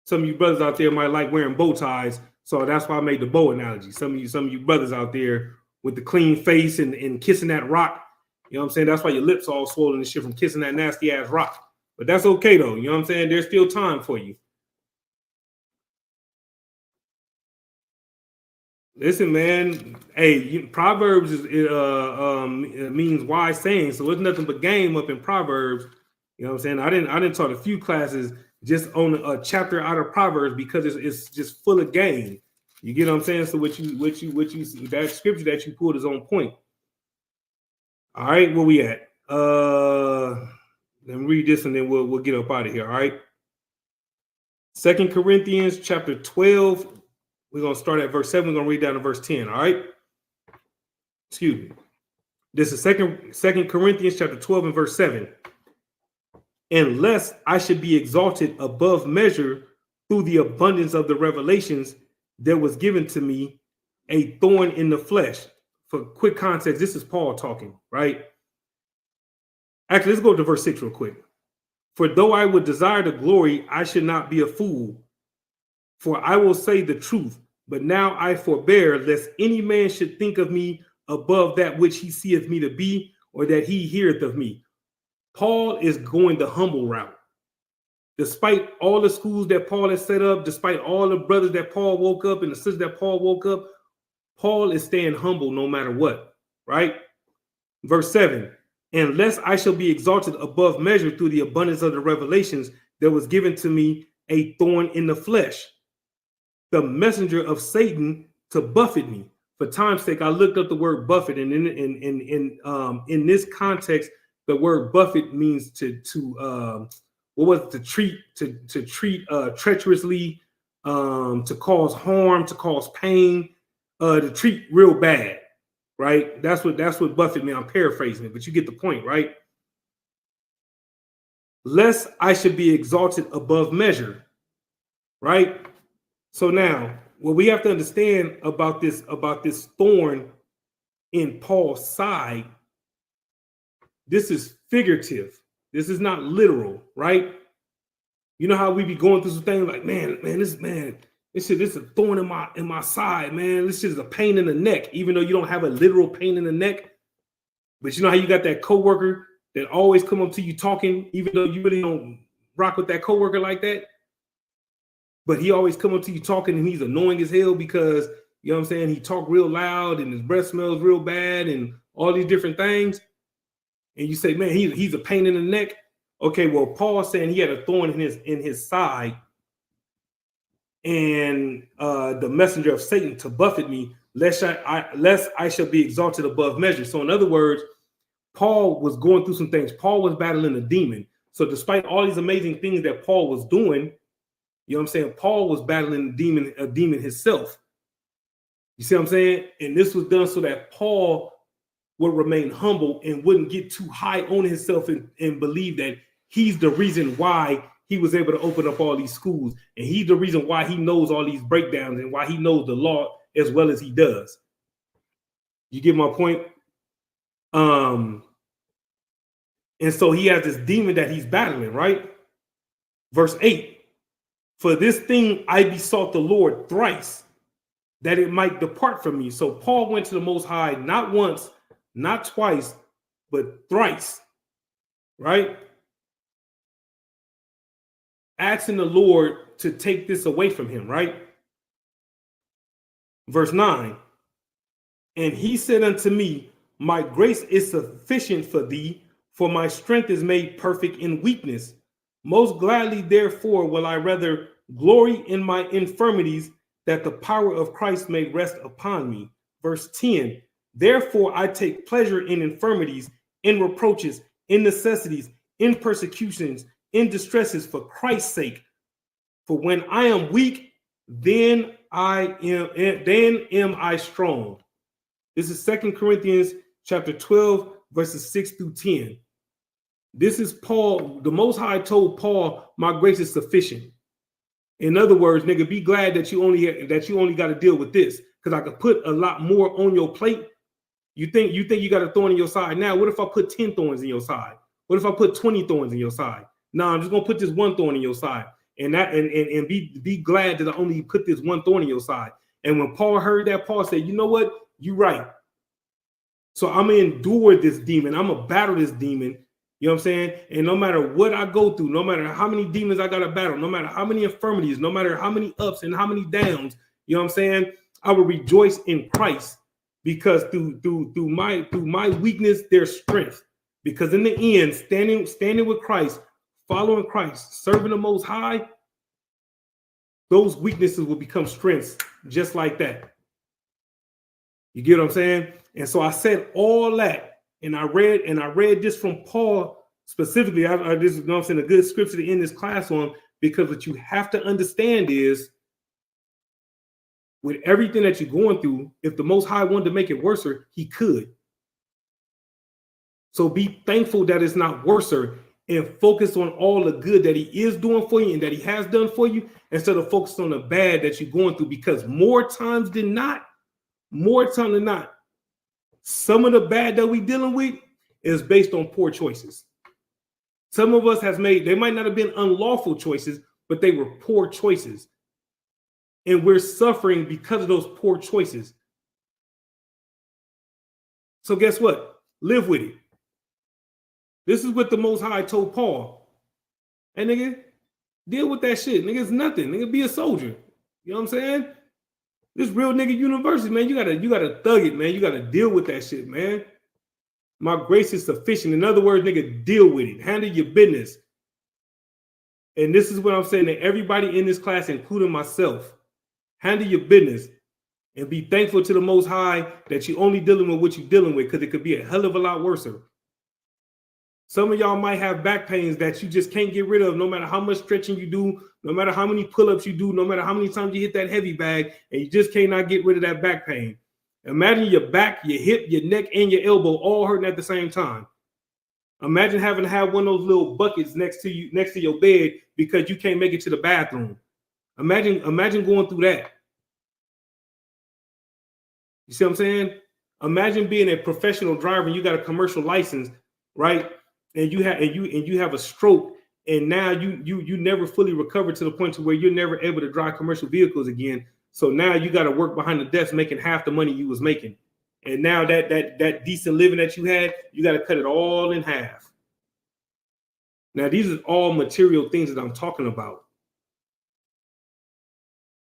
Some of you brothers out there might like wearing bow ties, so that's why I made the bow analogy. Some of you brothers out there with the clean face and kissing that rock, you know what I'm saying? That's why your lips all swollen and shit from kissing that nasty ass rock. But that's okay though, you know what I'm saying? There's still time for you. Listen, man. Hey, Proverbs it means wise saying, so it's nothing but game up in Proverbs. You know what I'm saying? I didn't taught a few classes just on a chapter out of Proverbs because it's just full of game. You get what I'm saying? So what you that scripture that you pulled is on point. All right, where we at? Let me read this and then we'll get up out of here. All right. 2 Corinthians chapter 12. We're going to start at verse 7. We're going to read down to verse 10. All right. Excuse me. This is 2 Corinthians chapter 12 and verse 7. Unless I should be exalted above measure through the abundance of the revelations, there was given to me a thorn in the flesh. For quick context, this is Paul talking, right? Actually, let's go to verse 6 real quick. For though I would desire the glory, I should not be a fool. For I will say the truth, but now I forbear, lest any man should think of me above that which he seeth me to be, or that he heareth of me. Paul is going the humble route. Despite all the schools that Paul has set up, despite all the brothers that Paul woke up and the sisters that Paul woke up, Paul is staying humble no matter what, right? Verse 7, unless I shall be exalted above measure through the abundance of the revelations, there was given to me a thorn in the flesh, the messenger of Satan to buffet me. For time's sake, I looked up the word buffet, and in this context, the word buffet means to treat treacherously, to cause harm, to cause pain, to treat real bad, right? That's what buffet meant. I'm paraphrasing it, but you get the point, right? Lest I should be exalted above measure, right? So now, what we have to understand about this thorn in Paul's side, this is figurative. This is not literal, right? You know how we be going through some things like, this is a thorn in my side, man. This shit is a pain in the neck, even though you don't have a literal pain in the neck. But you know how you got that coworker that always come up to you talking, even though you really don't rock with that coworker like that. But he always come up to you talking, and he's annoying as hell because, you know what I'm saying, he talk real loud and his breath smells real bad and all these different things. And you say, man, he's a pain in the neck. Okay, well, Paul's saying he had a thorn in his side, and the messenger of Satan to buffet me, lest I shall be exalted above measure. So in other words, Paul was going through some things. Paul was battling a demon. So despite all these amazing things that Paul was doing, you know what I'm saying, Paul was battling a demon himself. You see what I'm saying? And this was done so that Paul would remain humble and wouldn't get too high on himself and believe that he's the reason why he was able to open up all these schools. And he's the reason why he knows all these breakdowns and why he knows the law as well as he does. You get my point? And so he has this demon that he's battling, right? Verse 8, for this thing I besought the Lord thrice, that it might depart from me. So Paul went to the Most High, not once, not twice, but thrice, right? Asking the Lord to take this away from him, right? Verse 9, and he said unto me, my grace is sufficient for thee, for my strength is made perfect in weakness. Most gladly, therefore, will I rather glory in my infirmities, that the power of Christ may rest upon me. Verse 10, therefore I take pleasure in infirmities, in reproaches, in necessities, in persecutions, in distresses for Christ's sake. For when I am weak, then am I strong. This is 2 Corinthians chapter 12, verses 6 through 10. This is Paul. The Most High told Paul, my grace is sufficient. In other words, nigga, be glad that you only got to deal with this, because I could put a lot more on your plate. You think you got a thorn in your side now? What if I put 10 thorns in your side? What if I put 20 thorns in your side? No, I'm just gonna put this one thorn in your side, and be glad that I only put this one thorn in your side. And when Paul heard that, Paul said, you know what? You're right. So I'm gonna endure this demon. I'm gonna battle this demon. You know what I'm saying? And no matter what I go through, no matter how many demons I gotta battle, no matter how many infirmities, no matter how many ups and how many downs, you know what I'm saying? I will rejoice in Christ, because through my weakness, there's strength. Because in the end, standing with Christ, following Christ, serving the Most High, those weaknesses will become strengths just like that. You get what I'm saying? And so I said all that. And I read this from Paul specifically. This is, you know what I'm saying, a good scripture to end this class on, because what you have to understand is, with everything that you're going through, if the Most High wanted to make it worse, he could. So be thankful that it's not worse, and focus on all the good that he is doing for you and that he has done for you, instead of focusing on the bad that you're going through. Because more times than not, some of the bad that we're dealing with is based on poor choices. Some of us they might not have been unlawful choices, but they were poor choices. And we're suffering because of those poor choices. So guess what? Live with it. This is what the Most High told Paul. Hey, nigga, deal with that shit. Nigga, it's nothing. Nigga, be a soldier. You know what I'm saying? This real nigga university, man, you gotta thug it, man. You gotta deal with that shit, man. My grace is sufficient. In other words, nigga, deal with it. Handle your business. And this is what I'm saying to everybody in this class, including myself. Handle your business and be thankful to the Most High that you're only dealing with what you're dealing with, because it could be a hell of a lot worse. Some of y'all might have back pains that you just can't get rid of, no matter how much stretching you do, no matter how many pull-ups you do, no matter how many times you hit that heavy bag, and you just cannot get rid of that back pain. Imagine your back, your hip, your neck, and your elbow all hurting at the same time. Imagine having to have one of those little buckets next to you, next to your bed, because you can't make it to the bathroom. Imagine going through that. You see what I'm saying? Imagine being a professional driver and you got a commercial license, right? And you have a stroke, and now you never fully recover to the point to where you're never able to drive commercial vehicles again. So now you got to work behind the desk making half the money you was making. And now that decent living that you had, you got to cut it all in half. Now, these are all material things that I'm talking about.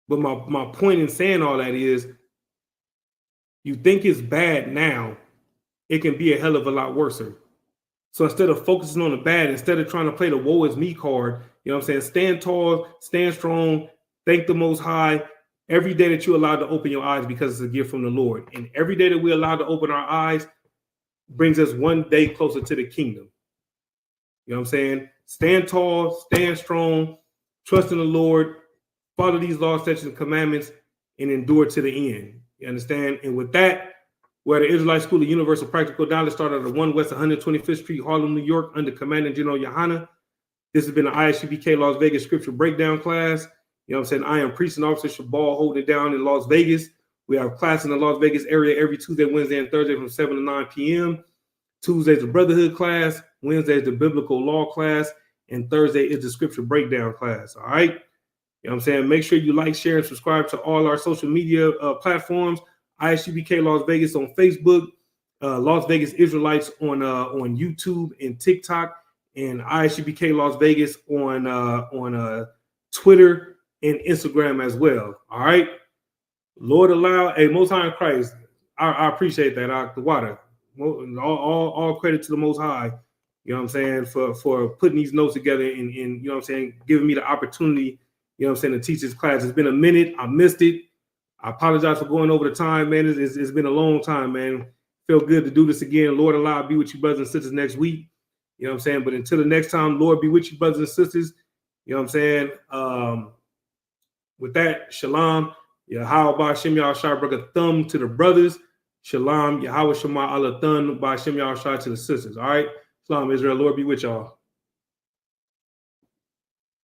But my point in saying all that is, you think it's bad now, it can be a hell of a lot worse. So instead of focusing on the bad, instead of trying to play the woe is me card, you know what I'm saying? Stand tall, stand strong, thank the Most High every day that you're allowed to open your eyes, because it's a gift from the Lord. And every day that we're allowed to open our eyes brings us one day closer to the kingdom. You know what I'm saying? Stand tall, stand strong, trust in the Lord, follow these laws, statutes, and commandments, and endure to the end. You understand? And with that, we're at the Israelite School of Universal Practical Knowledge, started at 1 West 125th Street, Harlem, New York, under Commandant General Yohana. This has been the ISUPK Las Vegas Scripture Breakdown class. You know what I'm saying? I am Priest and Officer Shabal, holding it down in Las Vegas. We have class in the Las Vegas area every Tuesday, Wednesday, and Thursday from 7 to 9 p.m. Tuesday is the Brotherhood class. Wednesday is the Biblical Law class. And Thursday is the Scripture Breakdown class. All right? You know what I'm saying? Make sure you like, share, and subscribe to all our social media platforms. ISUPK Las Vegas on Facebook, Las Vegas Israelites on YouTube and TikTok, and ISUPK Las Vegas on Twitter and Instagram as well. All right, Lord allow, hey, Most High in Christ, I appreciate that. The water, all credit to the Most High. You know what I'm saying, for putting these notes together and you know what I'm saying, giving me the opportunity, you know what I'm saying, to teach this class. It's been a minute. I missed it. I apologize for going over the time, man. It's been a long time, man. Feel good to do this again. Lord allow, I'll be with you, brothers and sisters, next week. You know what I'm saying? But until the next time, Lord be with you, brothers and sisters. You know what I'm saying? With that, shalom. Yahweh Ba'Shem Yahushua brought a thumb to the brothers. Shalom. Yahweh Shema Allah thumb Ba'Shem Yahushua to the sisters. All right? Shalom, Israel. Lord be with y'all.